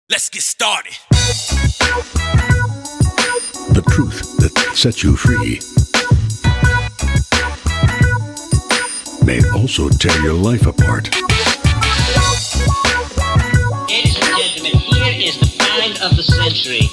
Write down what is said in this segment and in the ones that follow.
Let's get started. The truth that sets you free may also tear your life apart. Ladies and gentlemen, here is the find of the century.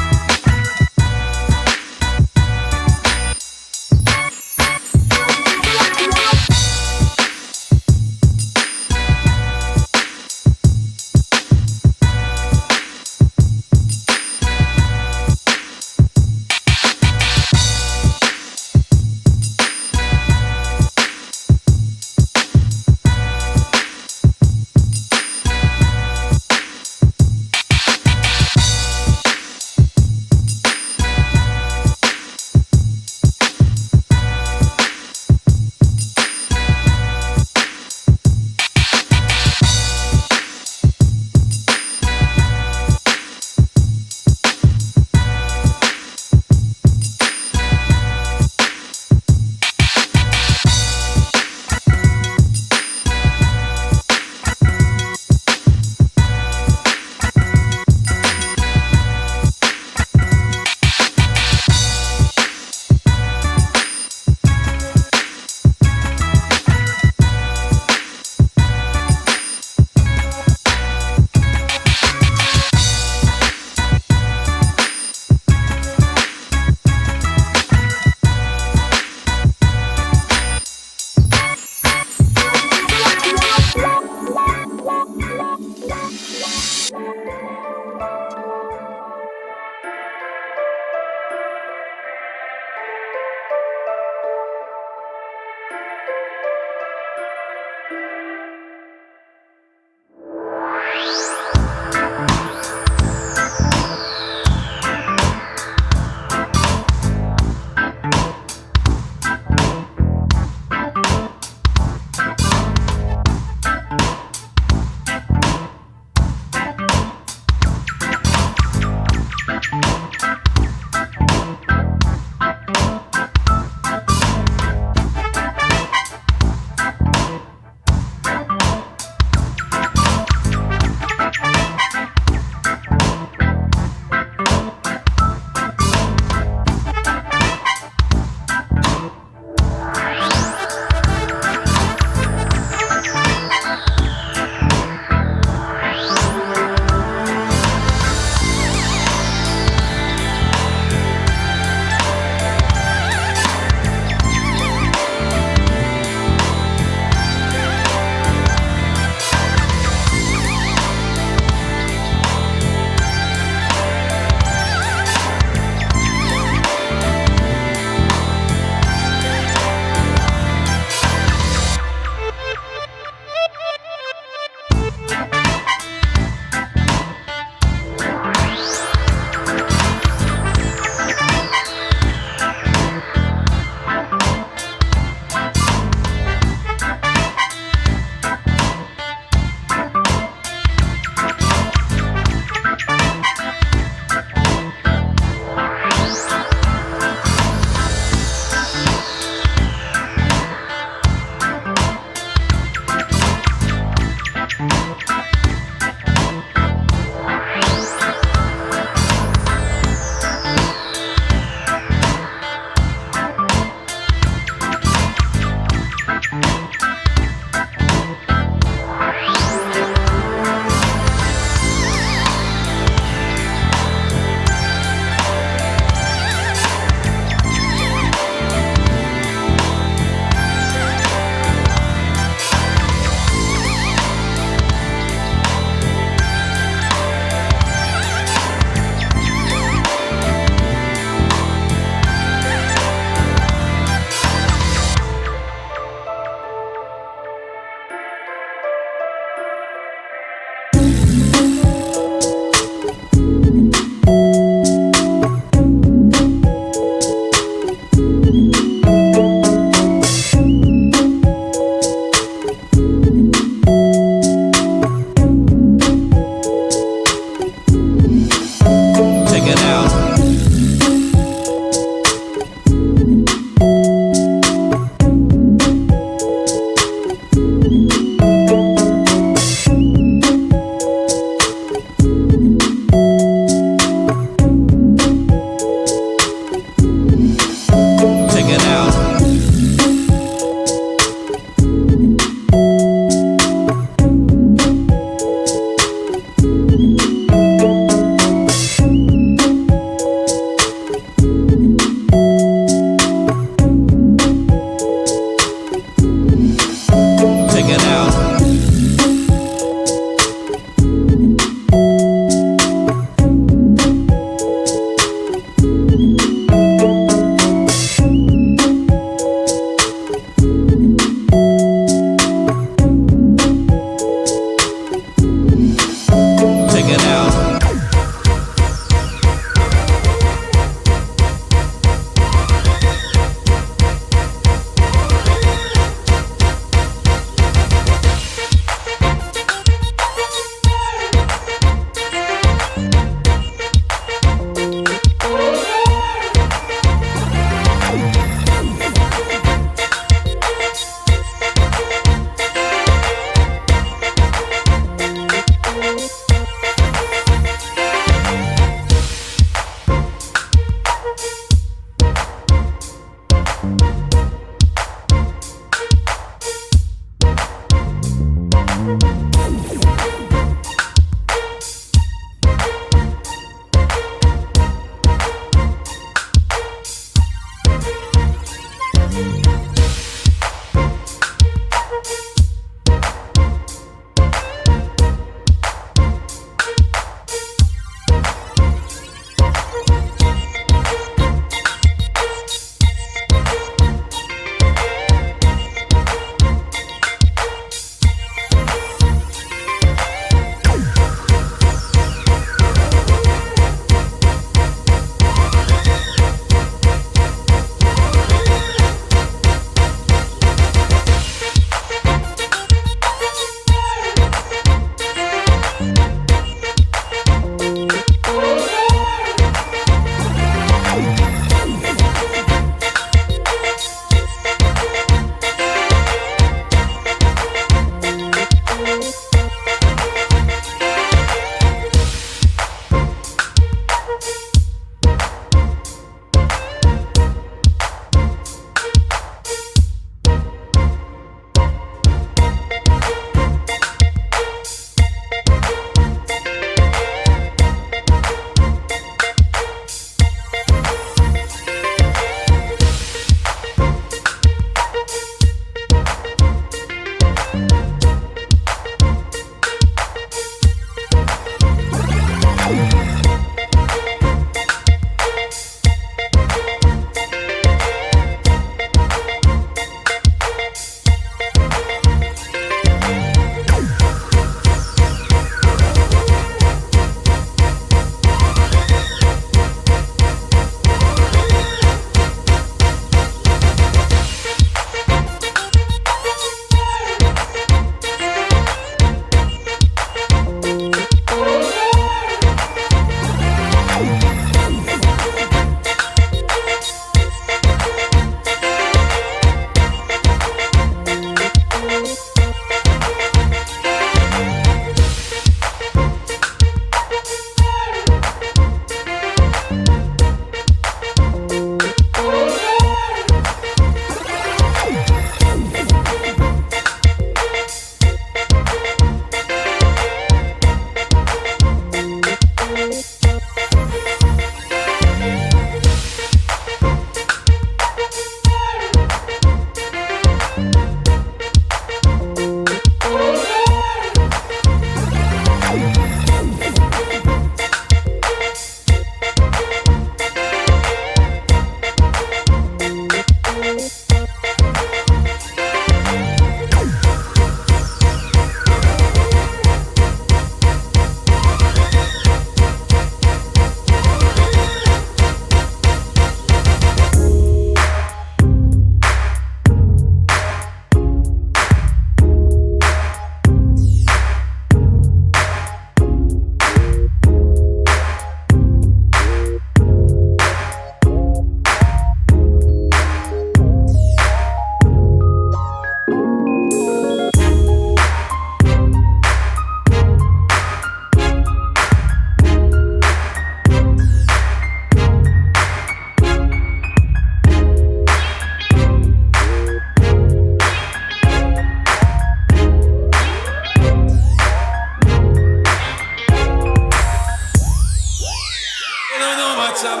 All right,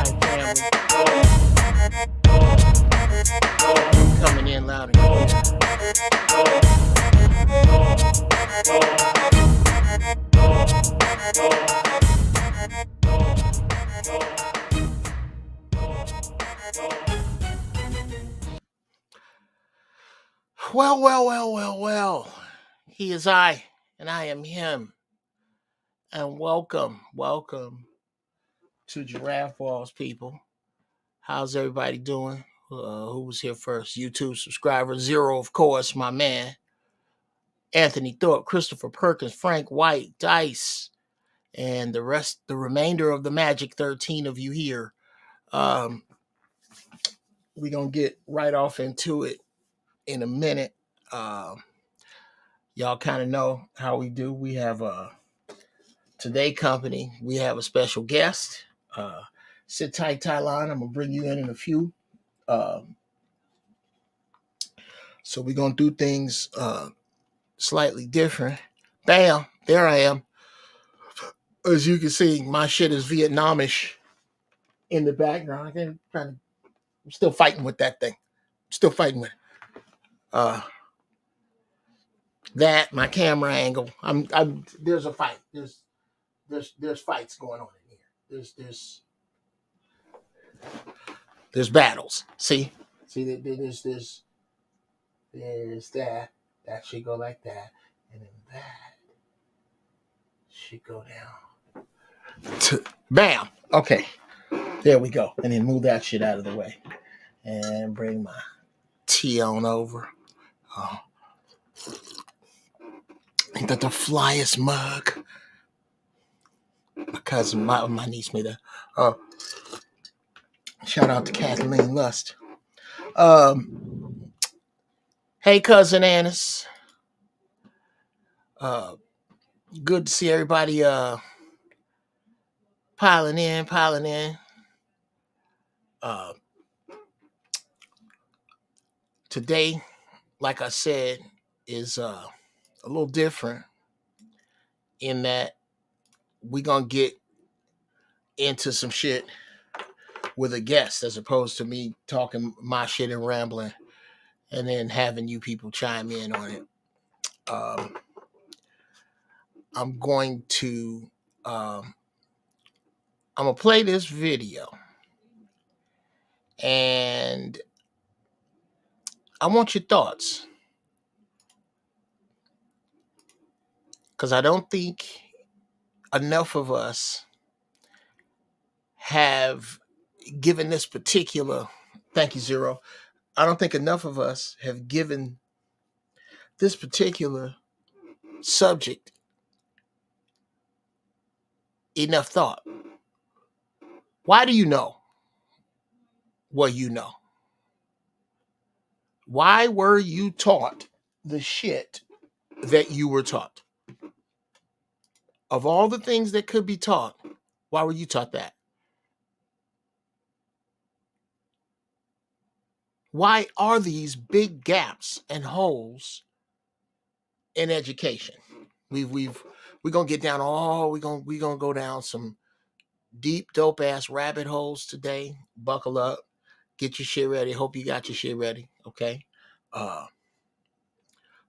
family. Coming in loud and clear. Well. He is I, and I am him. And welcome to GIRAFFEBALLZ, people. How's everybody doing? Who was here first? YouTube subscriber 0, of course, my man. Anthony Thorpe, Christopher Perkins, Frank White, Dice, and the remainder of the Magic 13 of you here. We're going to get right off into it in a minute. Y'all kind of know how we do. We have today company. We have a special guest. Sit tight, Tylon. I'm going to bring you in a few. So we're going to do things slightly different. Bam, there I am. As you can see, my shit is Vietnamish in the background. I'm still fighting with that thing. Still fighting with it. That, my camera angle. There's a fight. There's fights going on in here. There's battles. See, there's that. That should go like that, and then that should go down. Bam. Okay, there we go. And then move that shit out of the way, and bring my tea on over. Ain't that the flyest mug? My cousin, my niece made that. Shout out to Kathleen Lust. Hey, cousin Annis. Good to see everybody piling in. Today, like I said, is a little different in that we're going to get into some shit with a guest as opposed to me talking my shit and rambling and then having you people chime in on it. I'm going to play this video, and I want your thoughts, because I don't think enough of us have given this particular, thank you, 0. I don't think enough of us have given this particular subject enough thought. Why do you know what you know? Why were you taught the shit that you were taught? Of all the things that could be taught, why were you taught that? Why are these big gaps and holes in education? We're gonna get down we're gonna go down some deep dope ass rabbit holes today. Buckle up, get your shit ready. Hope you got your shit ready. Okay.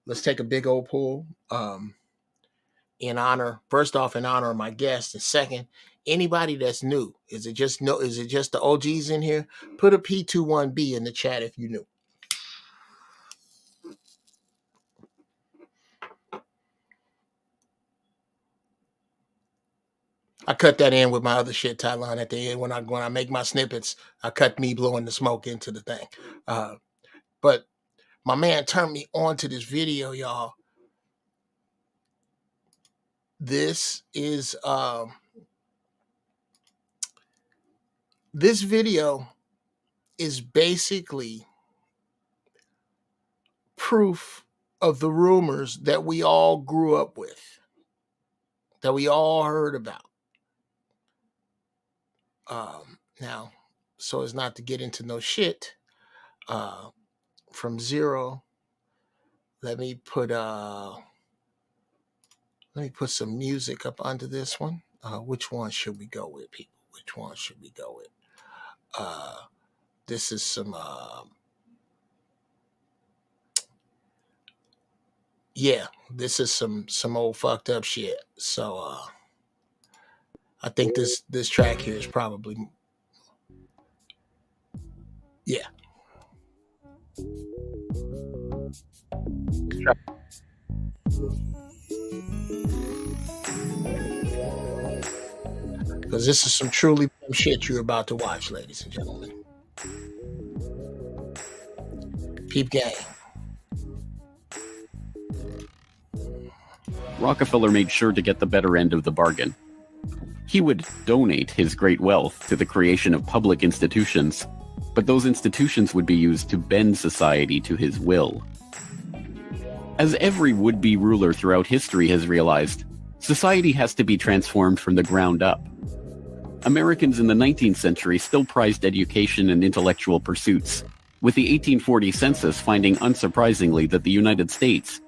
Let's take a big old pull. First off, in honor of my guest, and second, anybody that's new. Is it just the OGs in here? Put a P21B in the chat if you knew. I cut that in with my other shit, Tylon, at the end when I make my snippets. I cut me blowing the smoke into the thing. But my man turned me on to this video, y'all. This is this video is basically proof of the rumors that we all grew up with, that we all heard about. Now, so as not to get into no shit, from zero, let me put some music up onto this one. Which one should we go with, people? Which one should we go with? This is some this is some old fucked up shit. So I think this track here is probably because this is some truly dumb shit you're about to watch, ladies and gentlemen. Peep game. Rockefeller made sure to get the better end of the bargain. He would donate his great wealth to the creation of public institutions, but those institutions would be used to bend society to his will. As every would-be ruler throughout history has realized, society has to be transformed from the ground up. Americans in the 19th century still prized education and intellectual pursuits, with the 1840 census finding unsurprisingly that the United States,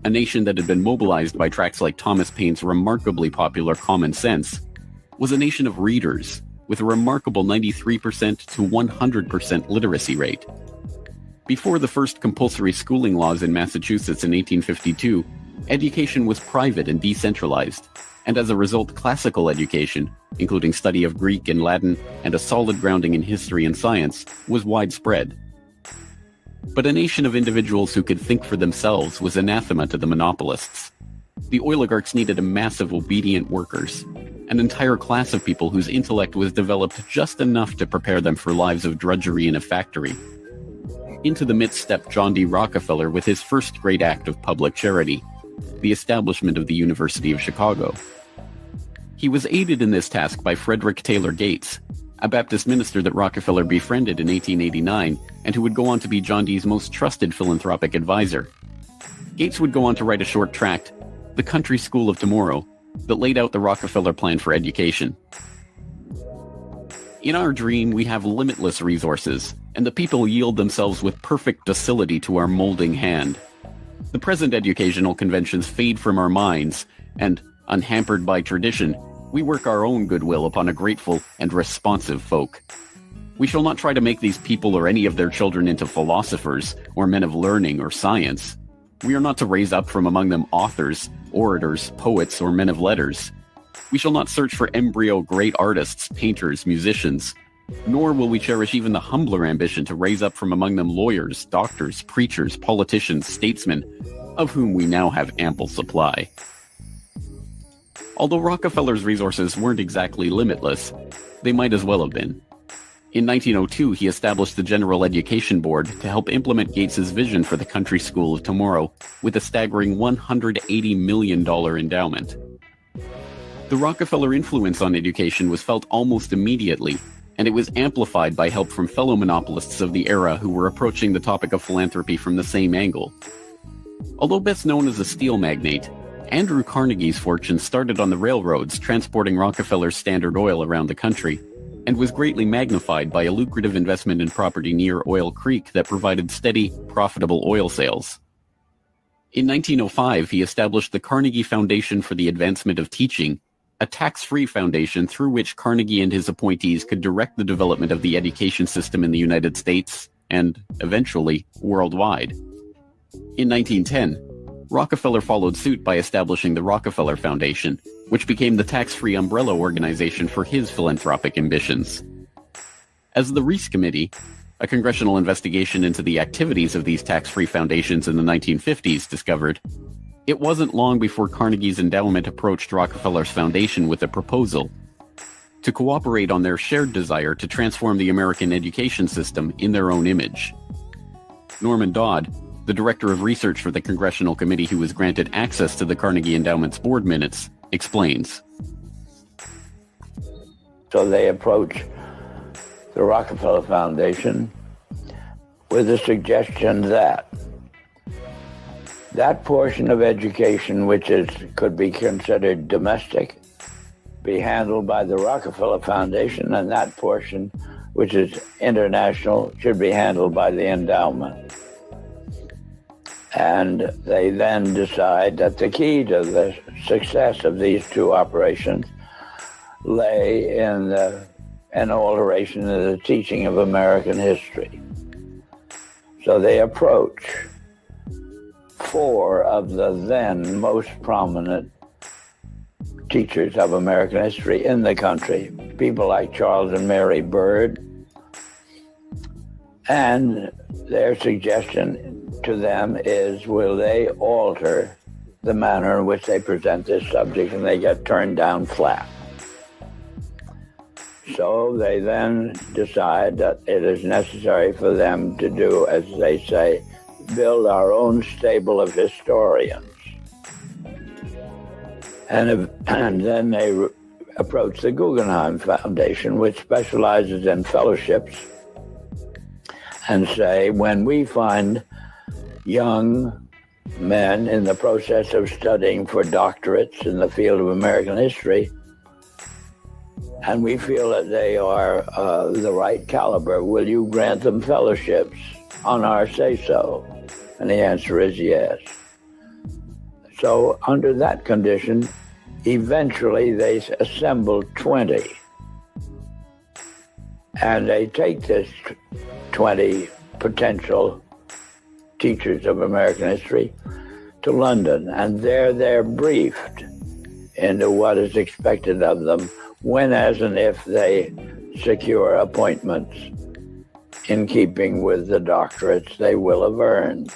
a nation that had been mobilized by tracts like Thomas Paine's remarkably popular Common Sense, was a nation of readers, with a remarkable 93% to 100% literacy rate. Before the first compulsory schooling laws in Massachusetts in 1852, education was private and decentralized, and as a result, classical education, including study of Greek and Latin and a solid grounding in history and science, was widespread. But a nation of individuals who could think for themselves was anathema to the monopolists. The oligarchs needed a mass of obedient workers, an entire class of people whose intellect was developed just enough to prepare them for lives of drudgery in a factory. Into the midst stepped John D. Rockefeller with his first great act of public charity, the establishment of the University of Chicago. He was aided in this task by Frederick Taylor Gates, a Baptist minister that Rockefeller befriended in 1889 and who would go on to be John D.'s most trusted philanthropic advisor. Gates would go on to write a short tract, The Country School of Tomorrow, that laid out the Rockefeller plan for education. In our dream, we have limitless resources, and the people yield themselves with perfect docility to our molding hand. The present educational conventions fade from our minds, and, unhampered by tradition, we work our own goodwill upon a grateful and responsive folk. We shall not try to make these people or any of their children into philosophers, or men of learning or science. We are not to raise up from among them authors, orators, poets, or men of letters. We shall not search for embryo great artists, painters, musicians, nor will we cherish even the humbler ambition to raise up from among them lawyers, doctors, preachers, politicians, statesmen, of whom we now have ample supply. Although Rockefeller's resources weren't exactly limitless, they might as well have been. In 1902, he established the General Education Board to help implement Gates's vision for the Country School of Tomorrow with a staggering $180 million endowment. The Rockefeller influence on education was felt almost immediately, and it was amplified by help from fellow monopolists of the era who were approaching the topic of philanthropy from the same angle. Although best known as a steel magnate, Andrew Carnegie's fortune started on the railroads transporting Rockefeller's Standard Oil around the country, and was greatly magnified by a lucrative investment in property near Oil Creek that provided steady, profitable oil sales. In 1905, he established the Carnegie Foundation for the Advancement of Teaching, a tax-free foundation through which Carnegie and his appointees could direct the development of the education system in the United States and, eventually, worldwide. In 1910, Rockefeller followed suit by establishing the Rockefeller Foundation, which became the tax-free umbrella organization for his philanthropic ambitions. As the Reese Committee, a congressional investigation into the activities of these tax-free foundations in the 1950s, discovered, It wasn't long before Carnegie's endowment approached Rockefeller's foundation with a proposal to cooperate on their shared desire to transform the American education system in their own image. Norman Dodd, the director of research for the congressional committee who was granted access to the Carnegie Endowment's board minutes, explains. So they approach the Rockefeller Foundation with a suggestion that that portion of education which could be considered domestic be handled by the Rockefeller Foundation, and that portion which is international should be handled by the endowment. And they then decide that the key to the success of these two operations lay in an alteration of the teaching of American history. So they approach 4 of the then most prominent teachers of American history in the country, people like Charles and Mary Bird, and their suggestion to them is, will they alter the manner in which they present this subject, and they get turned down flat. So they then decide that it is necessary for them to do, as they say, build our own stable of historians. And then they approach the Guggenheim Foundation, which specializes in fellowships, and say, when we find young men in the process of studying for doctorates in the field of American history, and we feel that they are the right caliber, will you grant them fellowships on our say-so? And the answer is yes. So under that condition, eventually they assemble 20. And they take this 20 potential teachers of American history to London, and there they're briefed into what is expected of them when, as and if they secure appointments in keeping with the doctorates they will have earned.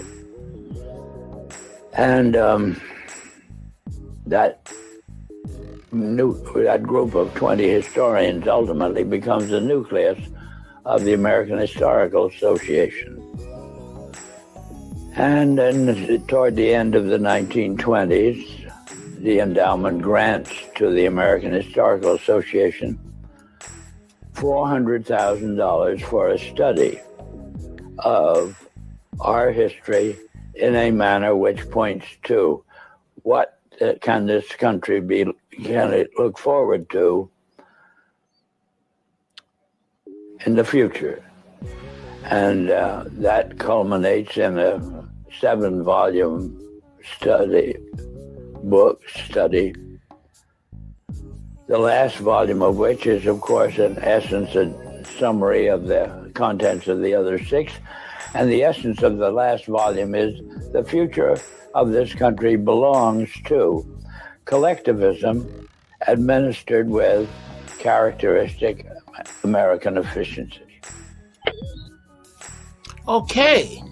And that group of 20 historians ultimately becomes the nucleus of the American Historical Association. And then toward the end of the 1920s, the endowment grants to the American Historical Association $400,000 for a study of our history in a manner which points to what can this country can it look forward to in the future. And that culminates in a 7-volume study, the last volume of which is, of course, in essence, a summary of the contents of the other 6. And the essence of the last volume is the future of this country belongs to collectivism administered with characteristic American efficiency. Okay.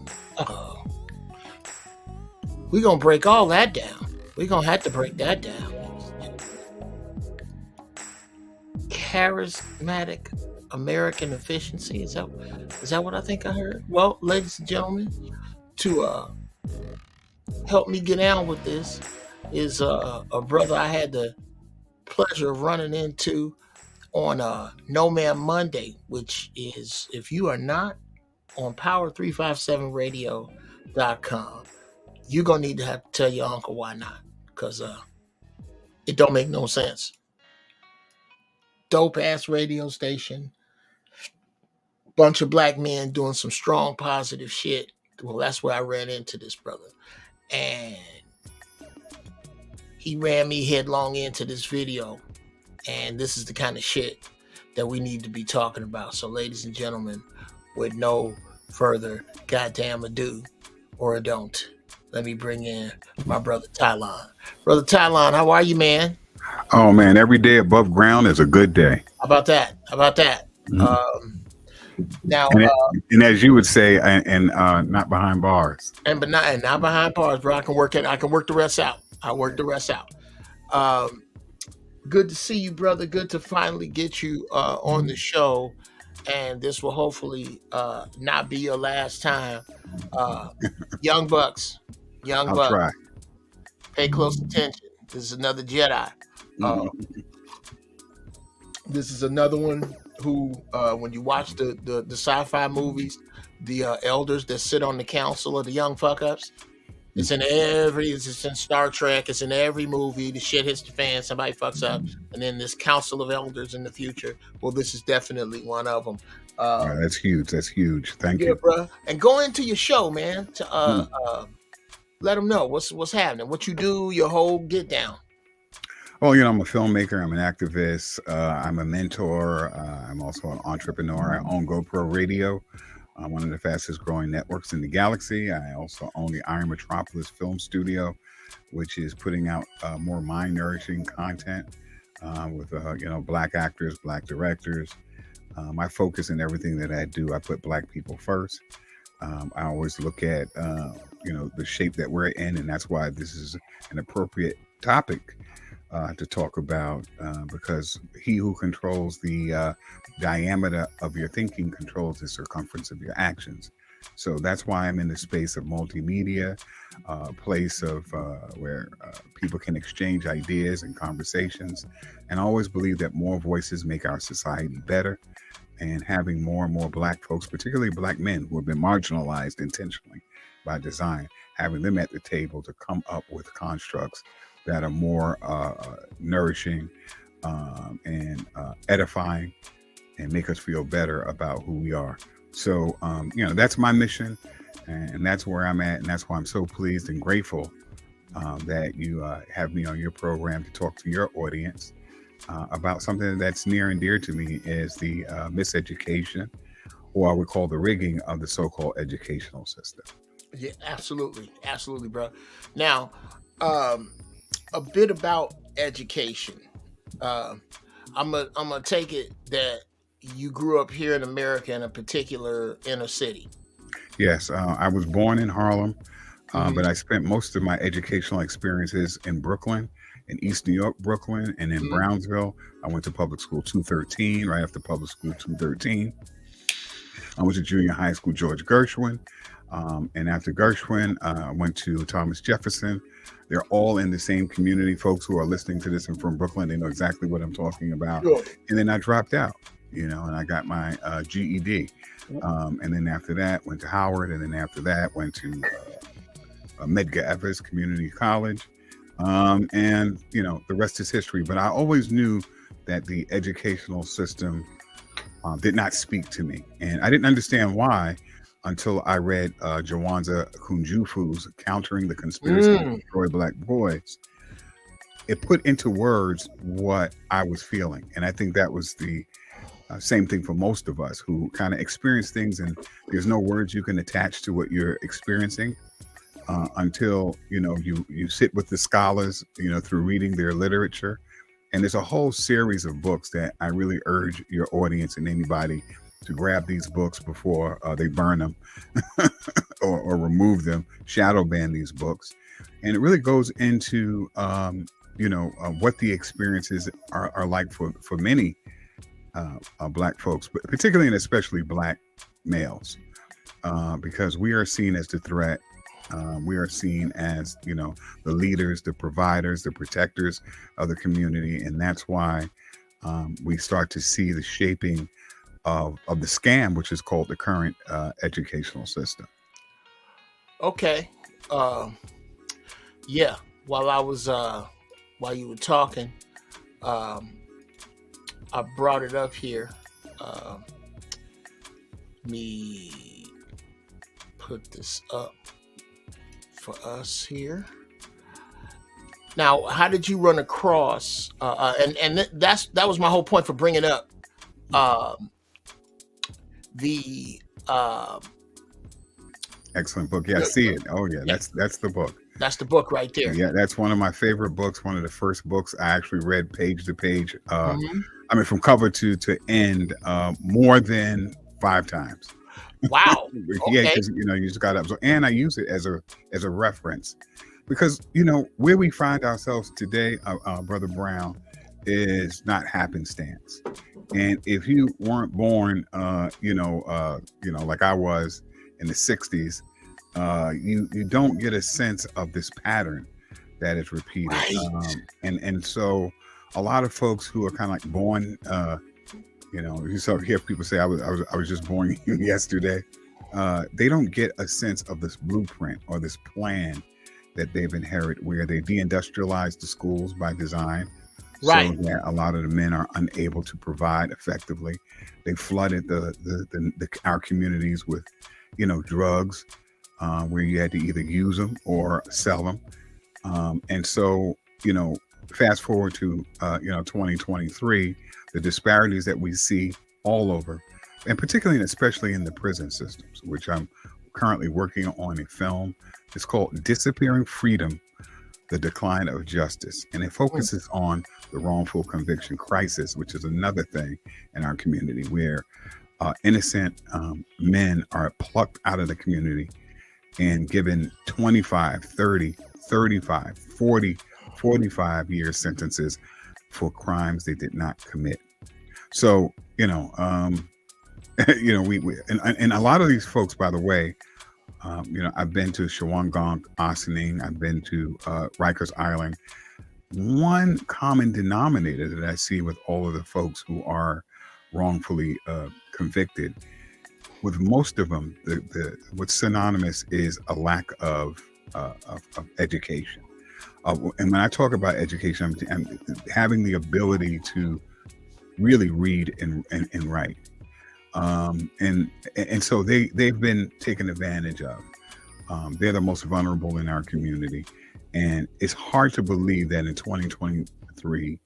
We're going to break all that down. We're going to have to break that down. Charismatic American efficiency. Is that what I think I heard? Well, ladies and gentlemen, to help me get down with this is a brother I had the pleasure of running into on No Man Monday, which is, if you are not on power357radio.com, you're going to need to have to tell your uncle why not, because it don't make no sense. Dope ass radio station, bunch of black men doing some strong positive shit. Well, that's where I ran into this brother, and he ran me headlong into this video, and this is the kind of shit that we need to be talking about. So ladies and gentlemen, with no further goddamn ado or don't, let me bring in my brother Tylon. Brother Tylon, how are you, man? Oh man, every day above ground is a good day. How about that? Mm-hmm. Now, And as you would say, and not behind bars. and not behind bars, bro. I can work the rest out. I work the rest out. Good to see you, brother. Good to finally get you on the show, and this will hopefully not be your last time. Young Bucks, I'll try. pay close attention. This is another Jedi. This is another one who, when you watch the sci-fi movies, the elders that sit on the council of the young fuck-ups, it's in Star Trek, it's in every movie, the shit hits the fan, somebody fucks up, and then this council of elders in the future, well, this is definitely one of them. That's huge. Thank you. Bro. And go into your show, man, to let them know what's happening, what you do, your whole get down. Well, I'm a filmmaker. I'm an activist. I'm a mentor. I'm also an entrepreneur. I own GoPro Radio, one of the fastest growing networks in the galaxy. I also own the Iron Metropolis Film Studio, which is putting out more mind-nourishing content with Black actors, Black directors. My focus in everything that I do, I put Black people first. I always look at the shape that we're in, and that's why this is an appropriate topic to talk about, because he who controls the diameter of your thinking controls the circumference of your actions. So that's why I'm in the space of multimedia, a place of where people can exchange ideas and conversations. And I always believe that more voices make our society better. And having more and more Black folks, particularly Black men who have been marginalized intentionally by design, having them at the table to come up with constructs that are more nourishing and edifying and make us feel better about who we are. So, that's my mission, and that's where I'm at. And that's why I'm so pleased and grateful that you have me on your program to talk to your audience about something that's near and dear to me, is the miseducation, or I would call the rigging of the so-called educational system. Yeah, absolutely, bro. Now, a bit about education. I'm gonna take it that you grew up here in America, in a particular inner city. Yes, I was born in Harlem, but I spent most of my educational experiences in Brooklyn, in East New York, Brooklyn, and in Brownsville. I went to public school 213. Right after public school 213, I went to junior high school George Gershwin, and after Gershwin, I went to Thomas Jefferson. They're all in the same community. Folks who are listening to this and from Brooklyn, they know exactly what I'm talking about. Sure. And then I dropped out, and I got my GED. And then after that, went to Howard. And then after that, went to Medgar Evers Community College. And, the rest is history. But I always knew that the educational system did not speak to me. And I didn't understand why until I read Jawanza Kunjufu's Countering the Conspiracy to Destroy Black Boys. It put into words what I was feeling. And I think that was the same thing for most of us who kind of experience things, and there's no words you can attach to what you're experiencing until, you sit with the scholars, through reading their literature. And there's a whole series of books that I really urge your audience and anybody to grab these books before they burn them or remove them, shadow ban these books. And it really goes into, what the experiences are like for many Black folks, but particularly and especially Black males, because we are seen as the threat. We are seen as, the leaders, the providers, the protectors of the community. And that's why we start to see the shaping of the scam, which is called the current educational system. Okay. Yeah. While you were talking, I brought it up here. Me put this up for us here. Now, how did you run across? That was my whole point for bringing up the excellent book. Yeah, I see it. Oh yeah, that's the book. That's the book right there. Yeah, that's one of my favorite books. One of the first books I actually read page to page. I mean, from cover to end, more than 5 times. Wow. Yeah, Okay. because you just got to absorb. And I use it as a reference because where we find ourselves today, Brother Brown, is not happenstance. And if you weren't born, like I was in the '60s, you don't get a sense of this pattern that is repeated. Right. And so a lot of folks who are kind of like born, you hear people say I was just born yesterday. They don't get a sense of this blueprint or this plan that they've inherited, where they deindustrialized the schools by design, Right. so that a lot of the men are unable to provide effectively. They flooded our communities with, drugs, where you had to either use them or sell them. And so, fast forward to 2023, the disparities that we see all over, and particularly and especially in the prison systems, which I'm currently working on a film. It's called Disappearing Freedom: The Decline of Justice. And it focuses on the wrongful conviction crisis, which is another thing in our community where innocent men are plucked out of the community and given 25, 30, 35, 40, 45-year sentences for crimes they did not commit. So, we and a lot of these folks, by the way, I've been to Shawangunk, Ossining, I've been to Rikers Island. One common denominator that I see with all of the folks who are wrongfully convicted, with most of them, what's synonymous is a lack of education. And when I talk about education, I'm having the ability to really read and write. And so they've been taken advantage of. They're the most vulnerable in our community. And it's hard to believe that in 2023,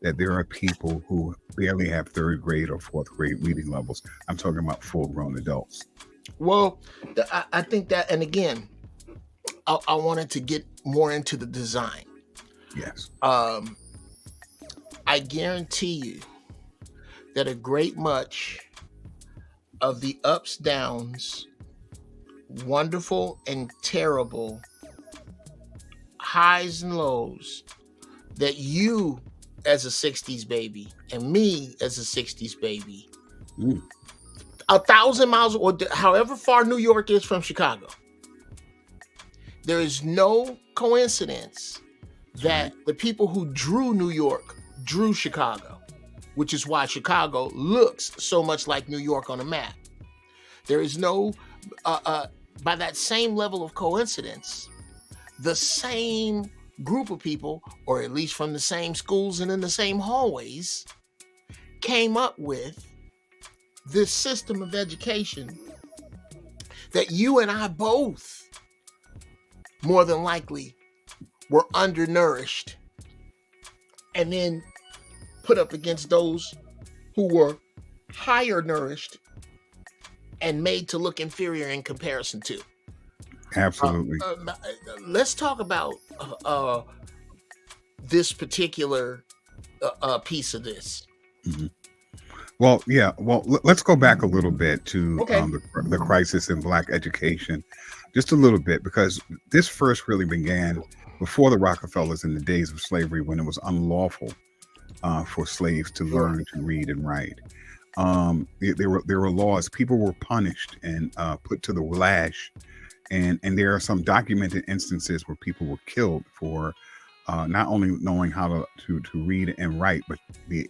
that there are people who barely have 3rd grade or 4th grade reading levels. I'm talking about full-grown adults. Well, I think that, and again, I wanted to get more into the design. Yes. I guarantee you that a great much of the ups, downs, wonderful and terrible, highs and lows that you as a 60s baby and me as a 60s baby, 1,000 miles or however far New York is from Chicago, there is no coincidence that the people who drew New York drew Chicago, which is why Chicago looks so much like New York on a map. There is no, by that same level of coincidence, the same group of people, or at least from the same schools and in the same hallways, came up with this system of education that you and I both, more than likely, were undernourished and then put up against those who were higher nourished and made to look inferior in comparison to. Absolutely. Let's talk about this particular piece of this. Mm-hmm. Well, yeah. Well, let's go back a little bit to the crisis in Black education, just a little bit, because this first really began before the Rockefellers in the days of slavery, when it was unlawful for slaves to learn to read and write. There were laws. People were punished and put to the lash, and there are some documented instances where people were killed for not only knowing how to read and write, but the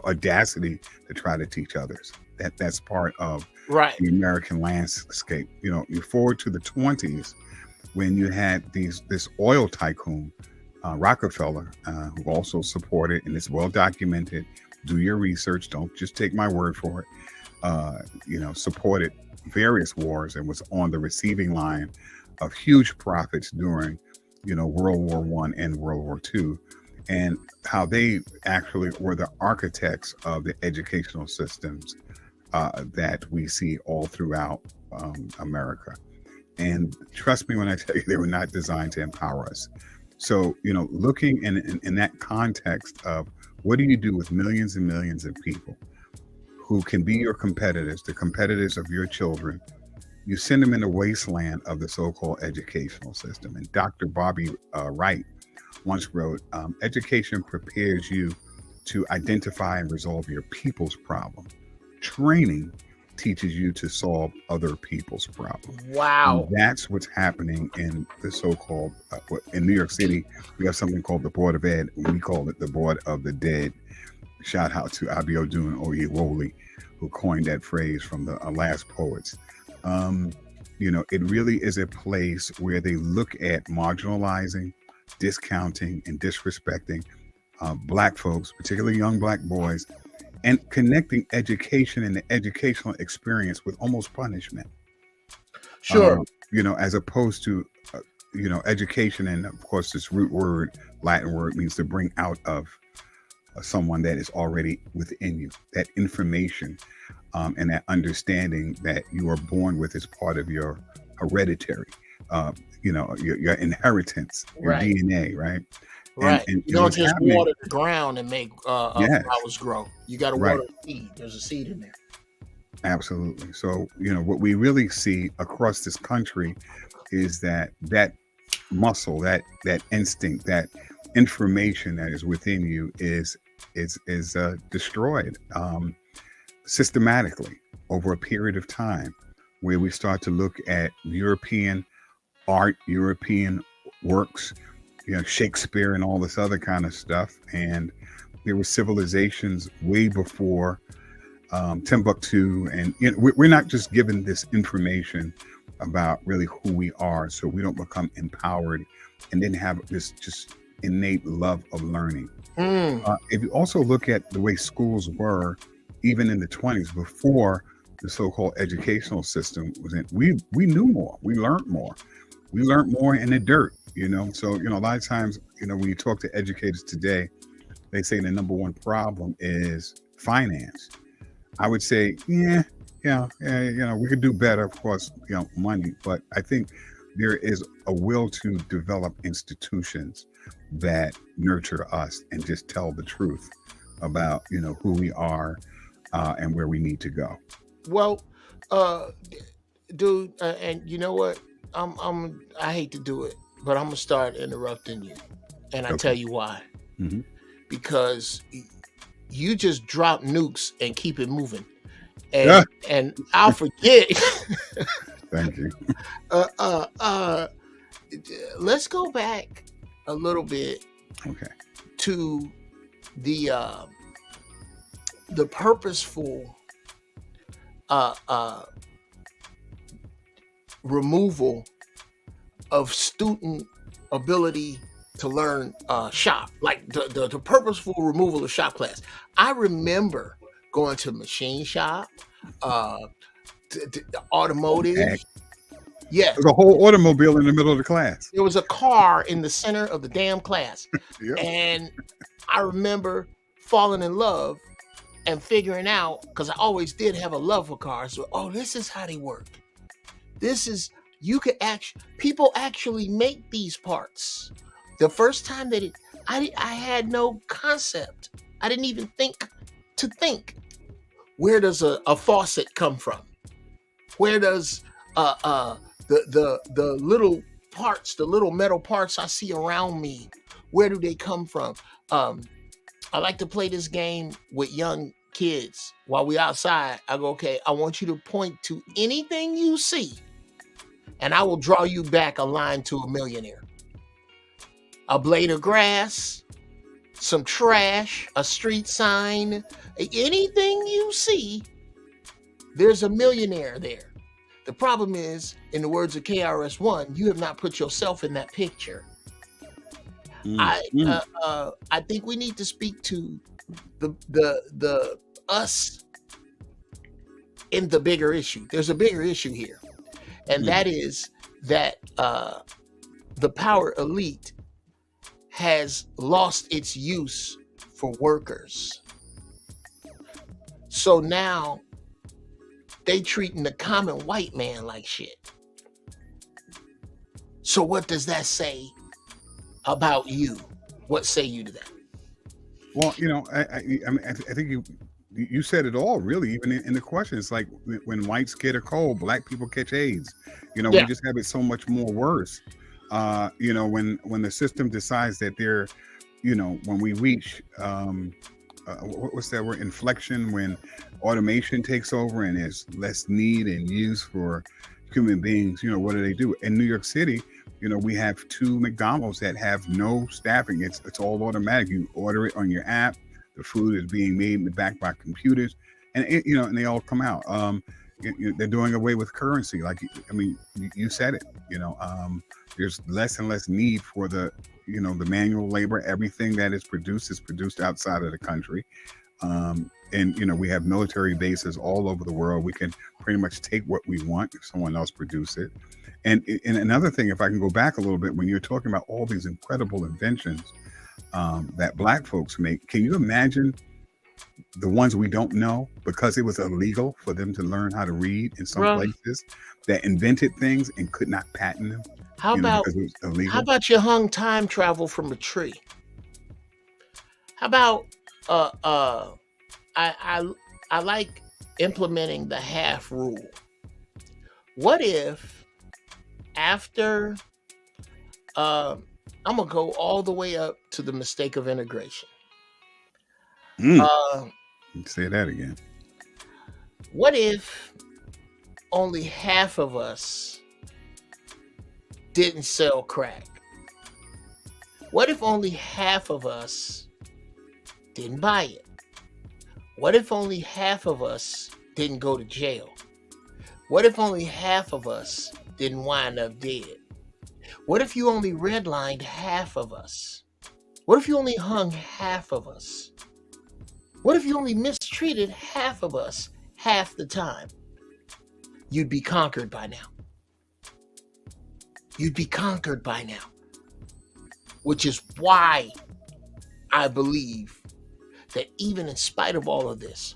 audacity to try to teach others. That's part of the American landscape. You forward to the 20s, when you had this oil tycoon, Rockefeller, who also supported, and it's well documented, do your research, don't just take my word for it, supported various wars and was on the receiving line of huge profits during, World War I and World War II, and how they actually were the architects of the educational systems that we see all throughout America. And trust me when I tell you, they were not designed to empower us. So, looking in that context of what do you do with millions and millions of people who can be your competitors, the competitors of your children. You send them in the wasteland of the so-called educational system. And Dr. Bobby Wright once wrote, education prepares you to identify and resolve your people's problem. Training teaches you to solve other people's problems. Wow. And that's what's happening in the so-called, in New York City, we have something called the Board of Ed. We call it the Board of the Dead. Shout out to Abiodun Oyewole, who coined that phrase from the last poets. It really is a place where they look at marginalizing, discounting, and disrespecting Black folks, particularly young Black boys, and connecting education and the educational experience with almost punishment. Sure. As opposed to, education, and of course, this root word, Latin word, means to bring out of someone that is already within you, that information and that understanding that you are born with as part of your hereditary, your inheritance, your Right. DNA, right? Right. And You don't what's just happening- water the ground and make Yes. flowers grow. You got to Right. water the seed. There's a seed in there. Absolutely. So, what we really see across this country is that muscle, that instinct, that information that is within you is destroyed systematically over a period of time, where we start to look at European art, European works, Shakespeare and all this other kind of stuff. And there were civilizations way before Timbuktu. And we're not just given this information about really who we are, so we don't become empowered and then have this just innate love of learning. If you also look at the way schools were, even in the 20s, before the so-called educational system was in, we knew more, we learned more in the dirt, So, a lot of times, when you talk to educators today, they say the number one problem is finance. I would say, we could do better, of course, money, but I think there is a will to develop institutions that nurture us and just tell the truth about, who we are and where we need to go. Well, dude, and you know what? I hate to do it, but I'm gonna start interrupting you, and I tell you why. Mhm. Because you just drop nukes and keep it moving, Yeah. and I'll forget. Thank you. Let's go back a little bit Okay. to the purposeful removal of student ability to learn shop, like the purposeful removal of shop class. I remember going to machine shop, automotive. Okay. Yes, There's a whole automobile in the middle of the class. there was a car in the center of the damn class. Yep. And I remember falling in love and figuring out, because I always did have a love for cars. So, this is how they work. People actually make these parts. The first time that I had no concept. I didn't even think. Where does a faucet come from? Where does the little parts, the little metal parts I see around me, where do they come from? I like to play this game with young kids while we outside. I go, okay, I want you to point to anything you see, and I will draw you back a line to a millionaire. A blade of grass, some trash, a street sign, anything you see, there's a millionaire there. The problem is, in the words of KRS-One, you have not put yourself in that picture. I think we need to speak to the us in the bigger issue. There's a bigger issue here, and that is that the power elite has lost its use for workers. So now they treating the common white man like shit. So what does that say about you? What say you to that? Well, I mean, I think you said it all, really. Even in the question, it's like when whites get a cold, black people catch AIDS. You know, we Yeah. just have it so much more worse. You know, when the system decides that they're, you know, when we reach what's that word, inflection, when automation takes over and there's less need and use for human beings, you know, what do? In New York City, you know, we have 2 McDonald's that have no staffing. It's all automatic. You order it on your app. The food is being made in the back by computers, and you know, and they all come out. They're doing away with currency. Like, I mean, you said it. You know, there's less and less need for the, you know, the manual labor. Everything that is produced outside of the country. And, you know, we have military bases all over the world. We can pretty much take what we want if someone else produce it. And another thing, if I can go back a little bit, when you're talking about all these incredible inventions that black folks make, can you imagine the ones we don't know because it was illegal for them to learn how to read in some places that invented things and could not patent them? How about because it was illegal? How about you hung time travel from a tree? How about I like implementing the half rule. What if after I'm gonna go all the way up to the mistake of integration. Say that again. What if only half of us didn't sell crack? What if only half of us didn't buy it? What if only half of us didn't go to jail? What if only half of us didn't wind up dead? What if you only redlined half of us? What if you only hung half of us? What if you only mistreated half of us half the time? You'd be conquered by now. You'd be conquered by now. Which is why I believe that even in spite of all of this,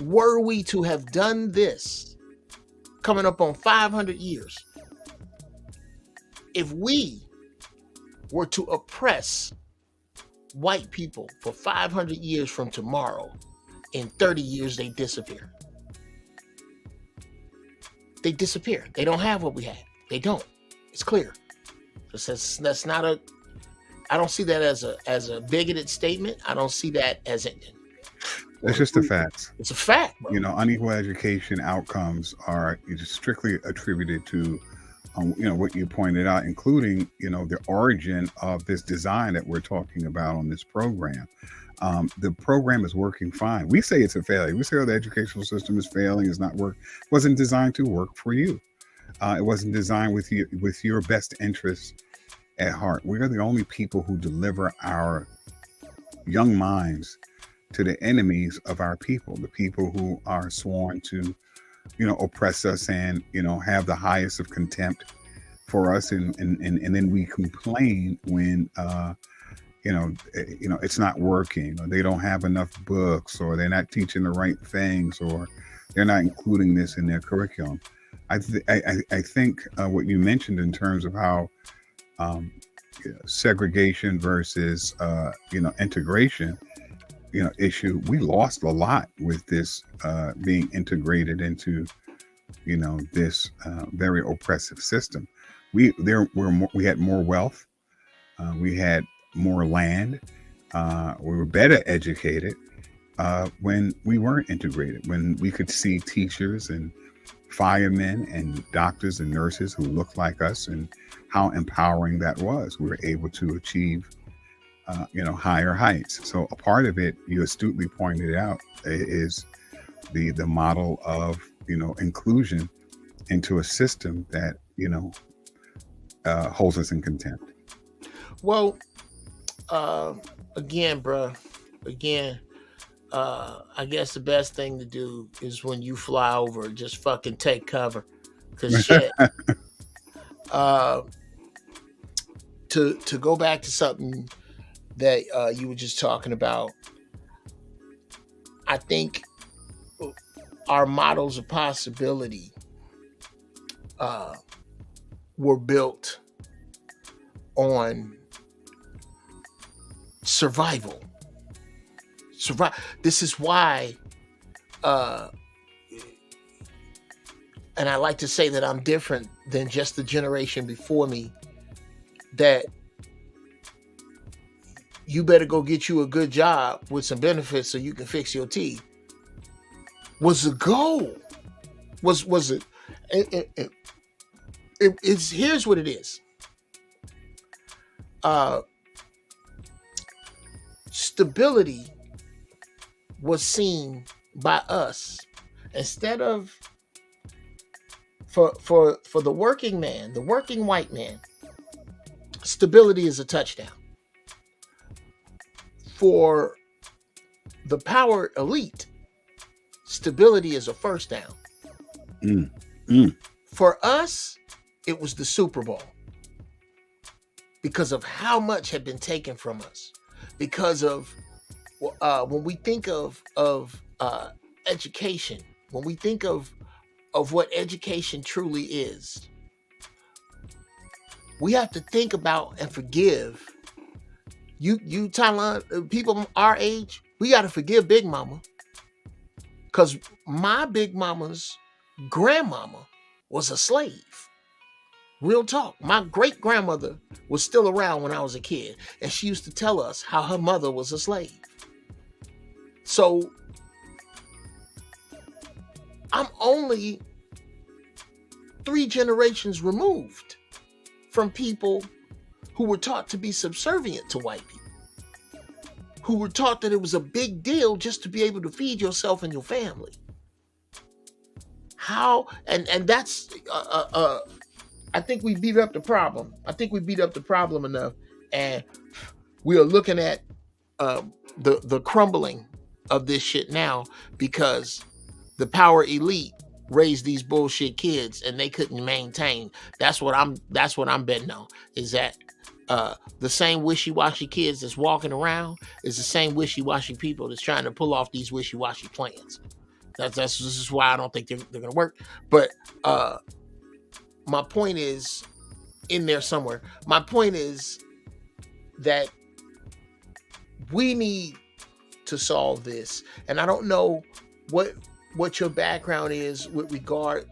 were we to have done this, coming up on 500 years, if we were to oppress white people for 500 years from tomorrow, in 30 years they disappear. They disappear. They don't have what we had. They don't. It's clear. That's not a. I don't see that as a bigoted statement. I don't see that as a. It's just the facts. It's a fact, bro. You know, unequal education outcomes are just strictly attributed to, you know, what you pointed out, including, you know, the origin of this design that we're talking about on this program. The program is working fine. We say it's a failure. We say, oh, the educational system is failing, it's not working. It wasn't designed to work for you. It wasn't designed with your best interests at heart. We are the only people who deliver our young minds to the enemies of our people, the people who are sworn to, you know, oppress us and, you know, have the highest of contempt for us. And then we complain when, you know, it's not working, or they don't have enough books, or they're not teaching the right things, or they're not including this in their curriculum. I think what you mentioned in terms of how segregation versus, you know, integration, you know, issue, we lost a lot with this being integrated into, you know, this very oppressive system. We had more wealth, we had more land, we were better educated when we weren't integrated, when we could see teachers and firemen and doctors and nurses who looked like us, and how empowering that was. We were able to achieve you know, higher heights. So a part of it, you astutely pointed out, is the model of, you know, inclusion into a system that, you know, holds us in contempt. Well, again, bro, I guess the best thing to do is when you fly over, just fucking take cover. Cause shit, to go back to something that you were just talking about, I think our models of possibility were built on survival. This is why uh, and I like to say that I'm different than just the generation before me, that you better go get you a good job with some benefits so you can fix your teeth, was the goal. Was it? It's here's what it is. Stability was seen by us instead of for the working man, the working white man. Stability is a touchdown. For the power elite, stability is a first down. For us, it was the Super Bowl because of how much had been taken from us. Because of when we think of education, when we think of what education truly is, we have to think about and forgive. You Tylon, people our age, we got to forgive Big Mama, because my Big Mama's grandmama was a slave. Real talk. My great grandmother was still around when I was a kid, and she used to tell us how her mother was a slave. So I'm only 3 generations removed from people who were taught to be subservient to white people, who were taught that it was a big deal just to be able to feed yourself and your family. How and that's I think we beat up the problem. I think we beat up the problem enough, and we are looking at the crumbling of this shit now because the power elite raised these bullshit kids and they couldn't maintain. That's what I'm betting on, is that the same wishy-washy kids that's walking around is the same wishy-washy people that's trying to pull off these wishy-washy plans. This is why I don't think they're gonna work. But my point is in there somewhere. My point is that we need to solve this. And I don't know what your background is with regard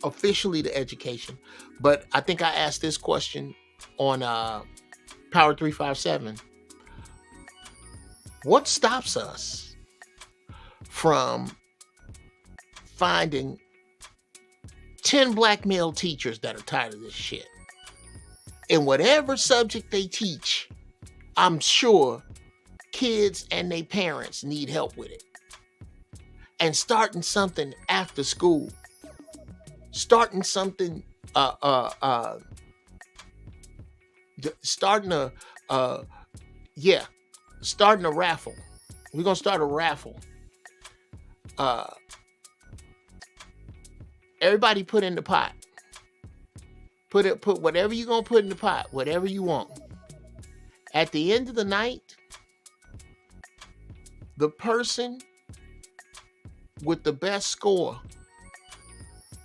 officially to education, but I think I asked this question on Power 357. What stops us from finding 10 black male teachers that are tired of this shit? In whatever subject they teach, I'm sure kids and their parents need help with it. And starting something after school, starting something, starting a raffle. We're gonna start a raffle. Everybody put in the pot. Put whatever you're gonna put in the pot, whatever you want. At the end of the night, the person with the best score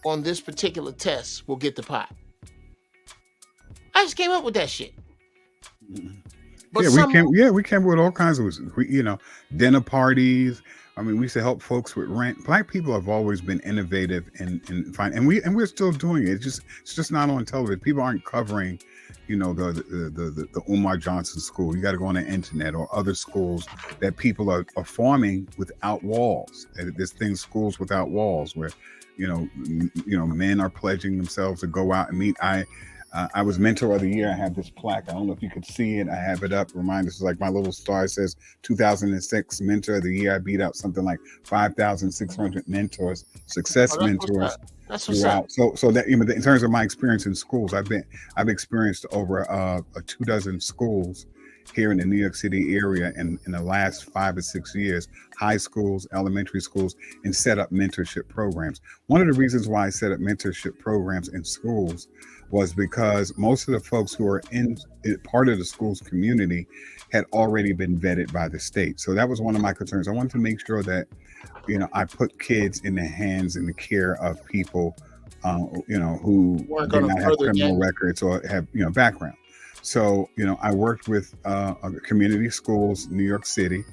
on this particular test will get the pot. I just came up with that shit. But we came with all kinds of, dinner parties. I mean, we used to help folks with rent. Black people have always been innovative and we're still doing it. It's just not on television. People aren't covering, the Umar Johnson school. You got to go on the internet, or other schools that people are forming without walls. There's things, schools without walls, where men are pledging themselves to go out and meet. I was Mentor of the Year. I have this plaque. I don't know if you could see it. I have it up. Remind us, like my little star says, 2006 Mentor of the Year. I beat out something like 5,600 mentors, success mentors. That's what's up. So that, in terms of my experience in schools, I've experienced over 24 schools here in the New York City area in the last 5 or 6 years, high schools, elementary schools, and set up mentorship programs. One of the reasons why I set up mentorship programs in schools was because most of the folks who are in part of the school's community had already been vetted by the state. So that was one of my concerns. I wanted to make sure that, I put kids in the hands and the care of people, who did not have criminal records or have, background. So, I worked with community schools, New York City,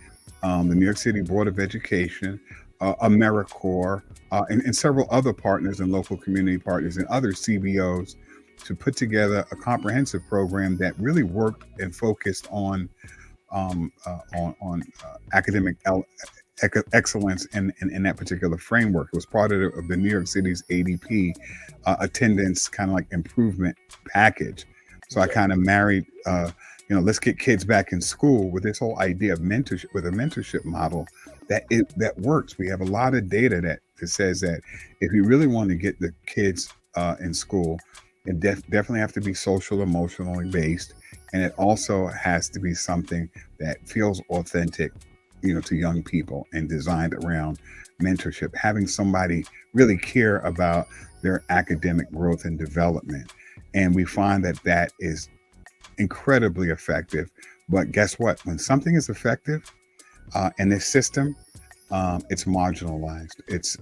the New York City Board of Education, AmeriCorps, and several other partners and local community partners and other CBOs to put together a comprehensive program that really worked and focused on academic excellence in that particular framework. It was part of the New York City's ADP attendance kind of like improvement package. So I kind of married, let's get kids back in school with this whole idea of mentorship, with a mentorship model that works. We have a lot of data that says that if you really want to get the kids in school, it definitely have to be social, emotionally based, and it also has to be something that feels authentic, to young people and designed around mentorship. Having somebody really care about their academic growth and development, and we find that is incredibly effective. But guess what? When something is effective in this system, it's marginalized, it's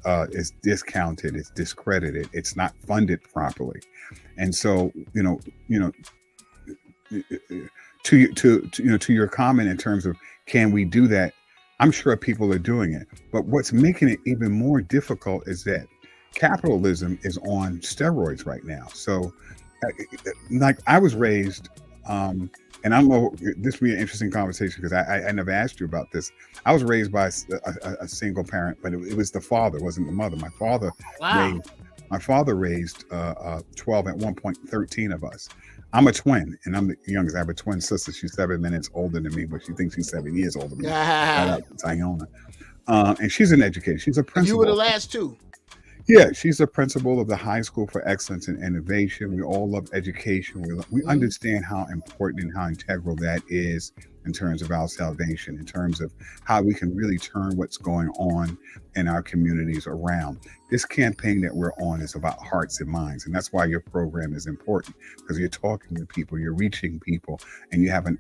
discounted, it's discredited, it's not funded properly. And so, to your comment in terms of can we do that, I'm sure people are doing it. But what's making it even more difficult is that capitalism is on steroids right now. So, like I was raised, and I don't know, this would be an interesting conversation because I never asked you about this. I was raised by a single parent, but it was the father, it wasn't the mother. My father raised 12, at one point 13 of us. I'm a twin, and I'm the youngest. I have a twin sister. She's 7 minutes older than me, but she thinks she's 7 years older than me. Shout out to Tyona. And she's an educator. She's a principal. You were the last two. Yeah, she's the principal of the High School for Excellence and Innovation. We all love education. We understand how important and how integral that is in terms of our salvation, in terms of how we can really turn what's going on in our communities around. This campaign that we're on is about hearts and minds, and that's why your program is important, because you're talking to people, you're reaching people, and you have an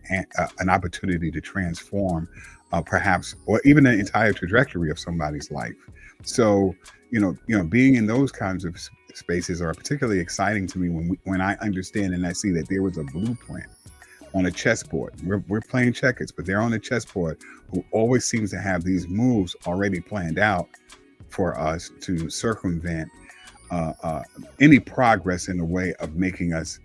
opportunity to transform perhaps, or even the entire trajectory of somebody's life. So, being in those kinds of spaces are particularly exciting to me when I understand and I see that there was a blueprint on a chessboard. We're playing checkers, but they're on a chessboard who always seems to have these moves already planned out for us to circumvent any progress in the way of making us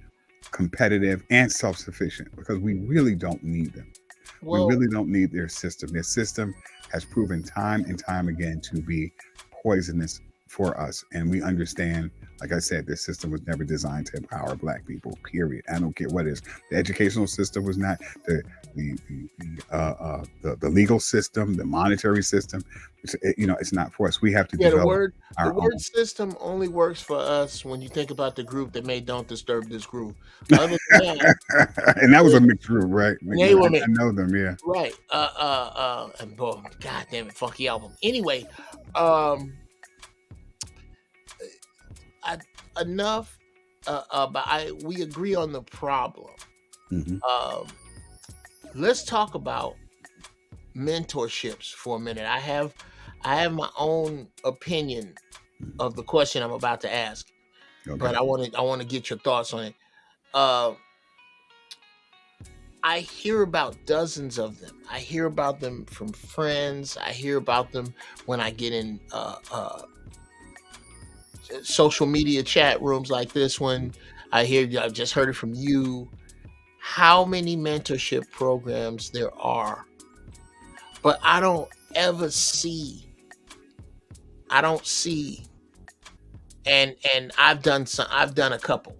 competitive and self-sufficient, because we really don't need them. We really don't need their system. Their system has proven time and time again to be poisonous for us. And we understand, like I said, this system was never designed to empower Black people, period. I don't care what it is. The educational system was not, the legal system, the monetary system, it's not for us. We have to develop the word system only works for us when you think about the group that made Don't Disturb This Group. Other than that, and that was a mixed group, right? They were I know them, yeah. Right. And boy, God damn it, funky album. Anyway, we agree on the problem. Mm-hmm. Let's talk about mentorships for a minute. I have my own opinion of the question I'm about to ask, but I want to get your thoughts on it. I hear about dozens of them. I hear about them from friends. I hear about them when I get in social media chat rooms like this one. I've just heard it from you. How many mentorship programs there are, but I don't see, and I've done a couple,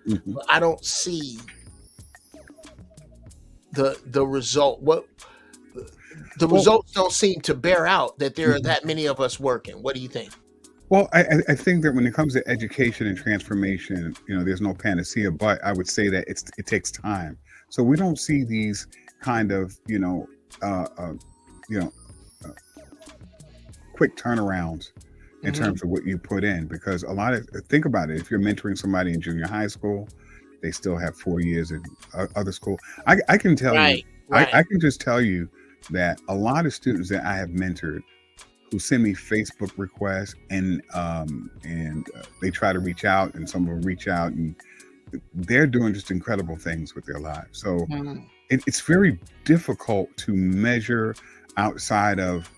but I don't see the result. Results don't seem to bear out that there are that many of us working. What do you think? Well, I think that when it comes to education and transformation, there's no panacea, but I would say that it takes time. So we don't see these kind of, quick turnarounds in terms of what you put in, because think about it. If you're mentoring somebody in junior high school, they still have 4 years in other school. I can tell you, I can just tell you that a lot of students that I have mentored who send me Facebook requests and they try to reach out, and some of them reach out, and they're doing just incredible things with their lives. So it's very difficult to measure outside of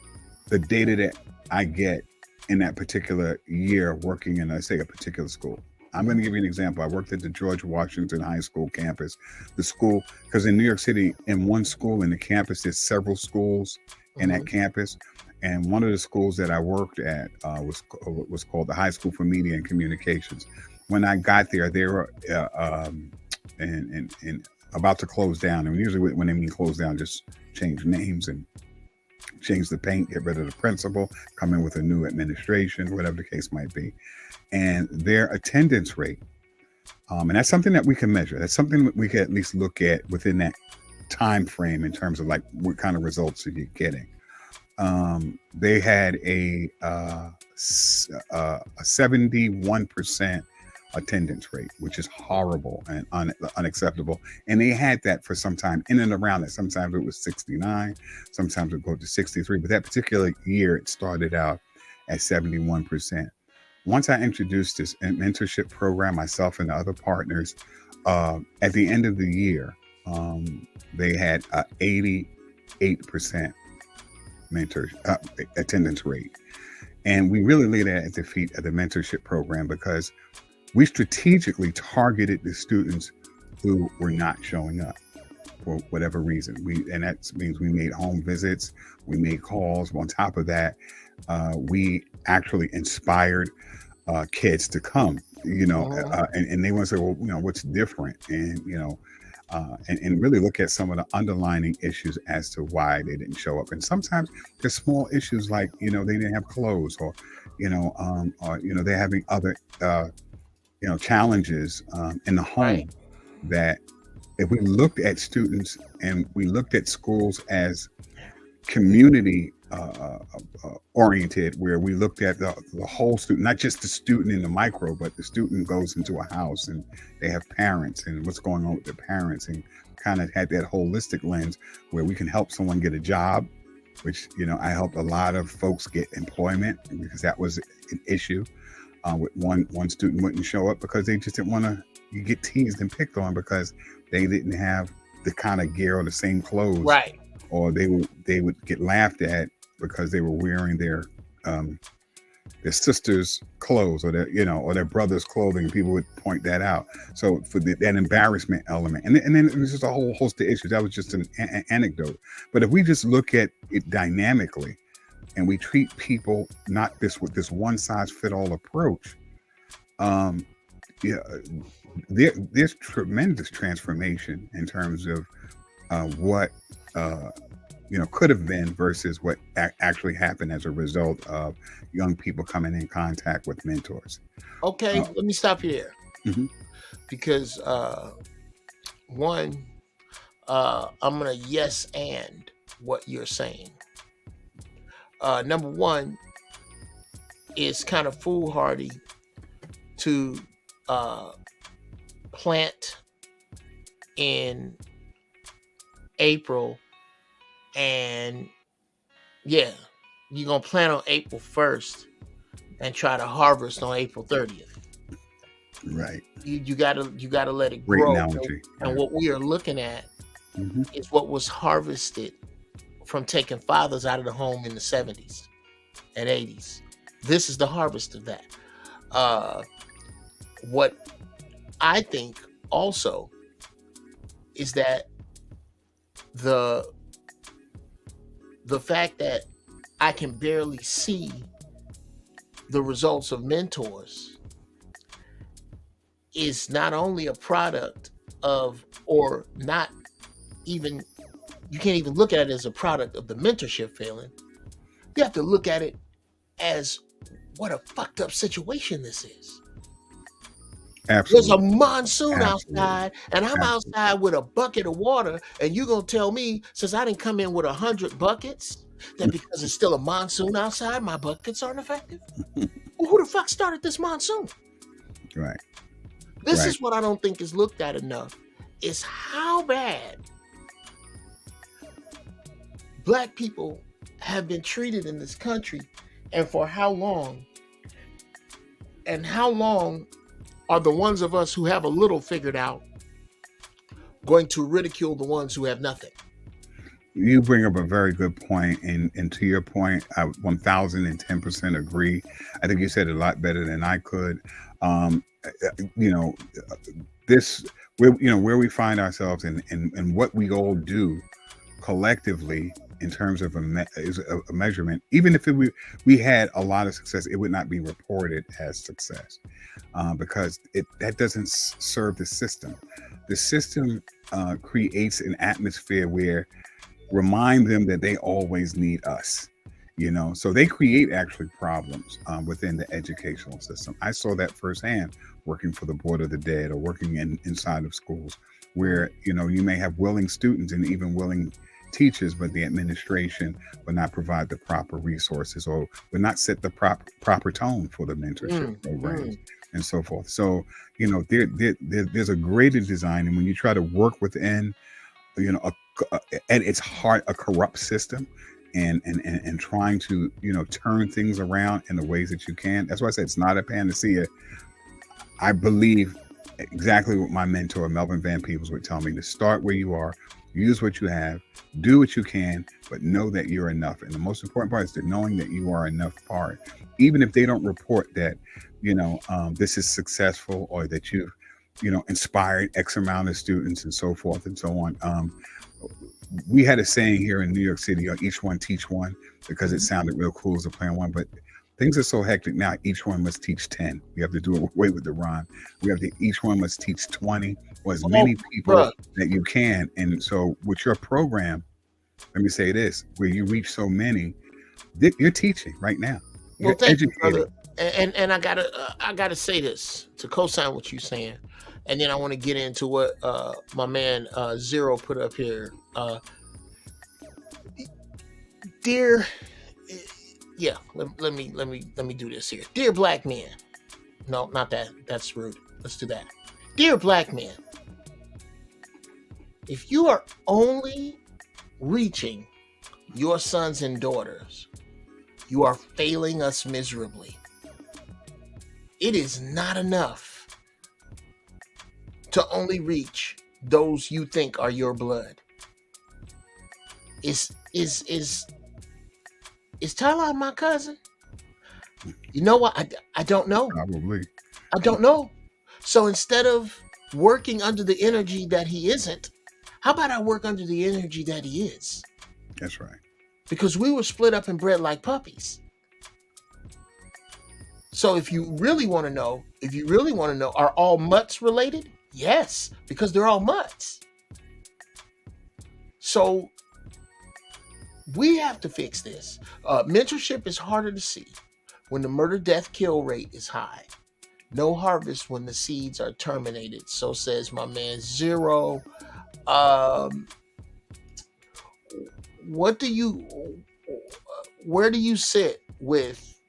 the data that I get in that particular year working in, say, a particular school. I'm going to give you an example. I worked at the George Washington High School campus. The school, because in New York City, in one school in the campus, there's several schools in that campus. And one of the schools that I worked at was called the High School for Media and Communications. When I got there, they were and about to close down. And usually when they mean close down, just change names and change the paint, get rid of the principal, come in with a new administration, whatever the case might be. And their attendance rate, and that's something that we can measure. That's something that we can at least look at within that time frame in terms of like what kind of results are you getting. They had a 71% attendance rate, which is horrible and unacceptable. And they had that for some time in and around it. Sometimes it was 69, sometimes it would go to 63. But that particular year, it started out at 71%. Once I introduced this mentorship program, myself and the other partners, at the end of the year, they had a 88% attendance rate. And we really laid that at the feet of the mentorship program because we strategically targeted the students who were not showing up for whatever reason. And that means we made home visits, we made calls. On top of that, we actually inspired kids to come, and they want to say, well, what's different? And, and really look at some of the underlying issues as to why they didn't show up. And sometimes there's small issues like, they didn't have clothes or they're having other, challenges in the home. Right. That if we looked at students and we looked at schools as community oriented, where we looked at the whole student, not just the student in the micro, but the student goes into a house and they have parents and what's going on with their parents, and kind of had that holistic lens where we can help someone get a job, which, I helped a lot of folks get employment because that was an issue. With one student wouldn't show up because they just didn't want to get teased and picked on because they didn't have the kind of gear or the same clothes. Right. Or they would get laughed at because they were wearing their sister's clothes or their brother's clothing, and people would point that out. So for that embarrassment element, and then it was just a whole host of issues. That was just an anecdote. But if we just look at it dynamically, and we treat people not with this one size fit all approach, there's tremendous transformation in terms of what could have been versus what actually happened as a result of young people coming in contact with mentors. Okay, let me stop you there. Mm-hmm. Because one, I'm gonna yes and what you're saying. Number one, it's kind of foolhardy to plant in April, and you're gonna plant on April 1st and try to harvest on April 30th. Right. You gotta let it grow. Great analogy. And what we are looking at is what was harvested from taking fathers out of the home in the 70s and 80s. This is the harvest of that. What I think also is that the fact that I can barely see the results of mentors is not only a product of, or not even, you can't even look at it as a product of the mentorship failing. You have to look at it as what a fucked up situation this is. Absolutely. There's a monsoon outside, and I'm outside with a bucket of water, and you're going to tell me, since I didn't come in with 100 buckets, that because it's still a monsoon outside, my buckets aren't effective? Well, who the fuck started this monsoon? Right. This is what I don't think is looked at enough, is how bad Black people have been treated in this country, and for how long, and how long are the ones of us who have a little figured out going to ridicule the ones who have nothing? You bring up a very good point, and to your point, I 1000% agree. I think you said it a lot better than I could. You know, this where we find ourselves and what we all do collectively in terms of a measurement. Even if we had a lot of success, it would not be reported as success because that doesn't serve the system. The system creates an atmosphere where remind them that they always need us, so they create actually problems within the educational system. I saw that firsthand working for the Board of the Dead or working inside of schools where you may have willing students and even willing teachers, but the administration will not provide the proper resources or will not set the proper tone for the mentorship programs and so forth. So there's a greater design, and when you try to work within at its heart a corrupt system and trying to turn things around in the ways that you can. That's why I said it's not a panacea. I believe exactly what my mentor Melvin Van Peebles would tell me: to start where you are, use what you have, do what you can, but know that you're enough. And the most important part is that knowing that you are enough part, even if they don't report that this is successful or that you've inspired X amount of students and so forth and so on. We had a saying here in New York City, each one teach one, because it sounded real cool as a plan one, but things are so hectic now. Each one must teach 10. We have to do away with the rhyme. Each one must teach 20 or as many people that you can. And so with your program, let me say this, where you reach so many, you're teaching right now. You're thank you, brother. And I gotta say this to co-sign what you're saying, and then I want to get into what my man Zero put up here. Dear, let me do this here. Dear black men, no, not that. That's rude. Let's do that. Dear black men, if you are only reaching your sons and daughters, you are failing us miserably. It is not enough to only reach those you think are your blood. Is Tylon my cousin? You know what? I don't know. Probably. I don't know. So instead of working under the energy that he isn't, how about I work under the energy that he is? That's right. Because we were split up and bred like puppies. So if you really want to know, are all mutts related? Yes, because they're all mutts. So we have to fix this. Mentorship is harder to see when the murder, death, kill rate is high. No harvest when the seeds are terminated. So says my man Zero. Where do you sit with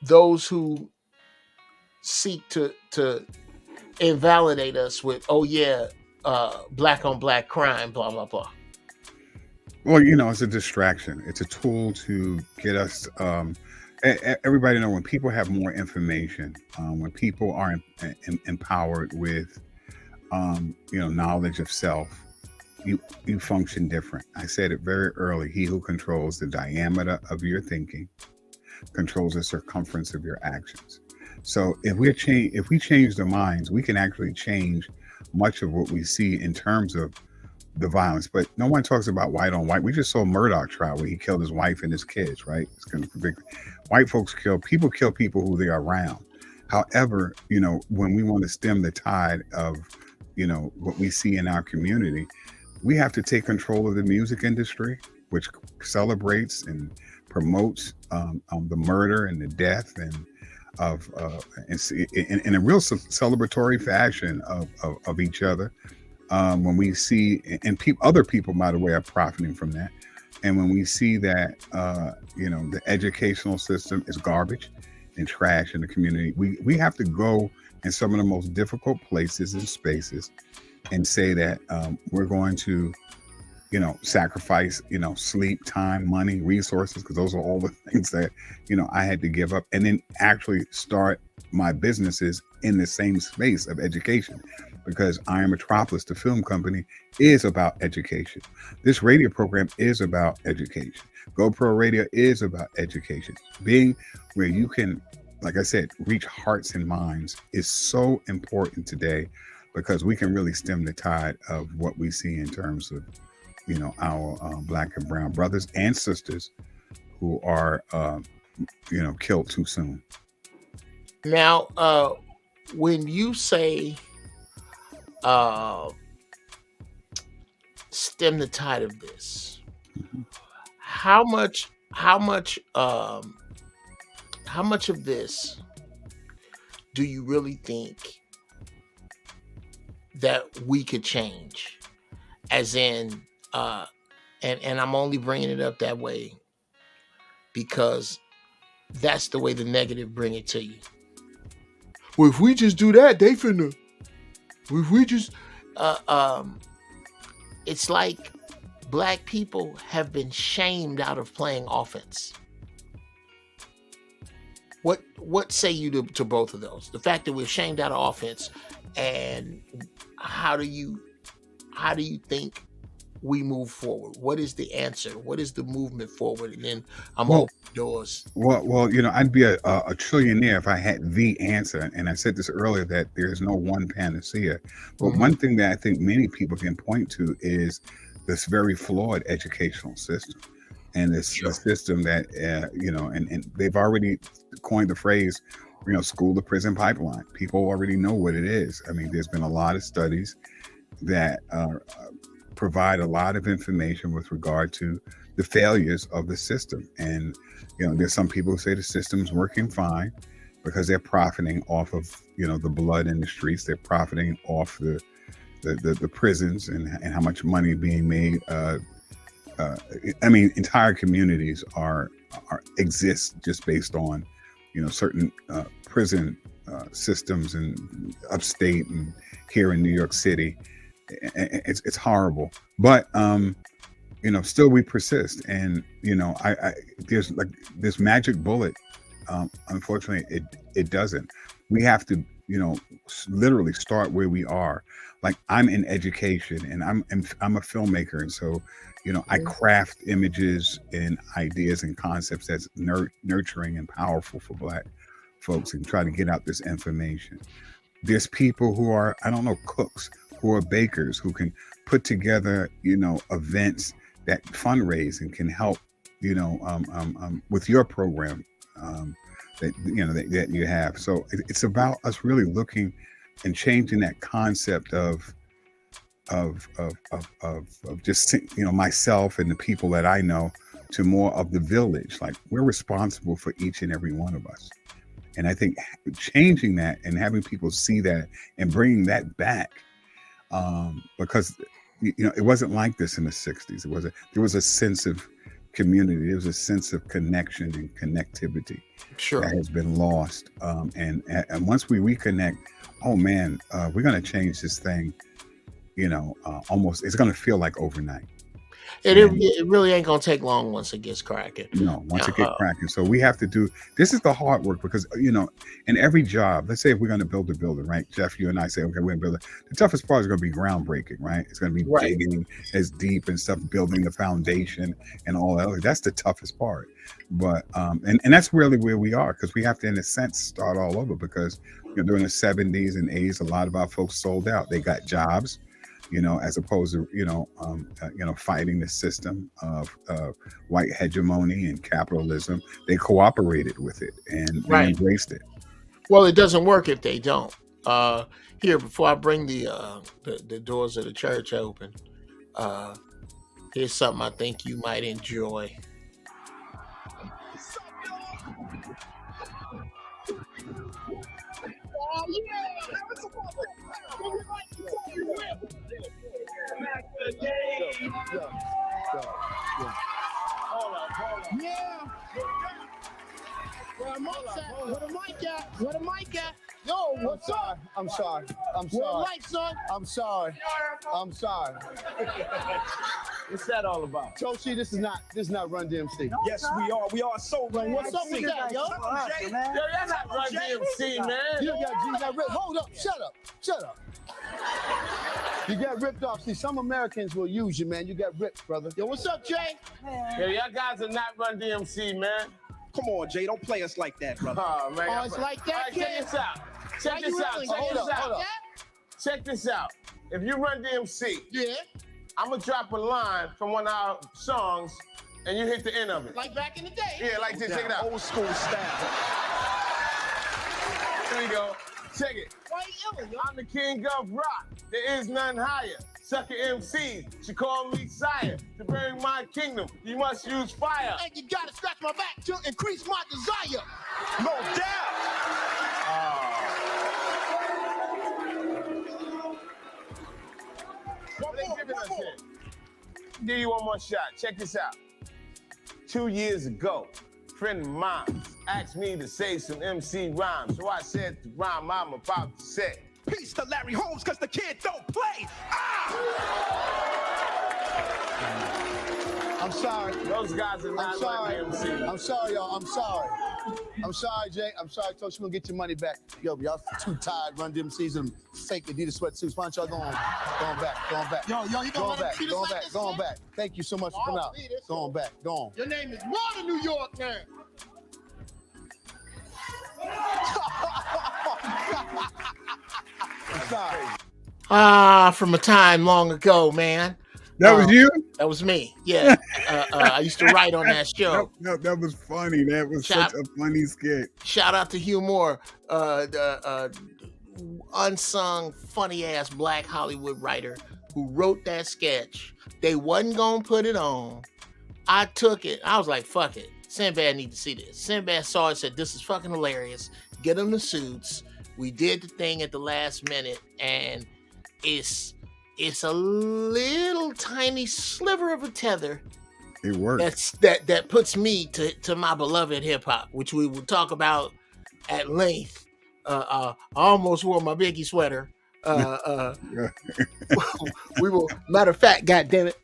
those who seek to invalidate us with, black on black crime, blah, blah, blah? Well, it's a distraction. It's a tool to get us. Everybody know when people have more information, when people are empowered with, knowledge of self, you function different. I said it very early. He who controls the diameter of your thinking controls the circumference of your actions. So if we change the minds, we can actually change much of what we see in terms of the violence. But no one talks about white on white. We just saw Murdoch trial where he killed his wife and his kids, right? It's kind of big. White folks kill people who they are around. However, when we want to stem the tide of, what we see in our community, we have to take control of the music industry, which celebrates and promotes the murder and the death and in a real celebratory fashion of each other. When we see, and other people, by the way, are profiting from that. And when we see that, the educational system is garbage and trash in the community, we have to go in some of the most difficult places and spaces and say that we're going to, sacrifice, sleep, time, money, resources, because those are all the things that, I had to give up, and then actually start my businesses in the same space of education. because Iron Metropolis, the film company, is about education. This radio program is about education. GoPro Radio is about education. Being where you can, like I said, reach hearts and minds is so important today, because we can really stem the tide of what we see in terms of, our Black and brown brothers and sisters who are, killed too soon. Now, when you say stem the tide of this, how much of this do you really think that we could change? As in, and I'm only bringing it up that way because that's the way the negative bring it to you. Well, if we just do that, they finna. If we just, it's like Black people have been shamed out of playing offense. What say you to both of those? The fact that we're shamed out of offense, and how do you think we move forward? What is the answer? What is the movement forward? And then I'm open doors. Well, I'd be a trillionaire if I had the answer. And I said this earlier, that there's no one panacea. But one thing that I think many people can point to is this very flawed educational system. And this system that, and they've already coined the phrase, school to prison pipeline. People already know what it is. I mean, there's been a lot of studies that provide a lot of information with regard to the failures of the system. And, there's some people who say the system's working fine because they're profiting off of, the blood in the streets. They're profiting off the prisons and how much money being made. Entire communities exist just based on, certain prison systems and upstate and here in New York City. It's horrible, but still we persist, and there's like this magic bullet. Unfortunately, it doesn't. We have to literally start where we are. Like, I'm in education, and I'm a filmmaker, and so I craft images and ideas and concepts that's nurturing and powerful for Black folks, and try to get out this information. There's people who are, cooks, who are bakers, who can put together, events that fundraise and can help, with your program that you have. So it's about us really looking and changing that concept of just, myself and the people that I know, to more of the village. Like, we're responsible for each and every one of us. And I think changing that and having people see that and bringing that back, because it wasn't like this in the 60s. There was a sense of community. There was a sense of connection and connectivity that has been lost. And once we reconnect, oh man, we're going to change this thing. Almost, it's going to feel like overnight. It really ain't gonna take long once it gets cracking. No, once it gets cracking. So we have to do, this is the hard work, because in every job, let's say if we're going to build a building, right? Jeff, you and I say, okay, we're gonna build it. The toughest part is going to be groundbreaking, right? It's going to be digging as deep and stuff, building the foundation and all that. That's the toughest part. But and that's really where we are, because we have to, in a sense, start all over, because during the 70s and 80s, a lot of our folks sold out. They got jobs, as opposed to, fighting the system of white hegemony and capitalism. They cooperated with it and they embraced it. Well, it doesn't work if they don't. Here, before I bring the doors of the church open, here's something I think you might enjoy. Yeah. Where the mic at? Where the mic at? Yo, what's up? I'm sorry. Where the lights on? I'm sorry. What's that all about? Toshi, this is not Run DMC. Yes, we are. We are so Run What's up with that, yo? Yo, that's not Run DMC, man. You got ripped. Hold up. Shut up. You got ripped off. See, some Americans will use you, man. You got ripped, brother. Yo, what's up, Jay? Yo, y'all guys are not Run DMC, man. Come on, Jay. Don't play us like that, brother. Oh, man. Oh, it's like that, right, check this out. Check this out. If you Run DMC, yeah, I'm gonna drop a line from one of our songs, and you hit the end of it. Like back in the day. Yeah, like this. Check it out. Old school style. Here we go. Check it. I'm the king of rock. There is none higher. Sucker MCs should call me sire. To bring my kingdom, you must use fire. And you gotta scratch my back to increase my desire. No doubt. One more. Give you one more shot. Check this out. 2 years ago, a friend of mine asked me to say some MC rhymes. So I said the rhyme I'm about to say. Peace to Larry Holmes, cause the kid don't play. I'm sorry. Those guys are not like MC. I'm sorry, y'all. I'm sorry, Jay. I'm sorry, Tosh. You're gonna get your money back. Yo, y'all too tired. Run DMCs and fake Adidas sweatsuits. Why don't y'all going back? Yo, you going back. Thank you so much for coming out. Going back. Your name is more than New York, man. I'm sorry. From a time long ago, man. That was you? That was me. Yeah. I used to write on that show. That was funny. That was such a funny skit. Shout out to Hugh Moore, the unsung, funny ass Black Hollywood writer who wrote that sketch. They wasn't gonna put it on. I took it. I was like, fuck it. Sinbad need to see this. Sinbad saw it, said, this is fucking hilarious. Get them the suits. We did the thing at the last minute, and it's a little tiny sliver of a tether. It works. That puts me to my beloved hip hop, which we will talk about at length. I almost wore my Biggie sweater. We will. Matter of fact, God damn it.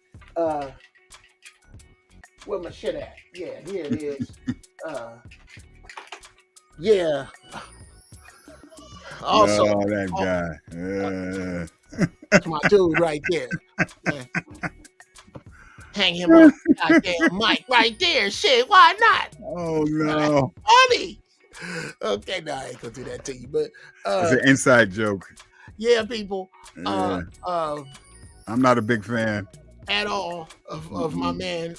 Where my shit at? Yeah, here it is. Yeah. Also, that guy. That's my dude right there. Hang him on the goddamn mic right there. Shit, why not? Oh no. Funny. Okay, no, I ain't gonna do that to you, but it's an inside joke. Yeah, people. Yeah. I'm not a big fan at all of my man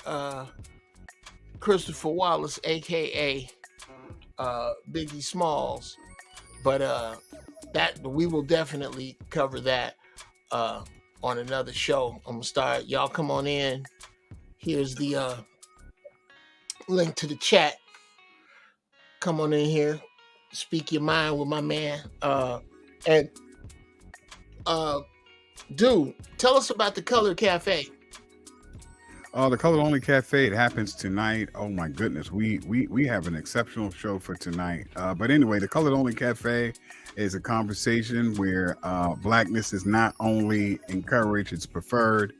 Christopher Wallace, aka Biggie Smalls. But that we will definitely cover that on another show. I'm gonna start. Y'all come on in. Here's the link to the chat. Come on in here. Speak your mind with my man. And dude, tell us about the Color Cafe. The Color Only Cafe, it happens tonight. Oh my goodness, we have an exceptional show for tonight. But anyway, the Color Only Cafe is a conversation where Blackness is not only encouraged, it's preferred.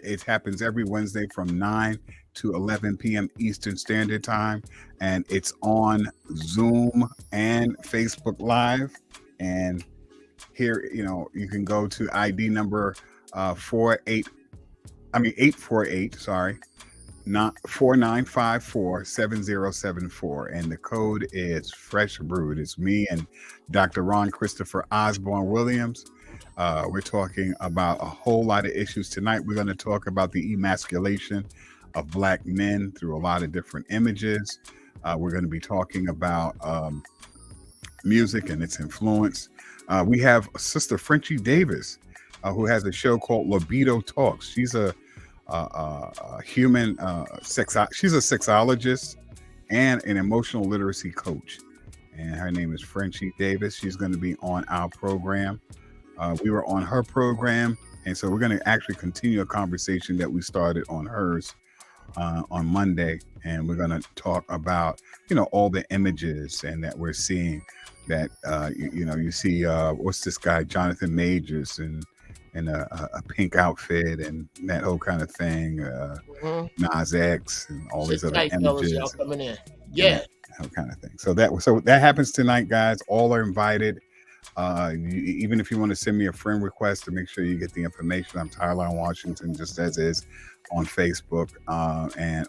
It happens every Wednesday from 9 to 11 p.m. Eastern Standard Time, and it's on Zoom and Facebook Live. And here, you can go to ID number 848, sorry, not 4954-7074, and the code is Fresh Brewed. It's me and Dr. Ron Christopher Osborne Williams. We're talking about a whole lot of issues tonight. We're going to talk about the emasculation of Black men through a lot of different images. We're going to be talking about music and its influence. We have Sister Frenchie Davis, who has a show called Libido Talks. She's a human she's a sexologist and an emotional literacy coach, and her name is Frenchie Davis. She's going to be on our program. We were on her program, and so we're going to actually continue a conversation that we started on hers on Monday, and we're going to talk about all the images and that we're seeing that you see what's this guy Jonathan Majors, and in a pink outfit and that whole kind of thing. Nas X and all Sit these other tight, fellas. Y'all images. coming in. And Yeah. that kind of thing. So that happens tonight, guys. All are invited. Even if you want to send me a friend request to make sure you get the information, I'm Tylon Washington, just as is on Facebook,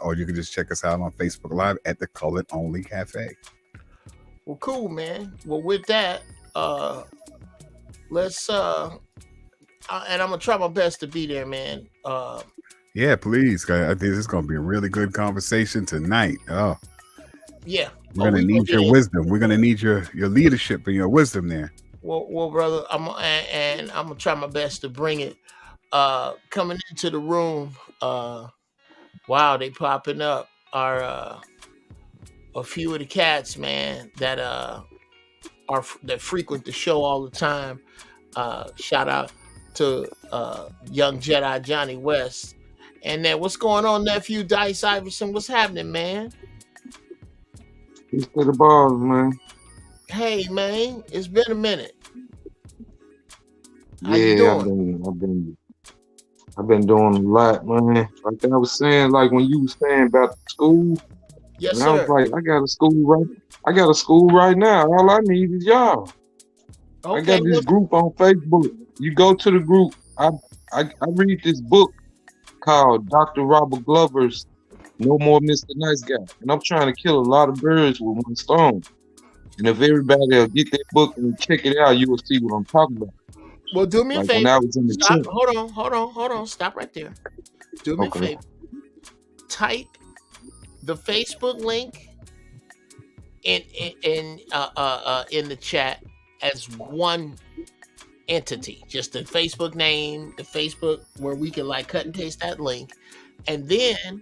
or you can just check us out on Facebook Live at the Colored Only Cafe. Well, cool, man. Well, with that, let's and I'm gonna try my best to be there, man. Yeah, please. I think this is gonna be a really good conversation tonight. Oh, yeah. We're gonna need your wisdom. We're gonna need your leadership and your wisdom there. Well, brother, I'm gonna try my best to bring it. Coming into the room, wow, they popping up are a few of the cats, man, that frequent the show all the time. Shout out to young Jedi Johnny West. And then what's going on, nephew Dice Iverson? What's happening, man? Peace to the balls, man. Hey, man, it's been a minute. How you doing? I've been doing a lot, man. Like I was saying, like when you was saying about the school, yes, and sir. I was like, I got a school right now. All I need is y'all. Okay, I got this group on Facebook. You go to the group. I read this book called Dr. Robert Glover's No More Mr. Nice Guy. And I'm trying to kill a lot of birds with one stone. And if everybody will get that book and check it out, you will see what I'm talking about. Well, do me a favor. When I was in the Stop. Hold on. Stop right there. Do me a favor. Type the Facebook link in the chat as one entity. Just the Facebook name, the Facebook where we can like cut and paste that link, and then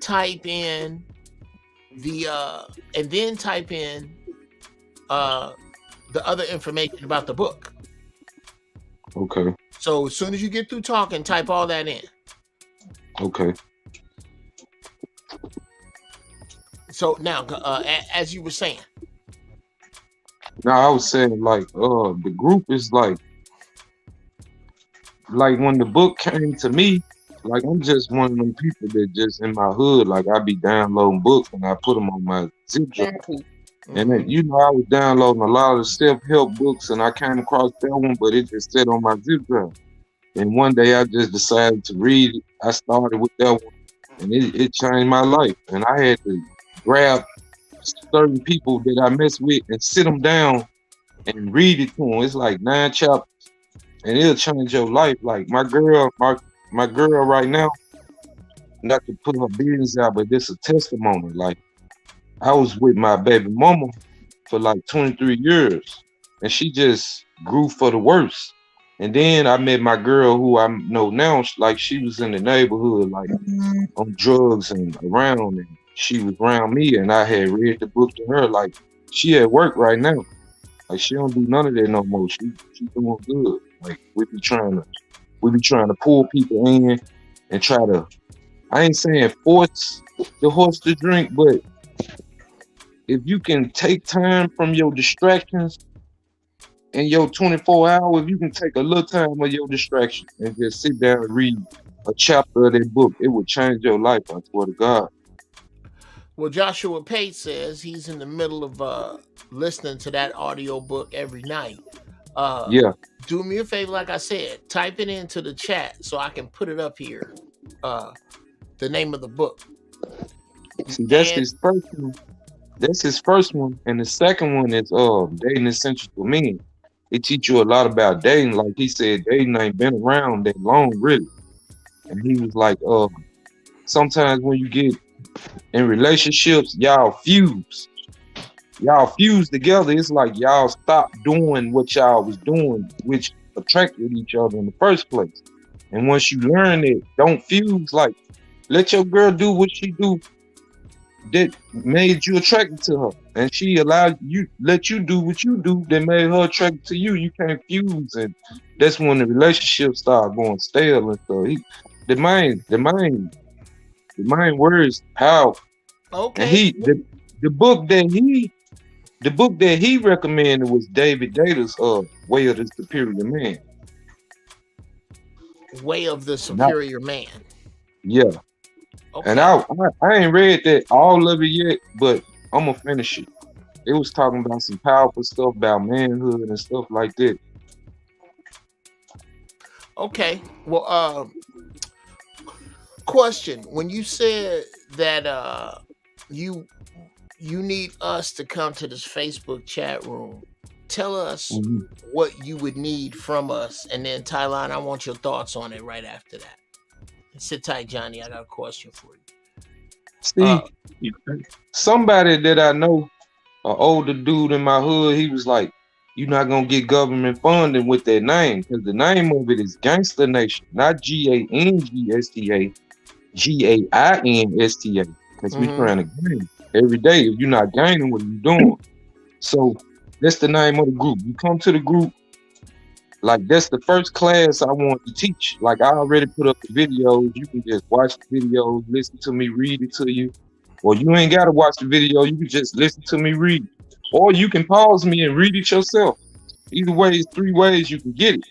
type in the other information about the book. Okay. So as soon as you get through talking, type all that in. Okay. So now, as you were saying. No, I was saying like the group is like when the book came to me, like I'm just one of them people that just in my hood, like I be downloading books and I put them on my zip drive. And then, I was downloading a lot of self-help books and I came across that one, but it just sat on my zip drive. And one day I just decided to read it. I started with that one and it changed my life. And I had to grab certain people that I mess with and sit them down and read it to them. It's like 9 chapters and it'll change your life. Like my girl right now, not to put her business out, but this is a testimony. Like I was with my baby mama for like 23 years and she just grew for the worse. And then I met my girl who I know now, like she was in the neighborhood, like on drugs and around, and she was around me and I had read the book to her. Like she at work right now. Like she don't do none of that no more. She doing good. Like we be trying to pull people in and try to, I ain't saying force the horse to drink, but if you can take time from your distractions and your 24 hours, if you can take a little time of your distraction and just sit down and read a chapter of that book, it would change your life, I swear to God. Well, Joshua Pate says he's in the middle of listening to that audio book every night. Yeah. Do me a favor, like I said, type it into the chat so I can put it up here. The name of the book. See, that's his first one. That's his first one. And the second one is Dating Essentials for Men. It teach you a lot about dating. Like he said, dating ain't been around that long, really. And he was like, sometimes when you get in relationships, y'all fuse. Y'all fuse together. It's like y'all stop doing what y'all was doing, which attracted each other in the first place. And once you learn it, don't fuse. Like, let your girl do what she do that made you attracted to her, and she allowed you, let you do what you do that made her attracted to you. You can't fuse, and that's when the relationship started going stale. And so the main word is powerful. Okay. And the book that he recommended was David Data's Way of the Superior Man. Way of the Superior Man. Yeah. Okay. And I ain't read that all of it yet, but I'm gonna finish it. It was talking about some powerful stuff about manhood and stuff like that. Okay. Well, question. When you said that you need us to come to this Facebook chat room, tell us what you would need from us, and then Tylon, I want your thoughts on it right after that. Sit tight, Johnny. I got a question for you. See, somebody that I know, an older dude in my hood, he was like, "You're not gonna get government funding with that name, because the name of it is Gangsta Nation, not GANGSTA, GAINSTA, because we trying to gain every day. If you're not gaining, what are you doing?" So that's the name of the group. You come to the group, like that's the first class I want to teach. Like I already put up the videos. You can just watch the videos, listen to me read it to you. Or you ain't gotta watch the video, you can just listen to me read it. Or you can pause me and read it yourself. Either way, it's 3 ways you can get it.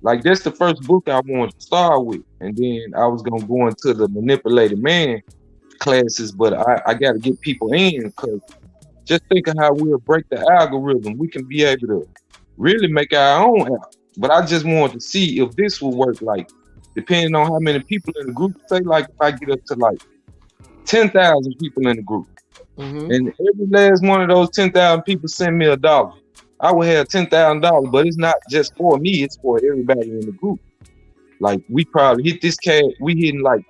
Like that's the first book I wanted to start with. And then I was gonna go into the manipulated man classes, but I gotta get people in, because just think of how we'll break the algorithm. We can be able to really make our own app. But I just wanted to see if this will work, like depending on how many people in the group. Say like if I get up to like 10,000 people in the group, and every last one of those 10,000 people send me $1, I will have $10,000. But it's not just for me; it's for everybody in the group. Like we probably hit this cash. We hitting like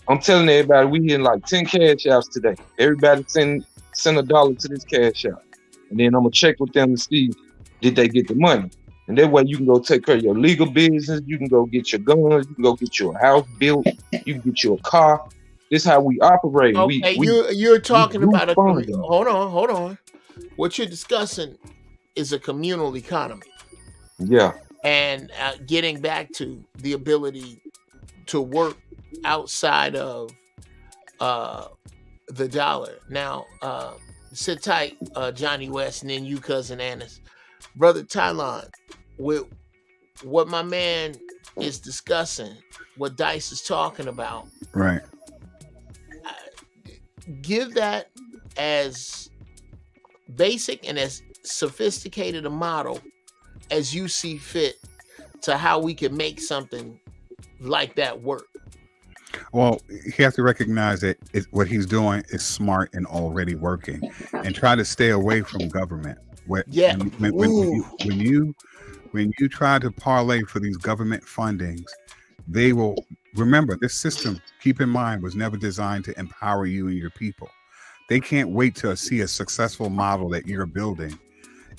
I'm telling everybody we hitting like 10 cash outs today. Everybody send $1 to this cash out, and then I'm gonna check with them to see did they get the money. And that way you can go take care of your legal business. You can go get your guns. You can go get your house built. You can get your car. This is how we operate. Okay, you're talking about a hold on. What you're discussing is a communal economy. Yeah. And getting back to the ability to work outside of the dollar. Now, sit tight, Johnny West, and then you, cousin Annis. Brother Tylon, with what my man is discussing, what Dice is talking about, right? Give that as basic and as sophisticated a model as you see fit to how we can make something like that work. Well, he has to recognize that what he's doing is smart and already working, and try to stay away from government. When you try to parlay for these government fundings, they will remember this system. Keep in mind, was never designed to empower you and your people. They can't wait to see a successful model that you're building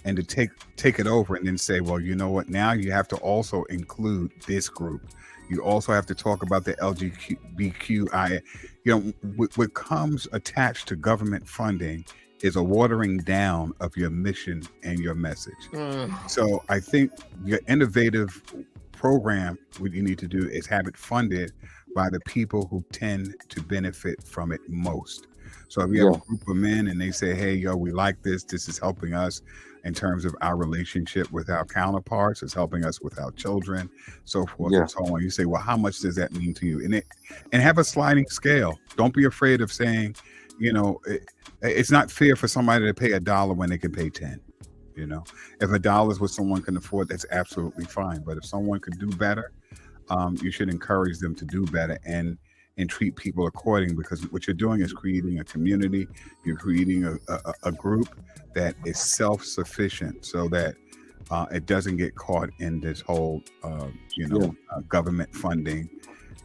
and to take it over and then say, well, you know what? Now you have to also include this group. You also have to talk about the LGBTQI. What comes attached to government funding is a watering down of your mission and your message. So I think your innovative program, what you need to do is have it funded by the people who tend to benefit from it most. So if you have a group of men and they say, hey, yo, we like this is helping us in terms of our relationship with our counterparts, it's helping us with our children, so forth and so on. You say, well, how much does that mean to you? And have a sliding scale. Don't be afraid of saying, it's not fair for somebody to pay $1 when they can pay 10. If $1 is what someone can afford, that's absolutely fine. But if someone could do better, you should encourage them to do better and treat people accordingly, because what you're doing is creating a community. You're creating a group that is self-sufficient, so that it doesn't get caught in this whole, government funding.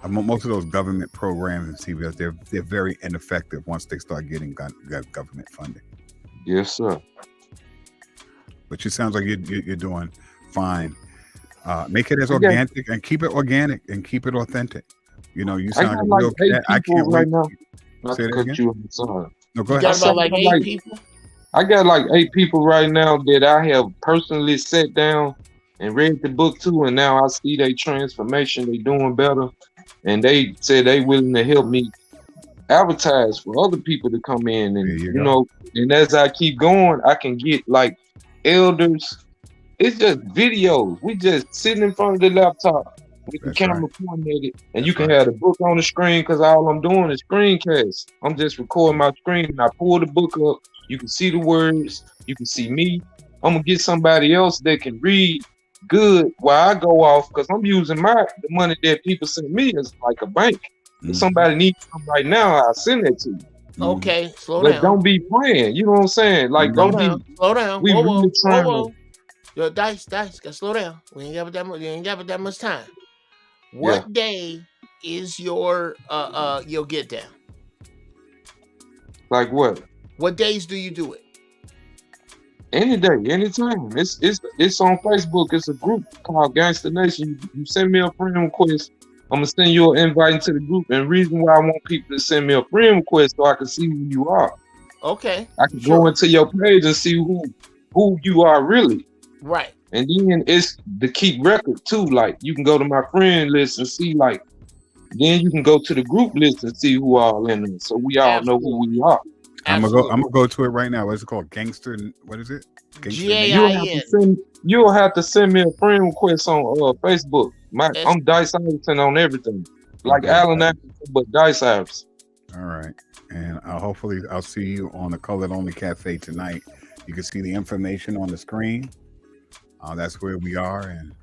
Most of those government programs and CBS, they're very ineffective once they start getting government funding. Yes, sir. But it sounds like you're doing fine. Make it as organic and keep it organic and keep it authentic. You sound like a real cat. I can't wait. Now. Not to cut you. I'm sorry. No, go ahead. You got about like 8 people? I got like 8 people right now that I have personally sat down and read the book to, and now I see their transformation. They doing better, and they said they willing to help me advertise for other people to come in, and and as I keep going, I can get like elders. It's just videos. We just sitting in front of the laptop, with the That's camera right. pointing at it, and That's you can right. have the book on the screen because all I'm doing is screencast. I'm just recording my screen, and I pull the book up. You can see the words. You can see me. I'm gonna get somebody else that can read good while I go off because I'm using the money that people send me as like a bank. If somebody needs something right now, I'll send that to you. Okay, slow But down. don't be playing. You know what I'm saying? Like, Slow don't down. be. Slow down. We Whoa, really whoa, trying whoa. to. Yo, Dice, gotta slow down. We ain't got that much time. Yeah. What day is your get down? Like what? What days do you do it? Any day, anytime. It's on Facebook. It's a group called Gangster Nation. You send me a friend request. I'm gonna send you an invite into the group. And reason why I want people to send me a friend request so I can see who you are. Okay. I can go into your page and see who you are really. Right. And then it's to keep record too. Like you can go to my friend list and see like. Then you can go to the group list and see who all in there, so we all know who we are. I'm gonna go to it right now. What's it called? Gangster. What is it? GAIN. You'll have to send me a friend request on Facebook. I'm Dice Iverson on everything, like Okay. Allen Iverson, but Dice Iverson. All right, and hopefully I'll see you on the Colored Only Cafe tonight. You can see the information on the screen. That's where we are, and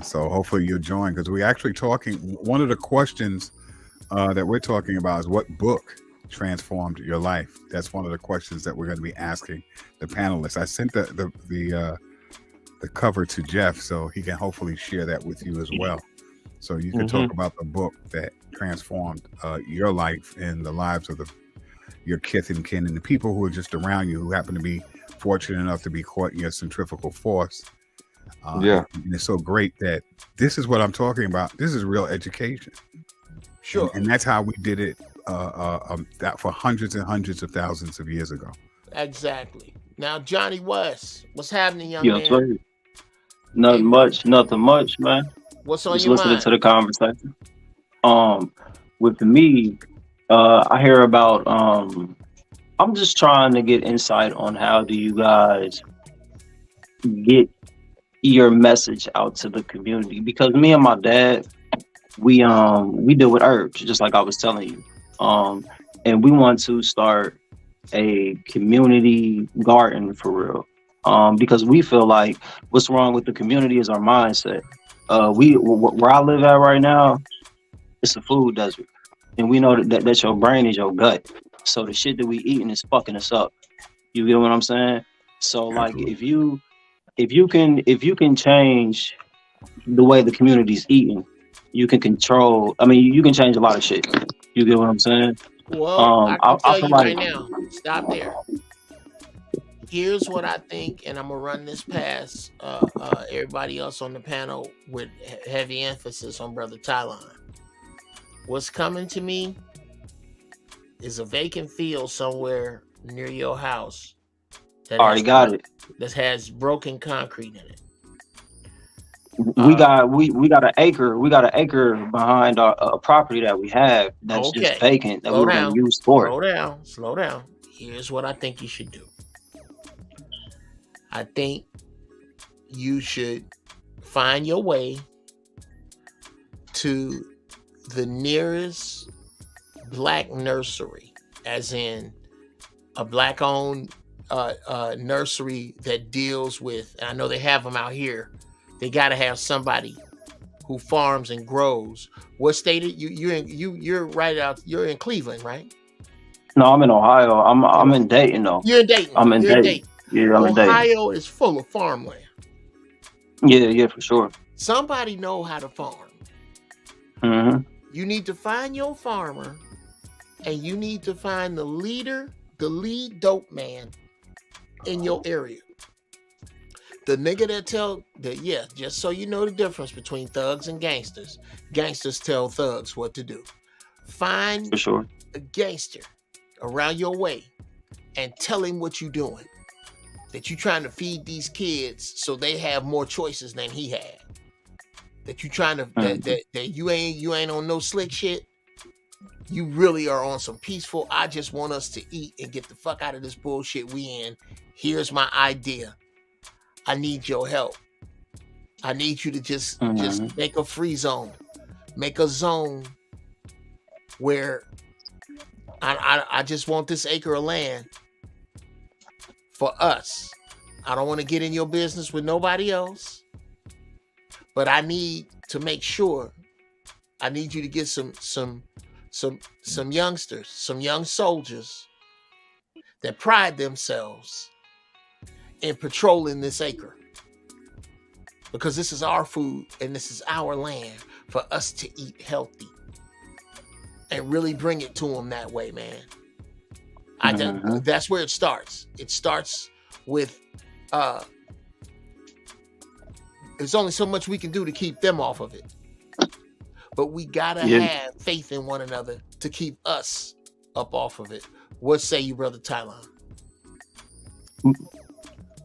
so hopefully you'll join because we're actually talking. One of the questions that we're talking about is what book transformed your life. That's one of the questions that we're going to be asking the panelists. I sent the cover to Jeff so he can hopefully share that with you as well. So you can talk about the book that transformed your life and the lives of your kith and kin and the people who are just around you who happen to be fortunate enough to be caught in your centrifugal force. And it's so great that this is what I'm talking about. This is real education. Sure. And that's how we did it that for hundreds and hundreds of thousands of years ago. Exactly. Now, Johnny West, what's happening, young man? Sir. Nothing much, man. What's on Just your listening mind? to the conversation. With me, I hear about I'm just trying to get insight on how do you guys get your message out to the community, because me and my dad, we deal with herbs, just like I was telling you, and we want to start a community garden for real, because we feel like what's wrong with the community is our mindset. Where I live at right now, it's a food desert, and we know that your brain is your gut, so the shit that we eating is fucking us up. You get what I'm saying? So like if you can change the way the community's eating, you can control. I mean, you can change a lot of shit. You get what I'm saying? Well, I can tell feel you like- right now. Stop there. Here's what I think, and I'm gonna run this past everybody else on the panel with heavy emphasis on Brother Tylon. What's coming to me is a vacant field somewhere near your house. Already got it. That has broken concrete in it. We got an acre. We got an acre behind a property that we have that's just vacant that we're going to use for it. Slow down. Here's what I think you should do. I think you should find your way to the nearest black nursery, as in a black-owned nursery that deals with, and I know they have them out here. They got to have somebody who farms and grows. What state are you're right out? You're in Cleveland, right? No, I'm in Ohio. I'm in Dayton though. You're in Dayton. I'm in Dayton. Yeah, I'm in Dayton. Ohio is full of farmland. Yeah, for sure. Somebody know how to farm. Mm-hmm. You need to find your farmer, and you need to find the lead dope man in your area. The nigga that just so you know the difference between thugs and gangsters. Gangsters tell thugs what to do. Find for sure a gangster around your way and tell him what you doing. That you trying to feed these kids so they have more choices than he had. That you trying to that you ain't on no slick shit. You really are on some peaceful, I just want us to eat and get the fuck out of this bullshit we in. Here's my idea. I need your help. I need you to just make a free zone, make a zone where I just want this acre of land for us. I don't want to get in your business with nobody else, but I need to make sure. I need you to get some youngsters, some young soldiers that pride themselves in patrolling this acre, because this is our food and this is our land for us to eat healthy, and really bring it to them that way, man. That's where it starts. It starts with there's only so much we can do to keep them off of it, but we gotta have faith in one another to keep us up off of it. What say you, Brother Tylon?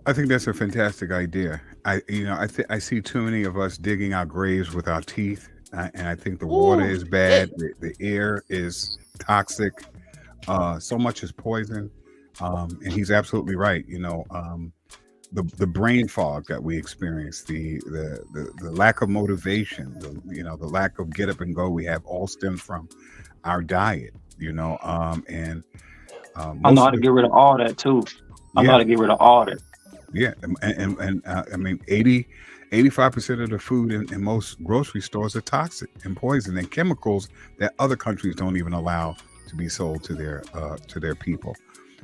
I think that's a fantastic idea. I see too many of us digging our graves with our teeth, and I think the water is bad. The air is toxic. So much is poison, and he's absolutely right. The brain fog that we experience, the lack of motivation, the lack of get up and go we have, all stems from our diet. I know how to get rid of all that too. I know how to get rid of all that. Yeah, and I mean, 85% of the food in most grocery stores are toxic and poison and chemicals that other countries don't even allow to be sold to their people.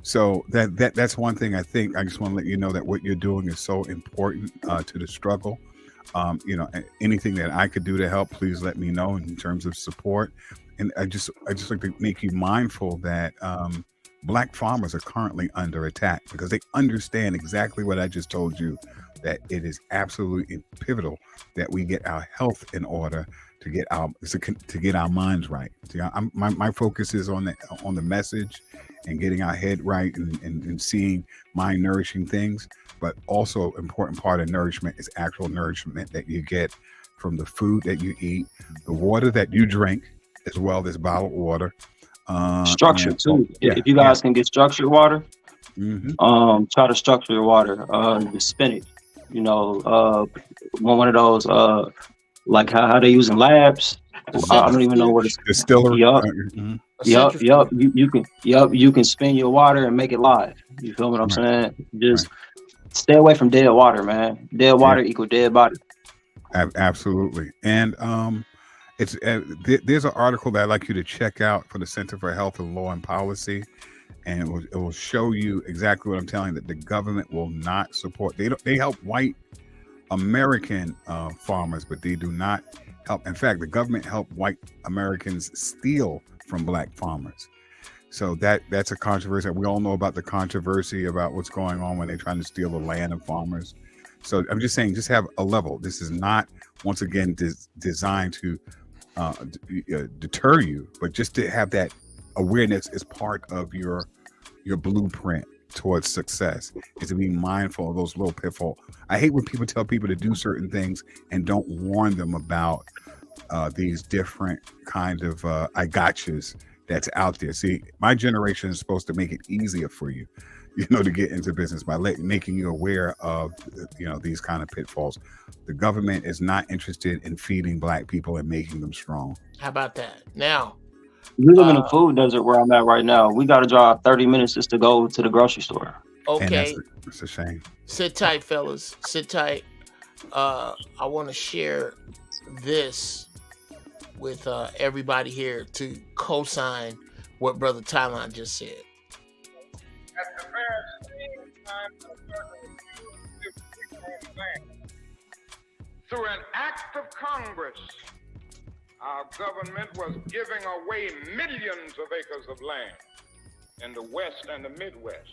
So that's one thing. I think I just want to let you know that what you're doing is so important to the struggle. Anything that I could do to help, please let me know in terms of support. And I just like to make you mindful that Black farmers are currently under attack because they understand exactly what I just told you, that it is absolutely pivotal that we get our health in order to get our minds right. See, my focus is on the message and getting our head right and seeing mind nourishing things, but also important part of nourishment is actual nourishment that you get from the food that you eat, the water that you drink, as well as bottled water. Structure too. If you guys can get structured water, try to structure your water. The spinach, one of those like how they use in labs. I don't even know what it's distillery. Yup. You can spin your water and make it live. You feel what I'm saying? Just stay away from dead water, man. Dead water equal dead body. Absolutely. And there's an article that I'd like you to check out for the Center for Health and Law and Policy, and it will show you exactly what I'm telling you, that the government will not support. They help white American farmers, but they do not help. In fact, the government helped white Americans steal from Black farmers. So that's a controversy. We all know about the controversy about what's going on when they're trying to steal the land of farmers. So I'm just saying, just have a level. This is not, once again, designed to deter you, but just to have that awareness as part of your blueprint towards success, is to be mindful of those little pitfalls. I hate when people tell people to do certain things and don't warn them about these different kind of I gotchas that's out there. See, my generation is supposed to make it easier for you, to get into business by making you aware of, these kind of pitfalls. The government is not interested in feeding Black people and making them strong. How about that? Now, we live in a food desert where I'm at right now. We got to drive 30 minutes just to go to the grocery store. Okay. It's a shame. Sit tight, fellas. Sit tight. I want to share this with everybody here to co-sign what Brother Tylon just said. At the very same time, through an act of Congress, our government was giving away millions of acres of land in the West and the Midwest,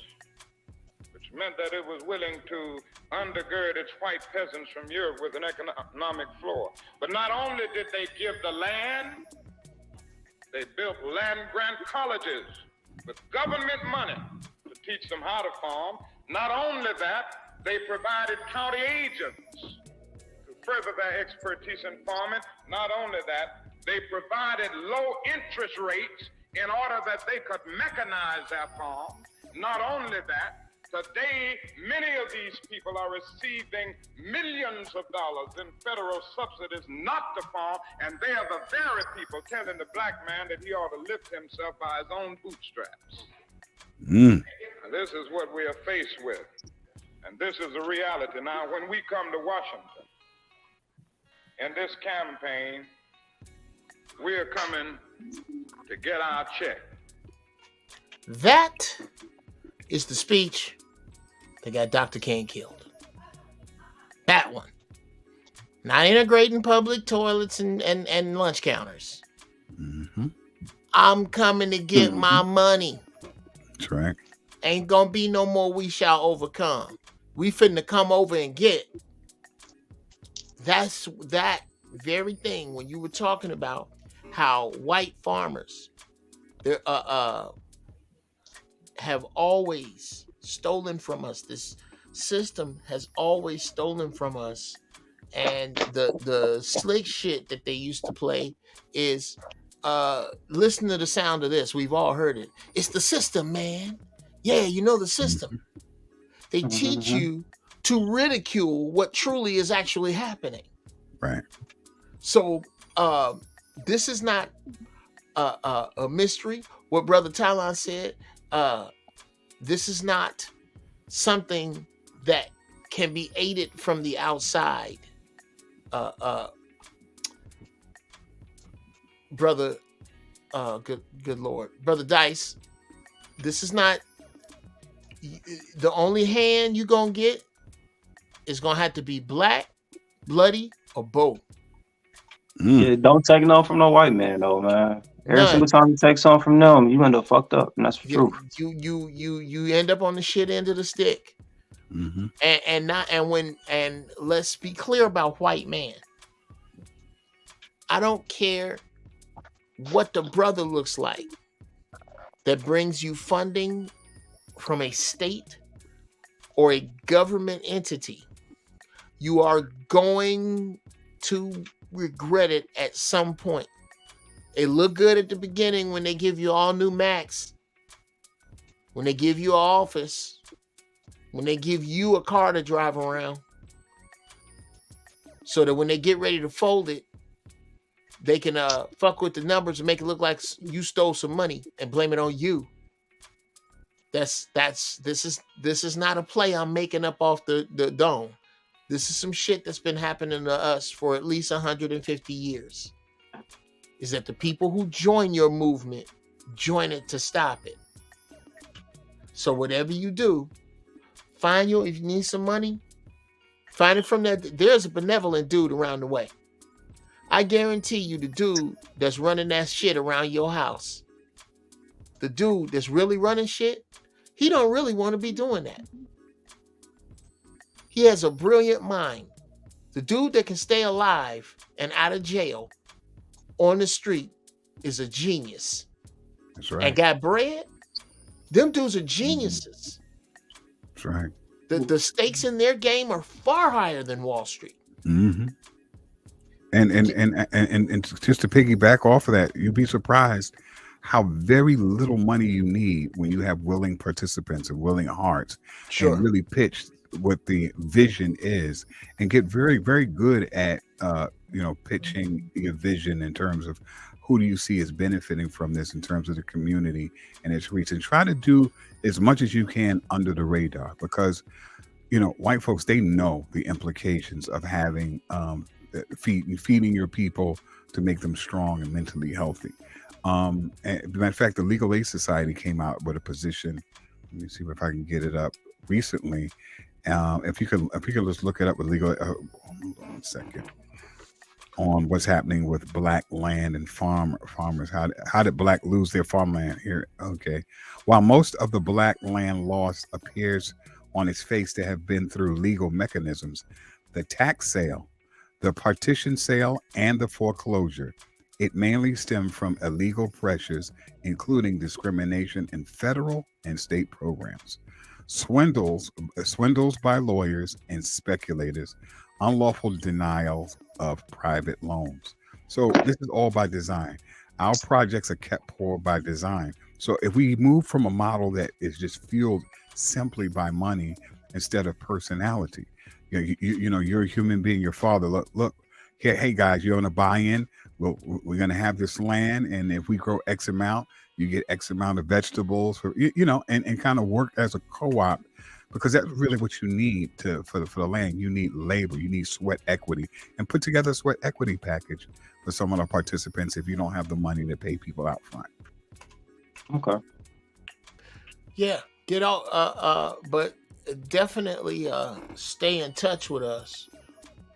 which meant that it was willing to undergird its white peasants from Europe with an economic floor. But not only did they give the land, they built land-grant colleges with government money to teach them how to farm. Not only that, they provided county agents to further their expertise in farming. Not only that, they provided low interest rates in order that they could mechanize their farms. Not only that, Today, many of these people are receiving millions of dollars in federal subsidies not to farm, and they are the very people telling the black man that he ought to lift himself by his own bootstraps. And this is what we are faced with, and this is the reality. Now, when we come to Washington, in this campaign, we are coming to get our check. That is the speech that got Dr. King killed. That one. Not integrating public toilets and lunch counters. I'm coming to get my money. That's right. Ain't gonna be no more we shall overcome. We finna come over and get. That's that very thing when you were talking about how white farmers have always stolen from us. This system has always stolen from us. And the slick shit that they used to play is listen to the sound of this. We've all heard it. It's the system, man. Yeah, you know the system. They teach you to ridicule what truly is actually happening. Right. So this is not a mystery. What Brother Tylon said, this is not something that can be aided from the outside. Brother, good Lord. Brother Dice, this is not, the only hand you're going to get is going to have to be black, bloody, or both. Yeah, don't take no from no white man though, man. Every single time you take something from them, you end up fucked up, and that's the truth. You end up on the shit end of the stick. And let's be clear about white man. I don't care what the brother looks like that brings you funding from a state or a government entity. You are going to regret it at some point. They look good at the beginning when they give you all new Macs, when they give you an office, when they give you a car to drive around, so that when they get ready to fold it, they can fuck with the numbers and make it look like you stole some money and blame it on you. This is not a play I'm making up off the dome. This is some shit that's been happening to us for at least 150 years. Is that the people who join your movement join it to stop it. So whatever you do, if you need some money, find it from that. There's a benevolent dude around the way. I guarantee you the dude that's running that shit around your house, the dude that's really running shit, he don't really want to be doing that. He has a brilliant mind. The dude that can stay alive and out of jail on the street is a genius. That's right. And got bread. Them dudes are geniuses. That's right. The stakes in their game are far higher than Wall Street. And just to piggyback off of that, you'd be surprised how very little money you need when you have willing participants and willing hearts. Sure. And really pitch what the vision is and get very, very good at pitching your vision in terms of who do you see as benefiting from this in terms of the community and its reach, and try to do as much as you can under the radar, because white folks, they know the implications of having feeding your people to make them strong and mentally healthy. And matter of fact, the Legal Aid Society came out with a position. Let me see if I can get it up recently. If you could just look it up with legal. Hold on 1 second. On what's happening with black land and farmers. How did black lose their farmland here? Okay. While most of the black land loss appears on its face to have been through legal mechanisms, the tax sale, the partition sale, and the foreclosure, it mainly stemmed from illegal pressures, including discrimination in federal and state programs, swindles by lawyers and speculators, unlawful denials of private loans. So this is all by design. Our projects are kept poor by design. So if we move from a model that is just fueled simply by money instead of personality, you know, you're a human being. Your father, look, hey guys, you're on a buy-in. We're going to have this land, and if we grow X amount, you get X amount of vegetables, you know, and kind of work as a co-op, because that's really what you need for the land. You need labor, you need sweat equity, and put together a sweat equity package for some of the participants if you don't have the money to pay people out front. Okay. Yeah, get out. But definitely stay in touch with us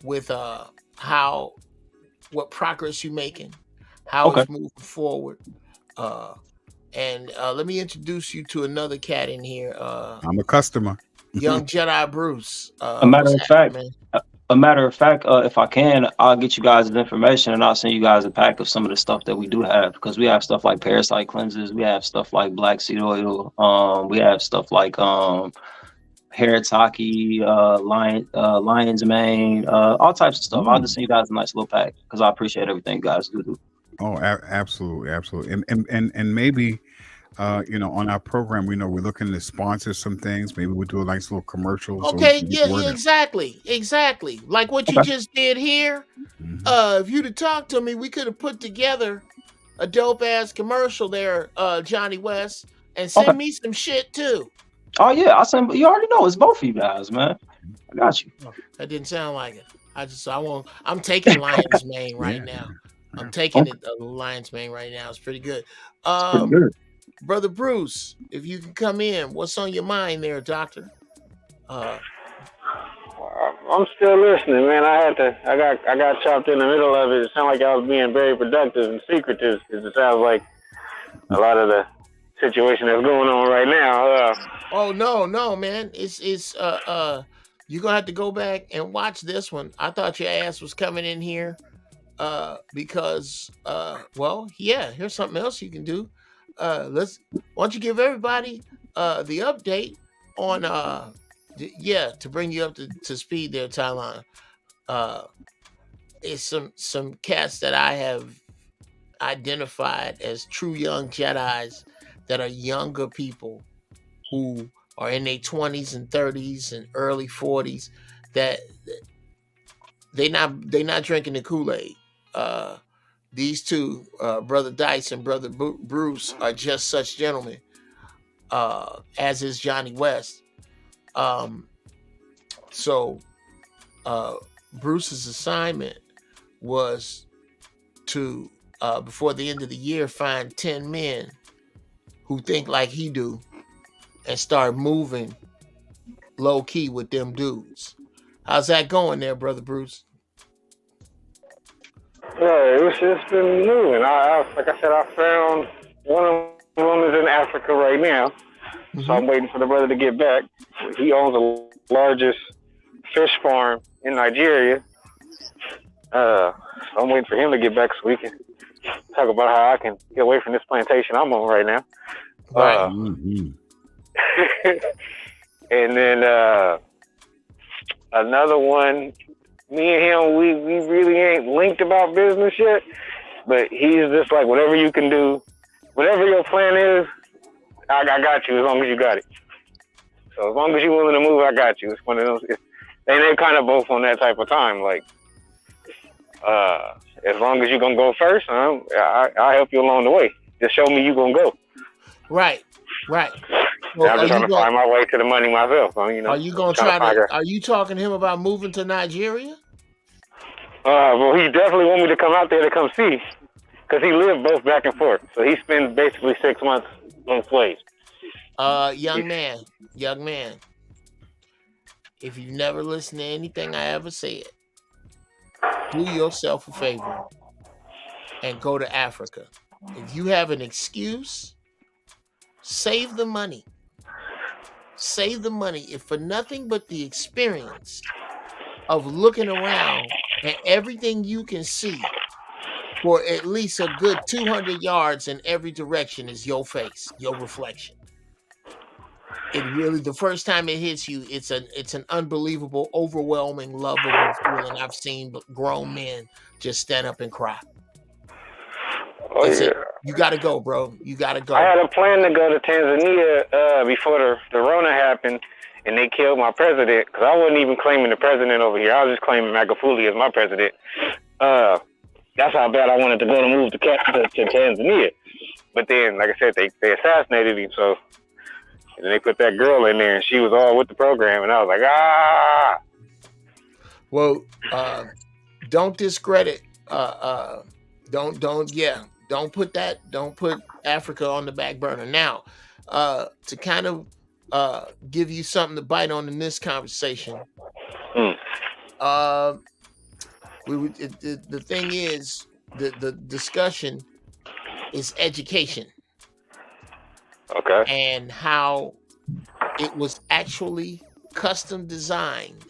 with what progress you're making, how Okay. it's moving forward. And let me introduce you to another cat in here. I'm a customer. Young Jedi Bruce. A matter What's of fact, happening, if I can, I'll get you guys the information and I'll send you guys a pack of some of the stuff that we do have, because we have stuff like parasite cleanses, we have stuff like black seed oil, we have stuff like Haritaki, lion's mane, all types of stuff. I'll just send you guys a nice little pack because I appreciate everything you guys do. Oh, absolutely, and maybe, you know, on our program, we know we're looking to sponsor some things. Maybe we'll do a nice little commercial. Okay, yeah, exactly. Like what you just did here. If you'd have talked to me, we could have put together a dope ass commercial there, Johnny West, and send me some shit too. Oh yeah, I'll send. You already know it's both of you guys, man. I got you. That didn't sound like it. I'm taking lion's mane right now. I'm taking the lion's mane right now. It's pretty good. Pretty good. Brother Bruce, if you can come in, what's on your mind there, doctor? I'm still listening, man. I got chopped in the middle of it. It sounded like I was being very productive and secretive, because it sounds like a lot of the situation that's going on right now. Oh no, man. It's you're gonna have to go back and watch this one. I thought your ass was coming in here because well, yeah, here's something else you can do. Why don't you give everybody the update on to bring you up to speed there, Tylon. It's some cats that I have identified as true young Jedis that are younger people who are in their 20s and 30s and early 40s, that they not drinking the Kool-Aid. These two, Brother Dice and Brother Bruce, are just such gentlemen, as is Johnny West. So Bruce's assignment was to, before the end of the year, find 10 men who think like he do and start moving low key with them dudes. How's that going there, Brother Bruce? Yeah, it's been moving. Like I said, I found one of them is in Africa right now, so I'm waiting for the brother to get back. He owns the largest fish farm in Nigeria. So I'm waiting for him to get back so we can talk about how I can get away from this plantation I'm on right now. Right. And then another one, me and him, we really ain't linked about business yet, but he's just like, whatever you can do, whatever your plan is, I got you as long as you got it. So as long as you're willing to move, I got you. It's one of those, and they're kind of both on that type of time. Like, as long as you're going to go first, I'll help you along the way. Just show me you're going to go. Right. Well, I'm just trying to find my way to the money myself. So, you know, are you going to try to, are you talking to him about moving to Nigeria? Well, he definitely want me to come out there to come see, because he lived both back and forth. So he spent basically 6 months on slaves. Young man, if you've never listened to anything I ever said, do yourself a favor and go to Africa. If you have an excuse, save the money. Save the money, if for nothing but the experience of looking around and everything you can see for at least a good 200 yards in every direction is your face, your reflection. It really, the first time it hits you, it's an unbelievable, overwhelming, lovable feeling. I've seen grown men just stand up and cry. You gotta go, bro. You gotta go. I had a plan to go to Tanzania before the Rona happened, and they killed my president, because I wasn't even claiming the president over here. I was just claiming Magufuli as my president. That's how bad I wanted to go to move to Tanzania. But then, like I said, they assassinated him, so and then they put that girl in there, and she was all with the program, and I was like, ah. Well, don't discredit. Don't put Africa on the back burner. Now, to kind of give you something to bite on in this conversation. The thing is, the discussion is education. Okay. And how it was actually custom designed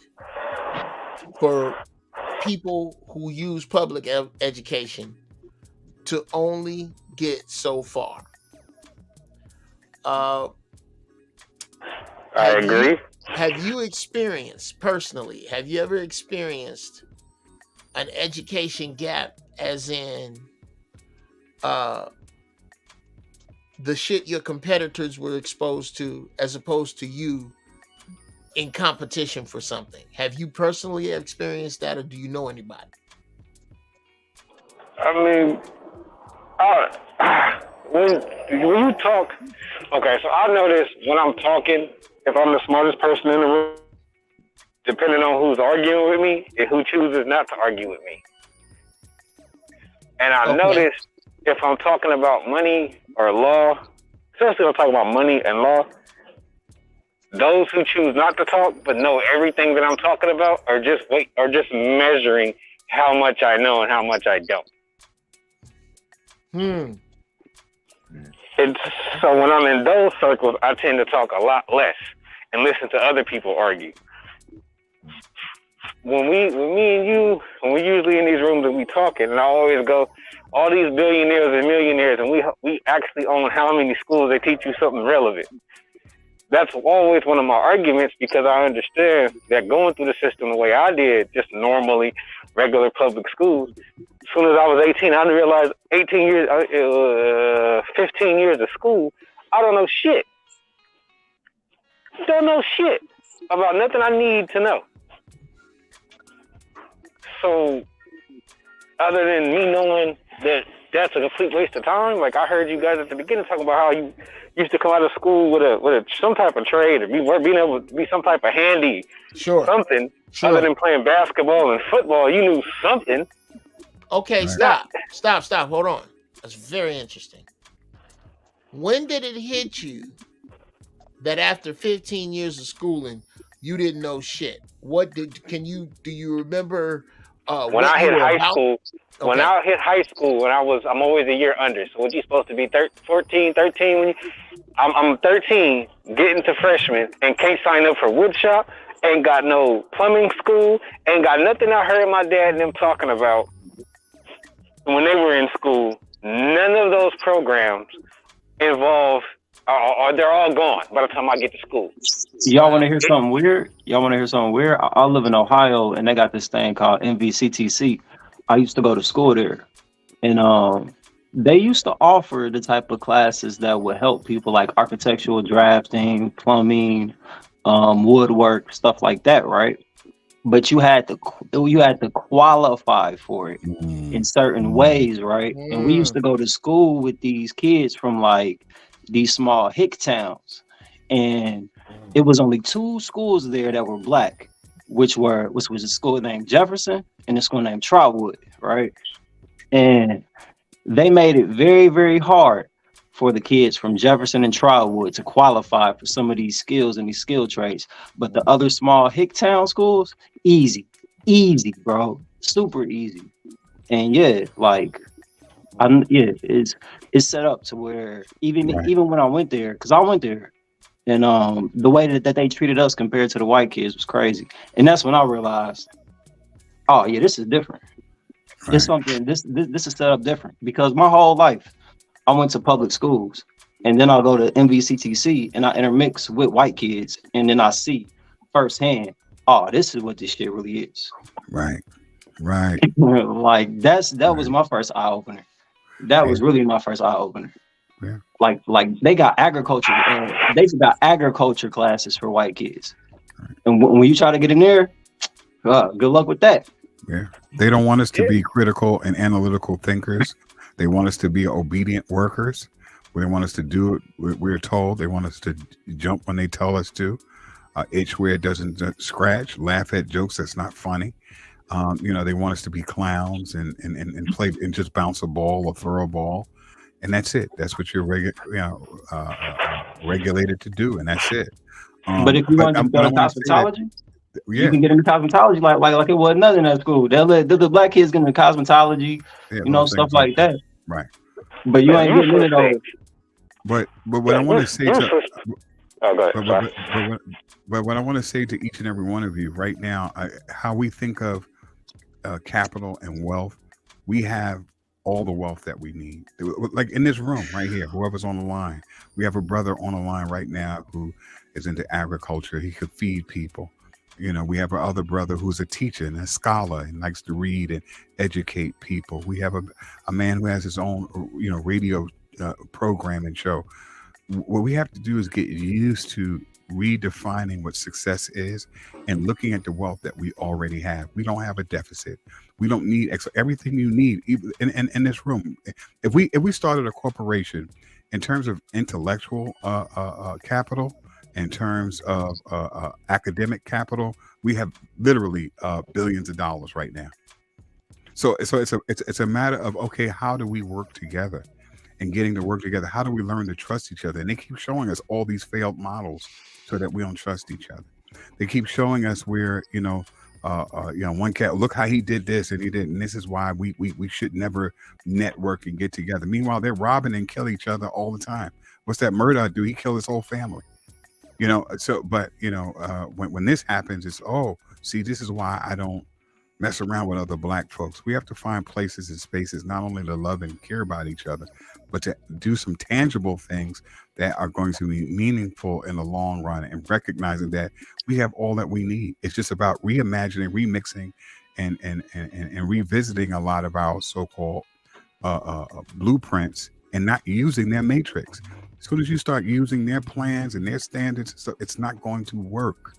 for people who use public education to only get so far. I agree. Have you experienced personally? Have you ever experienced an education gap, as in the shit your competitors were exposed to, as opposed to you in competition for something? Have you personally experienced that, or do you know anybody? I mean, when you talk, okay, so I notice when I'm talking, if I'm the smartest person in the room, depending on who's arguing with me and who chooses not to argue with me. And I notice if I'm talking about money or law, especially when I'm talking about money and law, those who choose not to talk but know everything that I'm talking about are just measuring how much I know and how much I don't. So when I'm in those circles, I tend to talk a lot less and listen to other people argue. When me and you, when we usually in these rooms and we talking, and I always go, all these billionaires and millionaires, and we actually own how many schools they teach you something relevant. That's always one of my arguments, because I understand that going through the system the way I did, just normally, regular public schools, as soon as I was 18, I realized 15 years of school, I don't know shit. Don't know shit about nothing I need to know. So, other than me knowing that that's a complete waste of time, like I heard you guys at the beginning talking about how you used to come out of school with some type of trade, or being able to be some type of handy, something, other than playing basketball and football. You knew something. Okay, stop. Hold on. That's very interesting. When did it hit you that after 15 years of schooling, you didn't know shit? Do you remember? When I hit high school, when I hit high school, I'm always a year under. So what you supposed to be 14, 13? I'm 13, getting to freshman, and can't sign up for wood shop, ain't got no plumbing school, ain't got nothing I heard my dad and them talking about when they were in school. None of those programs involve, or they're all gone by the time I get to school. Y'all want to hear something weird? I live in Ohio, and they got this thing called NVCTC. I used to go to school there, and they used to offer the type of classes that would help people, like architectural drafting, plumbing, woodwork, stuff like that, right? But you had to qualify for it in certain ways, right? And we used to go to school with these kids from like these small hick towns, and it was only 2 schools there that were black, which was a school named Jefferson and a school named Trotwood, right? And they made it very, very hard for the kids from Jefferson and Trotwood to qualify for some of these skills and these skill trades. But the other small hick town schools, easy, bro, super easy. And it's set up to where even when I went there, because I went there, and the way that they treated us compared to the white kids was crazy. And that's when I realized, oh yeah, this is different. This is set up different, because my whole life I went to public schools, and then I'll go to MVCTC and I intermix with white kids, and then I see firsthand, oh, this is what this shit really is. Right. Like that was my first eye opener. That was really my first eye opener. Yeah. Like they got agriculture. They got agriculture classes for white kids, and when you try to get in there, good luck with that. Yeah, they don't want us to be critical and analytical thinkers. They want us to be obedient workers. They want us to do what we're told. They want us to jump when they tell us to, itch where it doesn't scratch, laugh at jokes that's not funny. They want us to be clowns and play and just bounce a ball or throw a ball. And that's it. That's what you're regulated to do, and that's it. But if you want to go to cosmetology, you can get into cosmetology like it wasn't nothing at school. They'll let the black kids get into cosmetology, stuff like that. Right. But you ain't getting into those. But what I want to say to but what I want to say to each and every one of you right now, how we think of capital and wealth, we have all the wealth that we need. Like in this room right here, whoever's on the line, we have a brother on the line right now who is into agriculture. He could feed people. We have our other brother who's a teacher and a scholar and likes to read and educate people. We have a man who has his own, radio program and show. What we have to do is get used to redefining what success is and looking at the wealth that we already have. We don't have a deficit. We don't need everything you need in this room. If we started a corporation in terms of intellectual capital, in terms of academic capital, we have literally billions of dollars right now. So it's a matter of, okay, how do we work together? And getting to work together, how do we learn to trust each other? And they keep showing us all these failed models so that we don't trust each other. They keep showing us where, one cat, look how he did this and he did, and this is why we should never network and get together. Meanwhile, they're robbing and kill each other all the time. What's that Murdoch do? He killed his whole family. When this happens, it's, this is why I don't mess around with other black folks. We have to find places and spaces not only to love and care about each other, but to do some tangible things that are going to be meaningful in the long run, and recognizing that we have all that we need. It's just about reimagining, remixing, and revisiting a lot of our so-called blueprints and not using their matrix. As soon as you start using their plans and their standards, it's not going to work.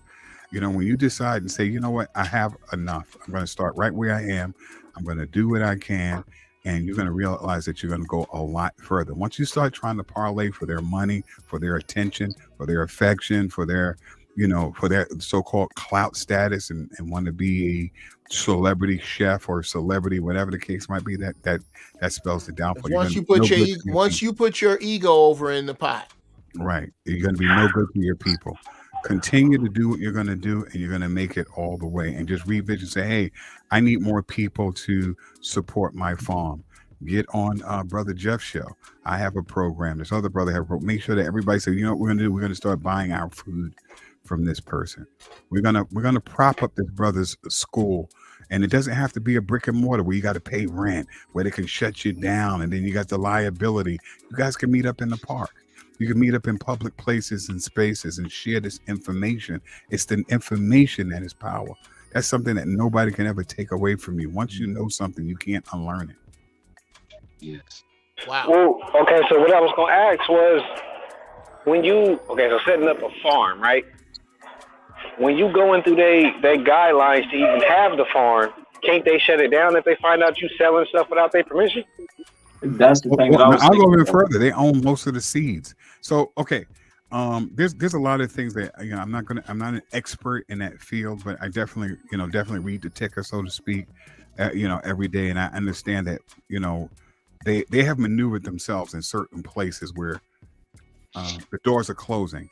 When you decide and say, you know what, I have enough. I'm going to start right where I am. I'm going to do what I can. And you're going to realize that you're going to go a lot further. Once you start trying to parlay for their money, for their attention, for their affection, for their so-called clout status, and want to be a celebrity chef or celebrity, whatever the case might be, that spells the downfall. Once you put your ego over in the pot, right, you're going to be no good to your people. Continue to do what you're going to do, and you're going to make it all the way. And just revisit, say, hey, I need more people to support my farm. Get on Brother Jeff's show. I have a program. This other brother have a program. Make sure that everybody says, you know what we're going to do? We're going to start buying our food from this person. We're gonna prop up this brother's school. And it doesn't have to be a brick and mortar where you got to pay rent, where they can shut you down, and then you got the liability. You guys can meet up in the park. You can meet up in public places and spaces and share this information. It's the information that is power. That's something that nobody can ever take away from you. Once you know something, you can't unlearn it. Yes. Wow. Well, okay, so what I was going to ask was, so setting up a farm, right? When you going through they guidelines to even have the farm, can't they shut it down if they find out you selling stuff without their permission? That's the thing. I'll go even further. They own most of the seeds. So, okay. There's a lot of things that, I'm not an expert in that field, but I definitely read the ticker, so to speak, every day. And I understand that, they have maneuvered themselves in certain places where the doors are closing,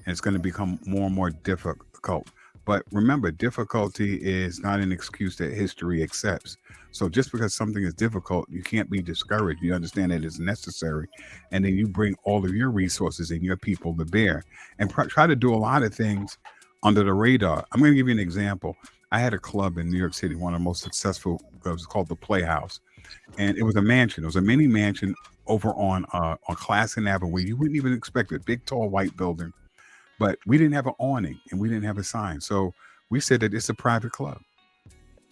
and it's going to become more and more difficult. But remember, difficulty is not an excuse that history accepts. So just because something is difficult, you can't be discouraged. You understand that it's necessary. And then you bring all of your resources and your people to bear and try to do a lot of things under the radar. I'm going to give you an example. I had a club in New York City, one of the most successful clubs, called the Playhouse. And it was a mansion. It was a mini mansion over on Classen Avenue, where you wouldn't even expect it. Big, tall, white building. But we didn't have an awning and we didn't have a sign. So we said that it's a private club.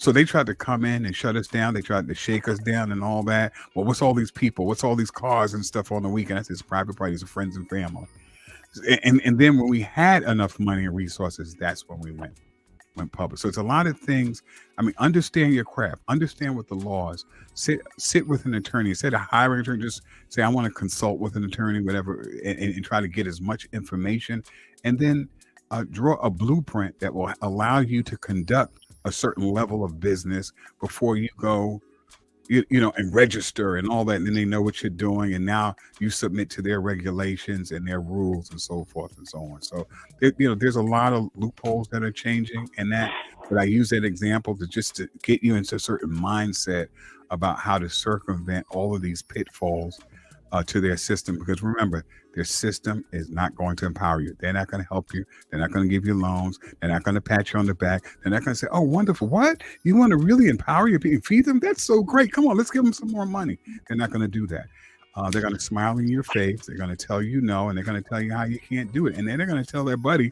So they tried to come in and shut us down. They tried to shake us down and all that. Well, what's all these people? What's all these cars and stuff on the weekend? I said, it's private parties of friends and family. And then when we had enough money and resources, that's when we went public. So it's a lot of things. I mean, understand your craft, understand what the laws. Sit with an attorney. Instead of hiring an attorney, just say, I want to consult with an attorney, whatever, and try to get as much information, and then draw a blueprint that will allow you to conduct a certain level of business before you go, you know, and register and all that, and then they know what you're doing, and now you submit to their regulations and their rules and so forth and so on. So there's a lot of loopholes that are changing, and that, but I use that example to get you into a certain mindset about how to circumvent all of these pitfalls to their system, because remember, their system is not going to empower you. They're not going to help you. They're not going to give you loans. They're not going to pat you on the back. They're not going to say, oh, wonderful. What? You want to really empower your people, feed them? That's so great. Come on, let's give them some more money. They're not going to do that. They're going to smile in your face. They're going to tell you no, and they're going to tell you how you can't do it. And then they're going to tell their buddy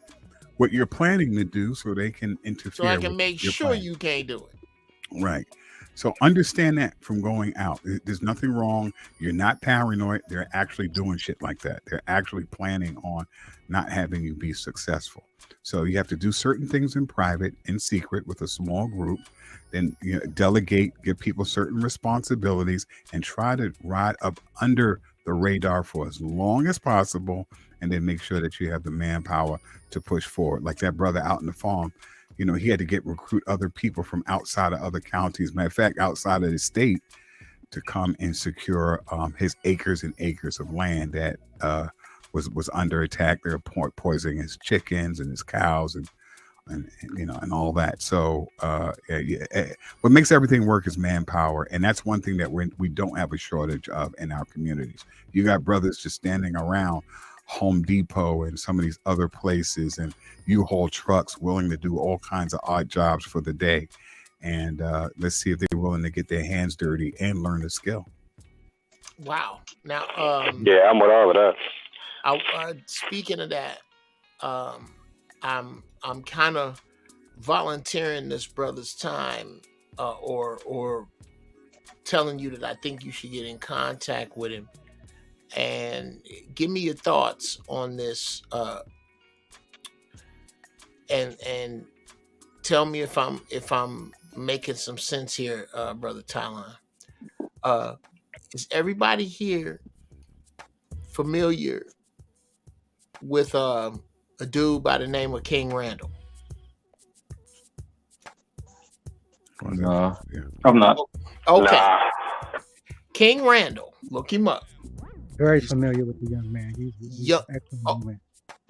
what you're planning to do so they can interfere. So I can make sure you can't do it. Right. So understand that from going out. There's nothing wrong. You're not paranoid. They're actually doing shit like that. They're actually planning on not having you be successful. So you have to do certain things in private, in secret, with a small group. Then delegate, give people certain responsibilities, and try to ride up under the radar for as long as possible. And then make sure that you have the manpower to push forward. Like that brother out in the farm. You know, he had to recruit other people from outside of other counties, matter of fact, outside of the state, to come and secure his acres and acres of land that was under attack. They were poisoning his chickens and his cows and you know, and all that. So what makes everything work is manpower, and that's one thing that we don't have a shortage of in our communities. You got brothers just standing around Home Depot and some of these other places, and U-Haul trucks willing to do all kinds of odd jobs for the day. And let's see if they're willing to get their hands dirty and learn the skill. Wow. Now, yeah, I'm with all of that. Speaking of that, I'm kind of volunteering this brother's time, or telling you that I think you should get in contact with him. And give me your thoughts on this, and tell me if I'm making some sense here, brother Tylon. Is everybody here familiar with a dude by the name of King Randall? No, I'm not. Okay, Nah. King Randall, look him up. Very familiar with the young man. He's an excellent young man.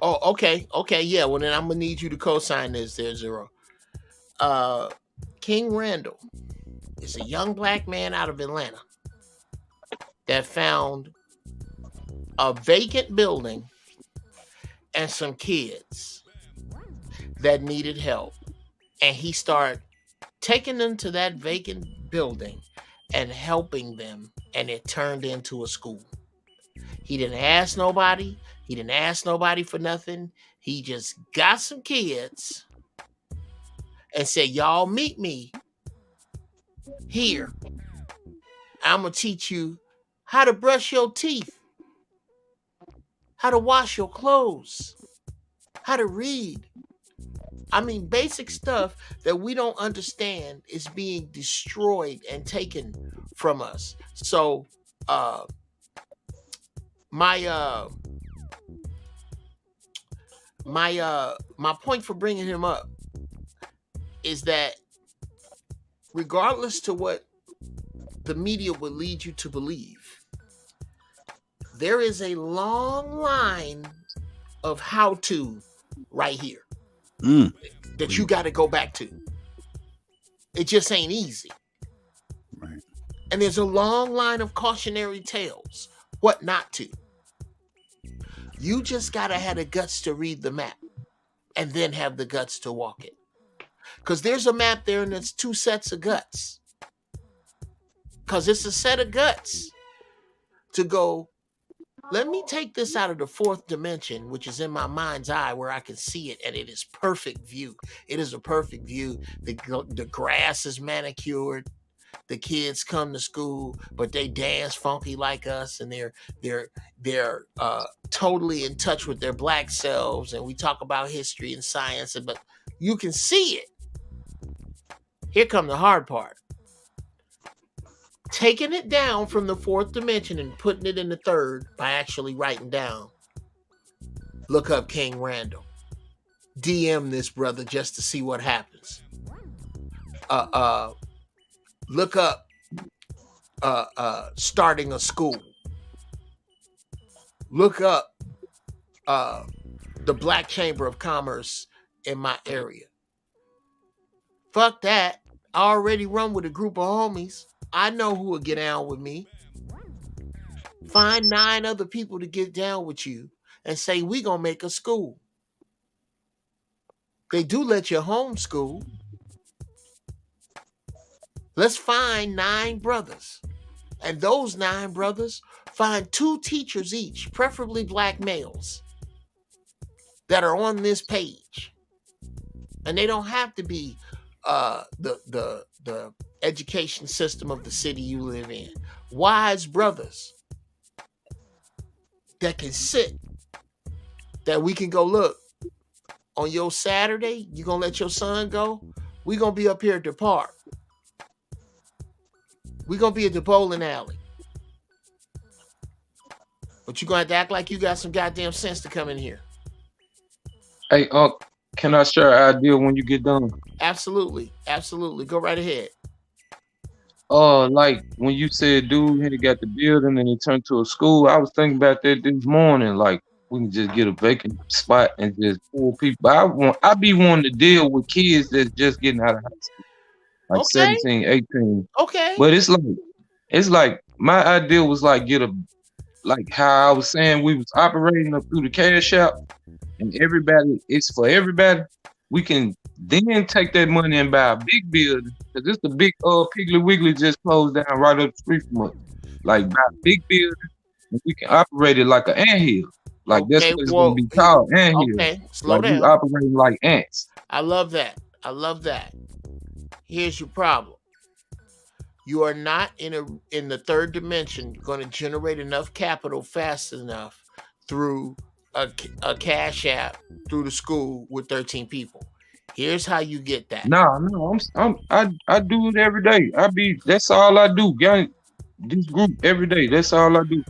Oh, okay, yeah. Well, then I'm gonna need you to co-sign this there, Zero. King Randall is a young black man out of Atlanta that found a vacant building and some kids that needed help, and he started taking them to that vacant building and helping them, and it turned into a school. He didn't ask nobody. He didn't ask nobody for nothing. He just got some kids and said, y'all meet me here. I'm going to teach you how to brush your teeth, how to wash your clothes, how to read. I mean, basic stuff that we don't understand is being destroyed and taken from us. So, my point for bringing him up is that regardless to what the media would lead you to believe, there is a long line of how-to right here that you got to go back to. It just ain't easy. Right. And there's a long line of cautionary tales. What not to. You just gotta have the guts to read the map and then have the guts to walk it. Because there's a map there and it's two sets of guts. Because it's a set of guts to go Let me take this out of the fourth dimension, which is in my mind's eye where I can see it, and it is perfect view. It is a perfect view. The grass is manicured. The kids come to school, but they dance funky like us, and they're totally in touch with their black selves. And we talk about history and science, but you can see it. Here come the hard part. Taking it down from the fourth dimension and putting it in the third by actually writing down. Look up King Randall. DM this brother just to see what happens. Look up starting a school. Look up the Black Chamber of Commerce in my area. Fuck that. I already run with a group of homies. I know who will get down with me. Find 9 other people to get down with you and say, we gonna make a school. They do let you homeschool. Let's find 9 brothers. And those 9 brothers, find 2 teachers each, preferably black males, that are on this page. And they don't have to be the education system of the city you live in. Wise brothers that can sit, that we can go, look, on your Saturday, you gonna let your son go? We gonna be up here at the park. We gonna be at the bowling alley. But you gonna have to act like you got some goddamn sense to come in here. Hey, can I share an idea when you get done? Absolutely. Absolutely. Go right ahead. Like when you said dude had got the building and it turned to a school, I was thinking about that this morning. Like we can just get a vacant spot and just pull people. But I be wanting to deal with kids that's just getting out of high school, like 17, 18. Okay. But it's like my idea was like like how I was saying we was operating up through the cash out, and it's for everybody. We can then take that money and buy a big building, because this the big Piggly Wiggly just closed down right up the street from us. Like buy a big building, and we can operate it like an anthill. Like that's what it's gonna be called, anthill. Okay, slow like down. we operating like ants. I love that. I love that. Here's your problem. You are not in the third dimension going to generate enough capital fast enough through a cash app through the school with 13 people. Here's how you get that. No, I do it every day. That's all I do. Got this group every day. That's all I do.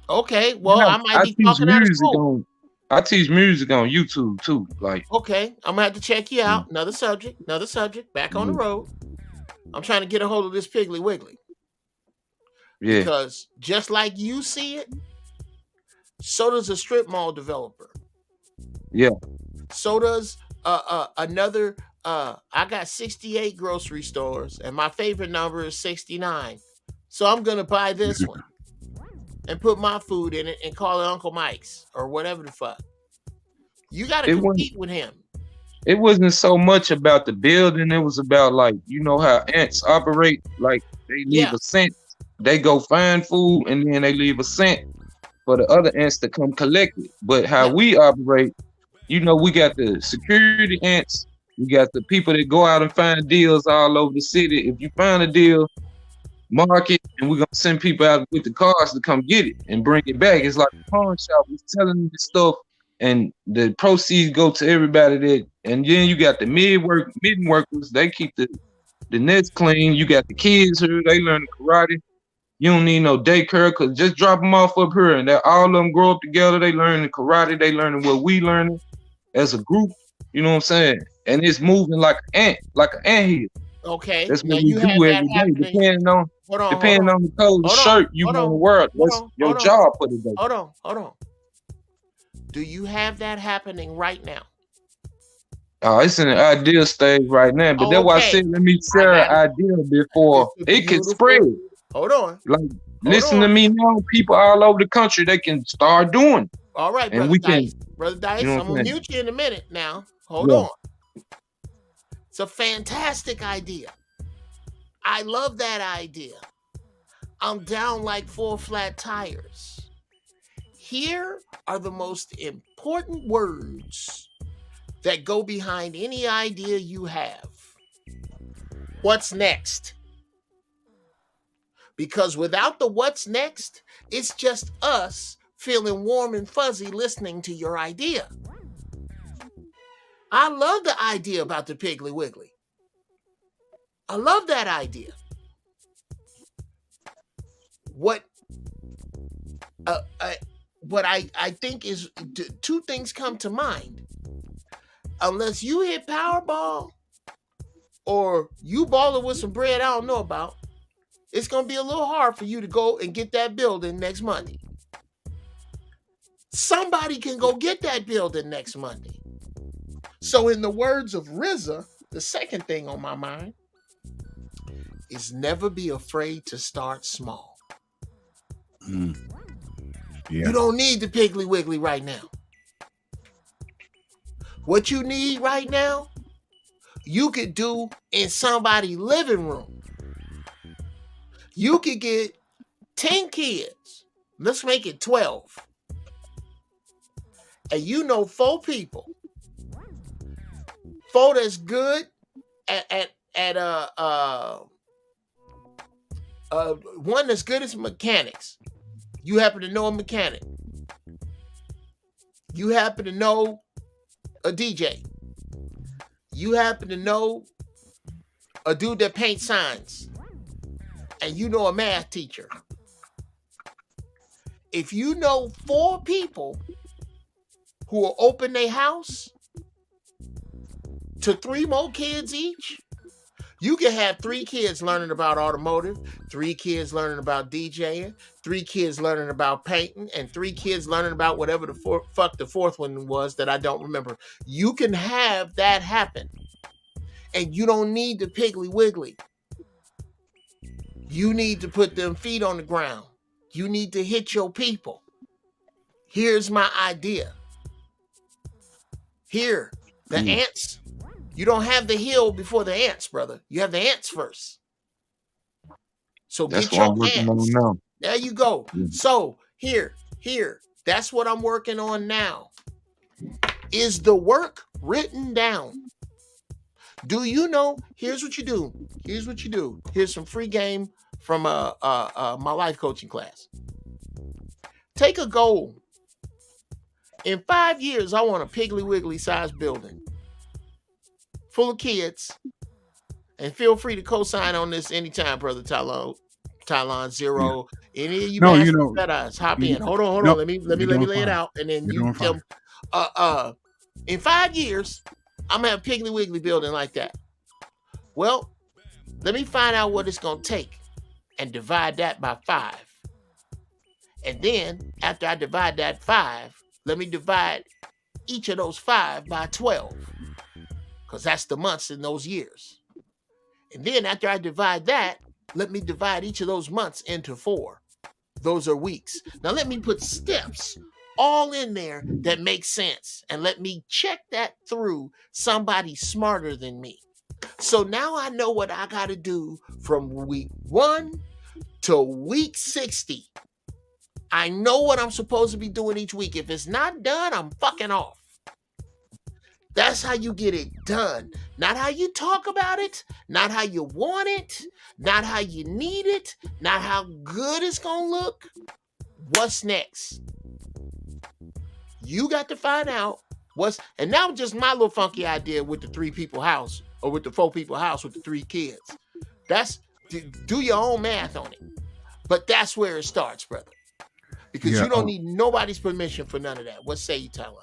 Okay, well, I might be talking out of school. I teach music on YouTube too. Like, okay, I'm gonna have to check you out. Another subject. Back on the road. I'm trying to get a hold of this Piggly Wiggly. Yeah. Because just like you see it, so does a strip mall developer. Yeah. So does another. I got 68 grocery stores, and my favorite number is 69. So I'm gonna buy this one and put my food in it and call it Uncle Mike's or whatever the fuck. You got to compete with him. It wasn't so much about the building. It was about, like, you know how ants operate. Like they leave a cent. They go find food and then they leave a cent for the other ants to come collect it. But how we operate, you know, we got the security ants. We got the people that go out and find deals all over the city. If you find a deal, mark it, and we're gonna send people out with the cars to come get it and bring it back. It's like a pawn shop. We're telling them this stuff, and the proceeds go to everybody that. And then you got the mid workers. They keep the nets clean. You got the kids here. They learn karate. You don't need no daycare, because just drop them off up here, and all of them grow up together. They learn the karate. They learning what we learning as a group. You know what I'm saying? And it's moving like an anthill. Okay. That's what we do every day, depending on the color shirt you want to wear. That's your job for the day. Hold on. Do you have that happening right now? Oh, it's in the idea stage right now, but that's why I said let me share an idea before it can spread. Hold on. Like, listen to me now. People all over the country, they can start doing. All right, and Brother Dice, I'm gonna mute you in a minute now. Hold on. It's a fantastic idea. I love that idea. I'm down like 4 flat tires. Here are the most important words that go behind any idea you have. What's next? Because without the what's next, it's just us feeling warm and fuzzy listening to your idea. I love the idea about the Piggly Wiggly. I love that idea. What I think is two things come to mind. Unless you hit Powerball or you balling with some bread I don't know about, it's going to be a little hard for you to go and get that building next Monday. Somebody can go get that building next Monday. So in the words of RZA, the second thing on my mind is never be afraid to start small. Yeah. You don't need the Piggly Wiggly right now. What you need right now, you could do in somebody's living room. You could get 10 kids. Let's make it 12. And you know 4 people. 4 that's good at one that's good at mechanics. You happen to know a mechanic. You happen to know a DJ. You happen to know a dude that paints signs. And you know a math teacher. If you know 4 people who will open their house to 3 more kids each, you can have 3 kids learning about automotive, 3 kids learning about DJing, 3 kids learning about painting, and 3 kids learning about whatever the fuck the 4th one was that I don't remember. You can have that happen. And you don't need the Piggly Wiggly. You need to put them feet on the ground. You need to hit your people. Here's my idea. Here, the ants. You don't have the hill before the ants, brother. You have the ants first. So That's get what your I'm working ants. on now. There you go. So here. That's what I'm working on now. Is the work written down? Do you know? Here's what you do. Here's some free game from my life coaching class. Take a goal. In 5 years, I want a Piggly Wiggly sized building full of kids. And feel free to co-sign on this anytime, brother Tylon Zero. Any of you guys hop in. Hold on. Let me lay it out, and then you tell me. In 5 years, I'm gonna have a Piggly Wiggly building like that. Well, let me find out what it's gonna take and divide that by 5. And then after I divide that 5, let me divide each of those 5 by 12. Because that's the months in those years. And then after I divide that, let me divide each of those months into 4. Those are weeks. Now let me put steps all in there that make sense. And let me check that through somebody smarter than me. So now I know what I got to do from week 1 to week 60. I know what I'm supposed to be doing each week. If it's not done, I'm fucking off. That's how you get it done. Not how you talk about it, not how you want it, not how you need it, not how good it's going to look. What's next? You got to find out and now just my little funky idea with the 3 people house or with the 4 people house with the 3 kids. Do your own math on it. But that's where it starts, brother. Because you don't need nobody's permission for none of that. What say you, Tylon?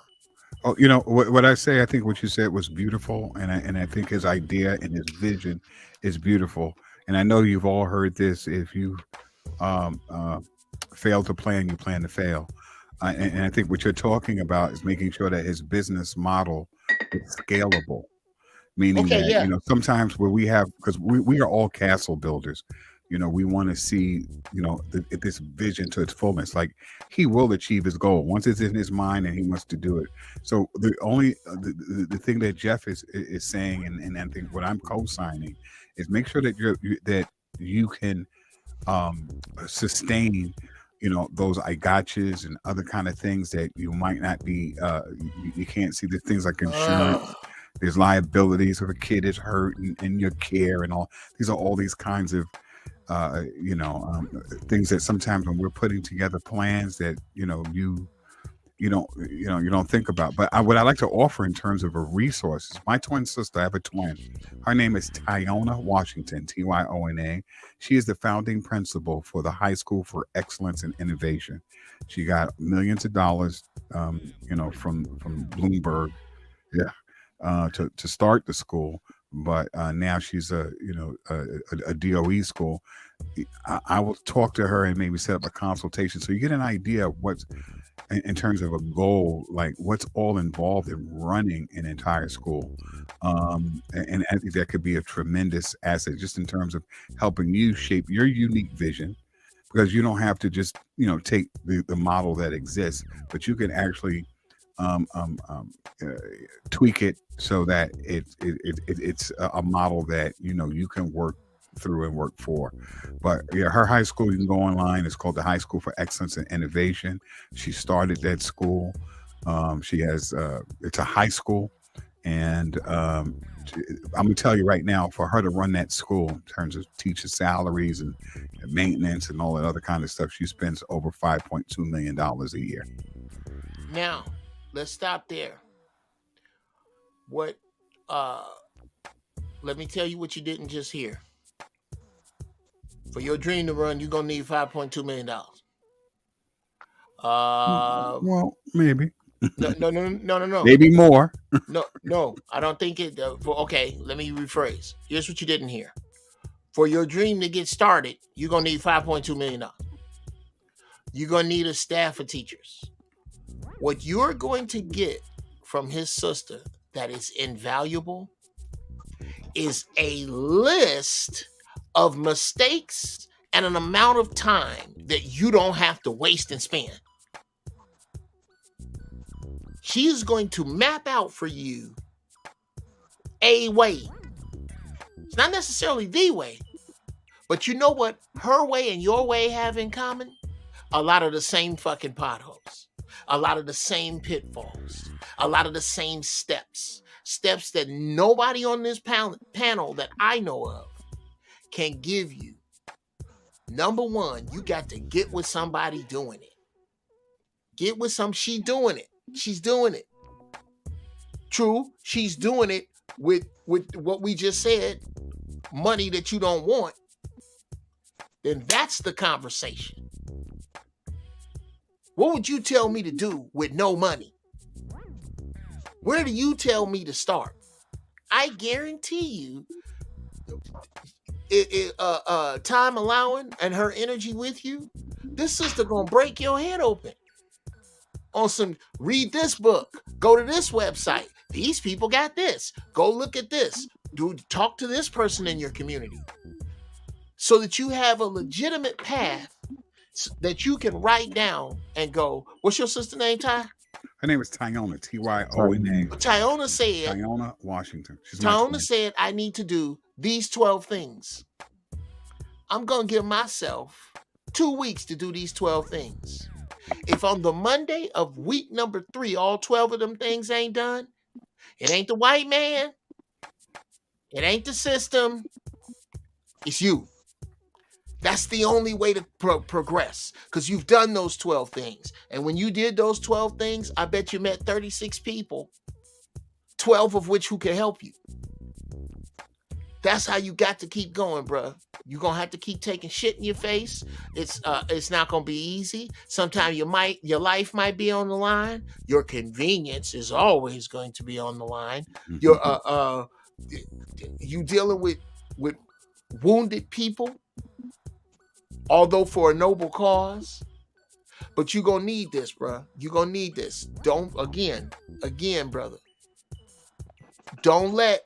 Oh, you know what I say. I think what you said was beautiful, and I think his idea and his vision is beautiful. And I know you've all heard this. If you fail to plan, you plan to fail. And I think what you're talking about is making sure that his business model is scalable. Meaning that sometimes where we have, because we are all castle builders. We want to see, this vision to its fullness. Like he will achieve his goal once it's in his mind and he wants to do it. So the only the thing that Jeff is saying, and I think what I'm co-signing is make sure that you can sustain those I gotchas and other kind of things that you might not be, you can't see. The things like insurance. There's liabilities if a kid is hurt and your care and all. These are all these kinds of, things that sometimes when we're putting together plans that you don't think about. But what I like to offer in terms of a resource is my twin sister. I have a twin. Her name is Tylon Washington, Tyona. She is the founding principal for the High School for Excellence and Innovation. She got millions of dollars, from Bloomberg, to start the school. But now she's a DOE school. I will talk to her and maybe set up a consultation so you get an idea of what's in terms of a goal, like what's all involved in running an entire school. And I think that could be a tremendous asset just in terms of helping you shape your unique vision, because you don't have to just take the model that exists, but you can actually tweak it so that it's a model that you can work through and work for. But yeah, her high school, you can go online. It's called the High School for Excellence and Innovation. She started that school. She has it's a high school, and I'm gonna tell you right now, for her to run that school in terms of teacher salaries and maintenance and all that other kind of stuff, she spends over $5.2 million a year. Now let's stop there. Let me tell you what you didn't just hear. For your dream to run, you're gonna need $5.2 million. Well, maybe. No. Maybe more. No. I don't think it. Okay, let me rephrase. Here's what you didn't hear. For your dream to get started, you're gonna need $5.2 million. You're gonna need a staff of teachers. What you're going to get from his sister that is invaluable is a list of mistakes and an amount of time that you don't have to waste and spend. She is going to map out for you a way. It's not necessarily the way, but you know what her way and your way have in common? A lot of the same fucking potholes, a lot of the same pitfalls, a lot of the same steps that nobody on this panel that I know of can give you. Number one, you got to get with somebody doing it. Get with she's doing it. She's doing it. True, she's doing it with what we just said, money that you don't want. Then that's the conversation. What would you tell me to do with no money? Where do you tell me to start? I guarantee you, time allowing and her energy with you, this sister gonna break your head open on some, read this book, go to this website, these people got this, go look at this, talk to this person in your community, so that you have a legitimate path that you can write down and go. What's your sister name, Ty? Her name is Tyona, Tyona. Tyona Washington. Tyona said, I need to do these 12 things. I'm going to give myself 2 weeks to do these 12 things. If on the Monday of week number 3, all 12 of them things ain't done, it ain't the white man, it ain't the system, it's you. That's the only way to progress, because you've done those 12 things. And when you did those 12 things, I bet you met 36 people, 12 of which who can help you. That's how you got to keep going, bro. You're going to have to keep taking shit in your face. It's not going to be easy. Sometimes your life might be on the line. Your convenience is always going to be on the line. You dealing with wounded people, although for a noble cause. But you're going to need this, bro. You're going to need this. Again, brother. Don't let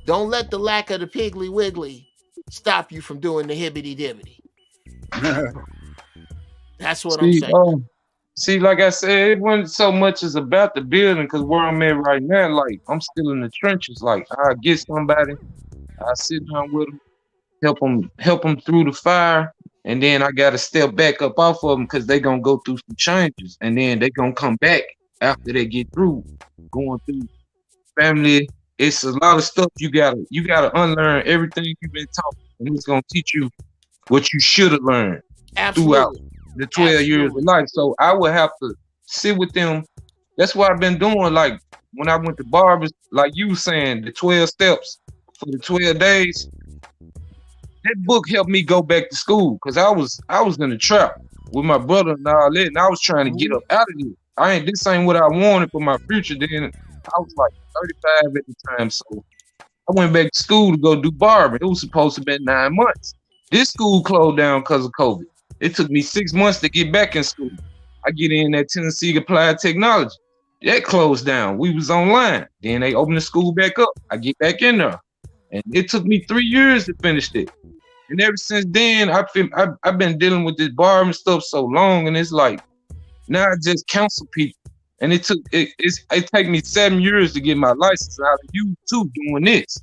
the lack of the Piggly Wiggly stop you from doing the hibbity dibbity. That's what I'm saying. See, like I said, it wasn't so much as about the building, because where I'm at right now, like, I'm still in the trenches. Like, I get somebody, I sit down with them, help them through the fire, and then I got to step back up off of them because they gonna go through some changes, and then they gonna come back after they get through going through family. It's a lot of stuff you gotta unlearn everything you've been taught, and it's gonna teach you what you should have learned throughout the 12 years of life. So I would have to sit with them. That's what I've been doing. Like when I went to barbers, like you were saying, the 12 steps for the 12 days. That book helped me go back to school because I was in a trap with my brother and all that, and I was trying to get up out of it. This ain't what I wanted for my future. Then I was like 35 at the time, so I went back to school to go do barbering. It was supposed to be 9 months. This school closed down because of COVID. It took me 6 months to get back in school. I get in at Tennessee Applied Technology. That closed down. We was online. Then they opened the school back up. I get back in there. And it took me 3 years to finish it. And ever since then, I've been dealing with this barbering stuff so long, and it's like, now I just counsel people. And it take me 7 years to get my license out of you too, doing this.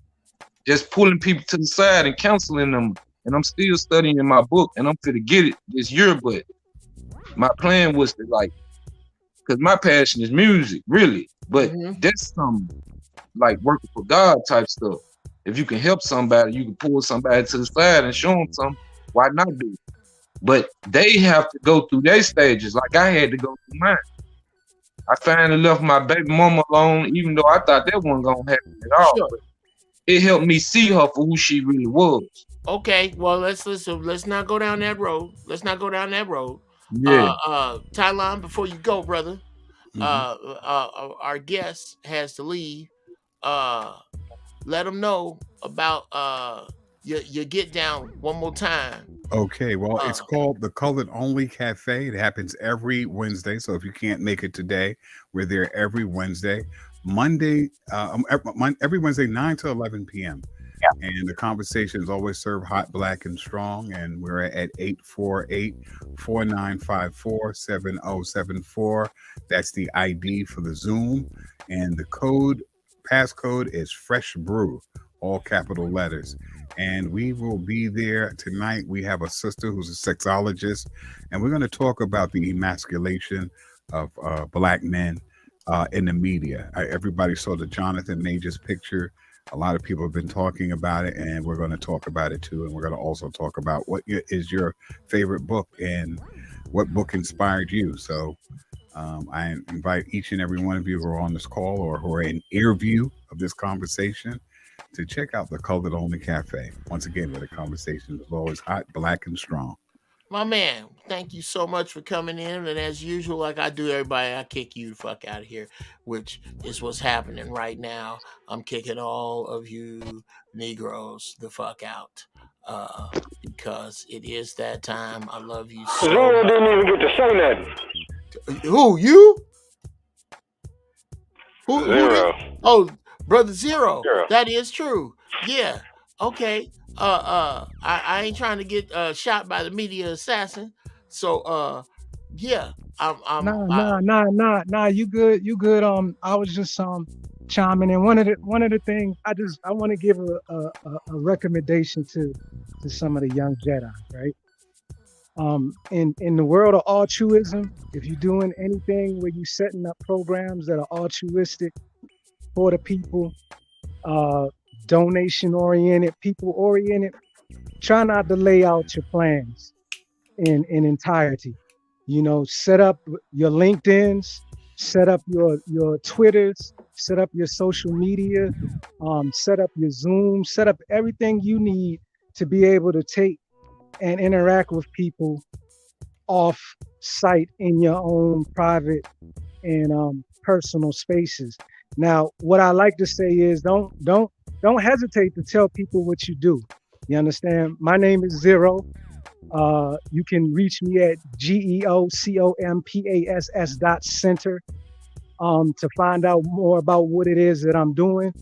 Just pulling people to the side and counseling them. And I'm still studying in my book, and I'm finna get it this year, but my plan was to because my passion is music, really. But that's some like working for God type stuff. If you can help somebody, you can pull somebody to the side and show them something, why not do it? But they have to go through their stages like I had to go through mine. I finally left my baby mama alone, even though I thought that wasn't gonna happen at all. Sure. But it helped me see her for who she really was. Okay, well let's not go down that road. Yeah. Tylon, before you go, brother, our guest has to leave. Let them know about your get down one more time. Okay, well, it's called the Colored Only Cafe. It happens every Wednesday. So if you can't make it today, we're there every Wednesday. Every Wednesday, 9 to 11 p.m. Yeah. And the conversations always serve hot, black, and strong. And we're at 848-4954-7074. That's the ID for the Zoom. And the passcode is Fresh Brew, all capital letters. And we will be there tonight. We have a sister who's a sexologist, and we're going to talk about the emasculation of Black men in the media. Everybody saw the Jonathan Majors picture. A lot of people have been talking about it, and we're going to talk about it too. And we're going to also talk about what is your favorite book and what book inspired you. So I invite each and every one of you who are on this call or who are in ear view of this conversation to check out the Colored Only Cafe. Once again, where the conversation is always hot, black, and strong. My man, thank you so much for coming in. And as usual, like I do everybody, I kick you the fuck out of here, which is what's happening right now. I'm kicking all of you Negroes the fuck out because it is that time. I love you so Zero much. didn't even get to say nothing. Who, you? Zero. Oh, Brother Zero. That is true. Yeah. Okay. I ain't trying to get shot by the media assassin. So yeah. Nah. You good. I was just chiming in. One of the things I want to give a recommendation to some of the young Jedi, right? In the world of altruism, if you're doing anything where you're setting up programs that are altruistic for the people, donation oriented, people oriented, try not to lay out your plans in entirety. Set up your LinkedIns, set up your Twitters, set up your social media, set up your Zoom, set up everything you need to be able to take and interact with people off site in your own private and personal spaces. Now, what I like to say is don't hesitate to tell people what you do. You understand? My name is Zero. You can reach me at GEOCOMPASS.center to find out more about what it is that I'm doing.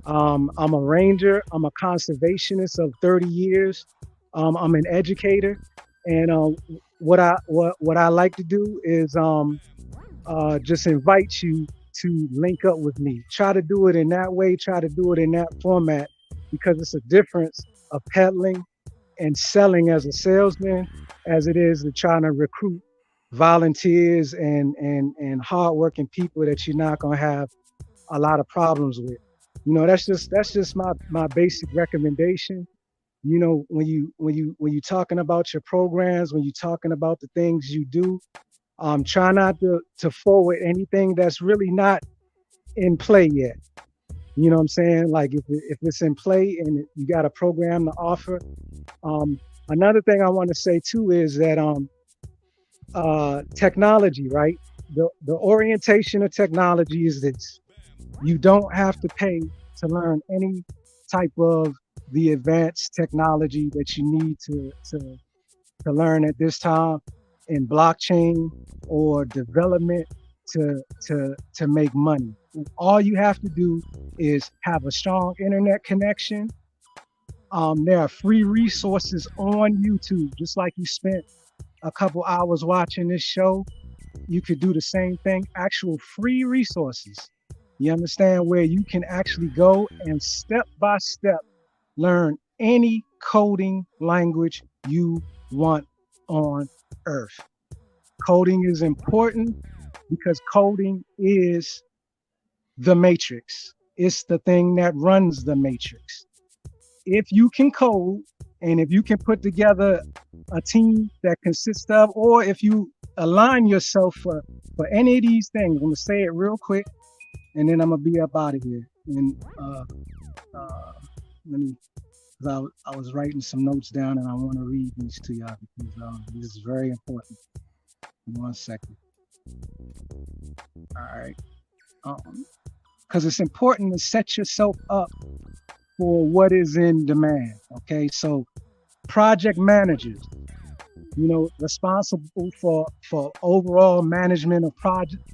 I'm a ranger. I'm a conservationist of 30 years. I'm an educator, and what I like to do is just invite you to link up with me. Try to do it in that way. Try to do it in that format, because it's a difference of peddling and selling as a salesman as it is to trying to recruit volunteers and hardworking people that you're not gonna have a lot of problems with. You know, that's just my basic recommendation. You know, when you talking about your programs, when you're talking about the things you do, try not to forward anything that's really not in play yet. You know what I'm saying? Like if it's in play and you got a program to offer. Another thing I want to say too is that technology, right? The orientation of technology is this: you don't have to pay to learn any type of the advanced technology that you need to learn at this time in blockchain or development to make money. All you have to do is have a strong internet connection. There are free resources on YouTube. Just like you spent a couple hours watching this show, you could do the same thing. Actual free resources. You understand, where you can actually go and step by step learn any coding language you want on earth. Coding is important because coding is the matrix. It's the thing that runs the matrix. If you can code and if you can put together a team that consists of, or if you align yourself for any of these things, I'm gonna say it real quick and then I'm gonna be up out of here. And let me, because I was writing some notes down and I want to read these to y'all because this is very important. 1 second. All right. Because it's important to set yourself up for what is in demand. Okay, so project managers, you know, responsible for overall management of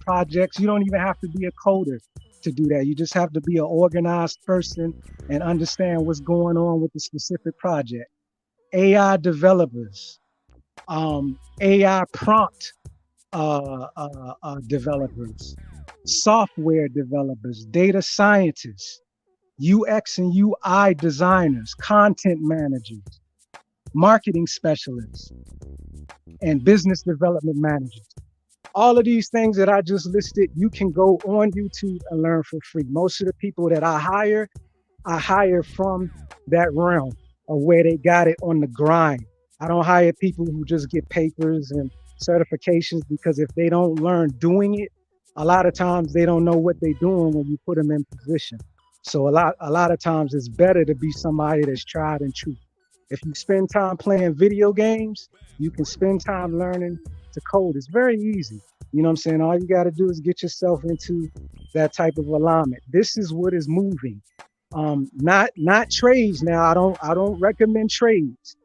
projects. You don't even have to be a coder to do that. You just have to be an organized person and understand what's going on with the specific project. AI developers, AI prompt developers, software developers, data scientists, UX and UI designers, content managers, marketing specialists, and business development managers. All of these things that I just listed, you can go on YouTube and learn for free. Most of the people that I hire from that realm of where they got it on the grind. I don't hire people who just get papers and certifications, because if they don't learn doing it, a lot of times they don't know what they're doing when you put them in position. So a lot of times it's better to be somebody that's tried and true. If you spend time playing video games, you can spend time learning to code. It's very easy. You know what I'm saying? All you got to do is get yourself into that type of alignment. This is what is moving. Not trades. Now, I don't recommend trades,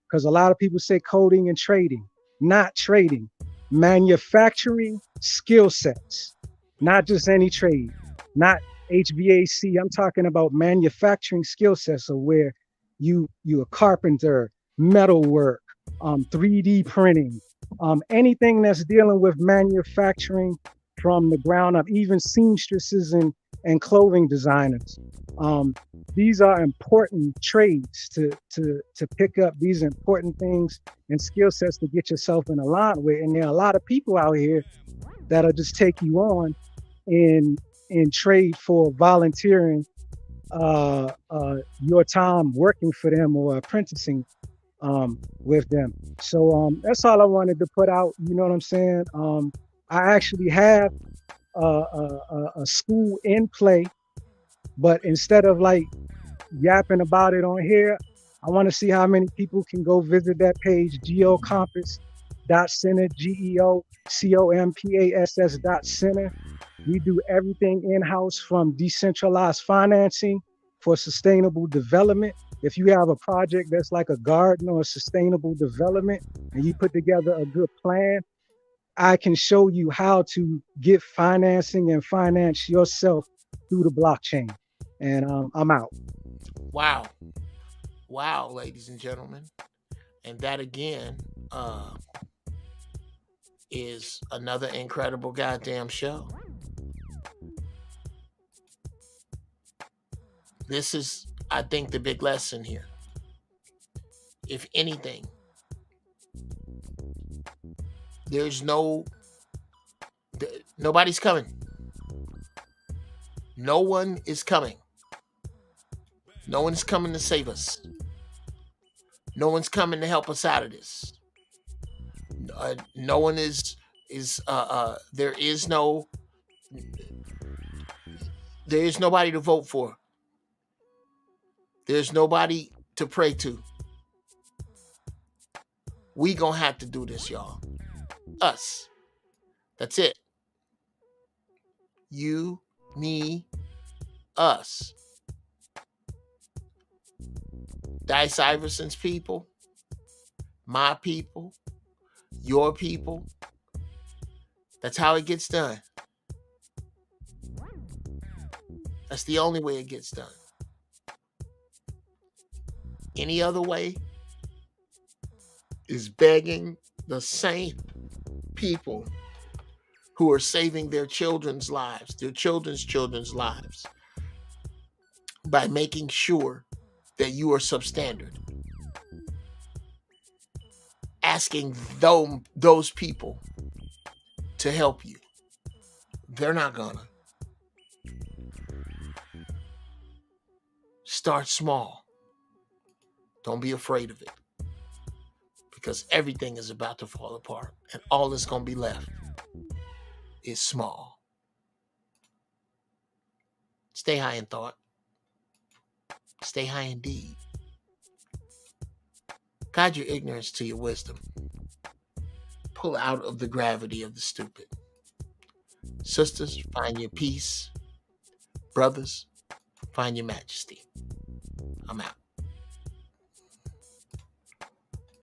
because a lot of people say coding and trading. Not trading. Manufacturing skill sets. Not just any trade. Not HVAC. I'm talking about manufacturing skill sets, so where you a carpenter, metalwork, 3D printing, anything that's dealing with manufacturing from the ground up, even seamstresses and clothing designers. These are important trades to pick up. These important things and skill sets to get yourself in alignment with. And there are a lot of people out here that'll just take you on in trade for volunteering your time working for them or apprenticing with them. So that's all I wanted to put out. You know what I'm saying? I actually have a school in play, but instead of like yapping about it on here, I want to see how many people can go visit that page, geocompass.center, geocompass.center. We do everything in-house, from decentralized financing for sustainable development. If you have a project that's like a garden or a sustainable development and you put together a good plan, I can show you how to get financing and finance yourself through the blockchain. And I'm out. Wow. Wow, ladies and gentlemen. And that again is another incredible goddamn show. This is, I think, the big lesson here if anything, nobody's coming. No one is coming. No one's coming to save us. No one's coming to help us out of this. No one is there is nobody to vote for. There's nobody to pray to. We gonna have to do this, y'all. Us. That's it. You, me, us. Dice Iverson's people, my people, your people. That's how it gets done. That's the only way it gets done. Any other way is begging the same people who are saving their children's lives, their children's lives, by making sure that you are substandard. Asking those people to help you. They're not gonna. Start small. Don't be afraid of it. Because everything is about to fall apart. And all that's going to be left is small. Stay high in thought. Stay high indeed. Guide your ignorance to your wisdom. Pull out of the gravity of the stupid. Sisters, find your peace. Brothers, find your majesty. I'm out.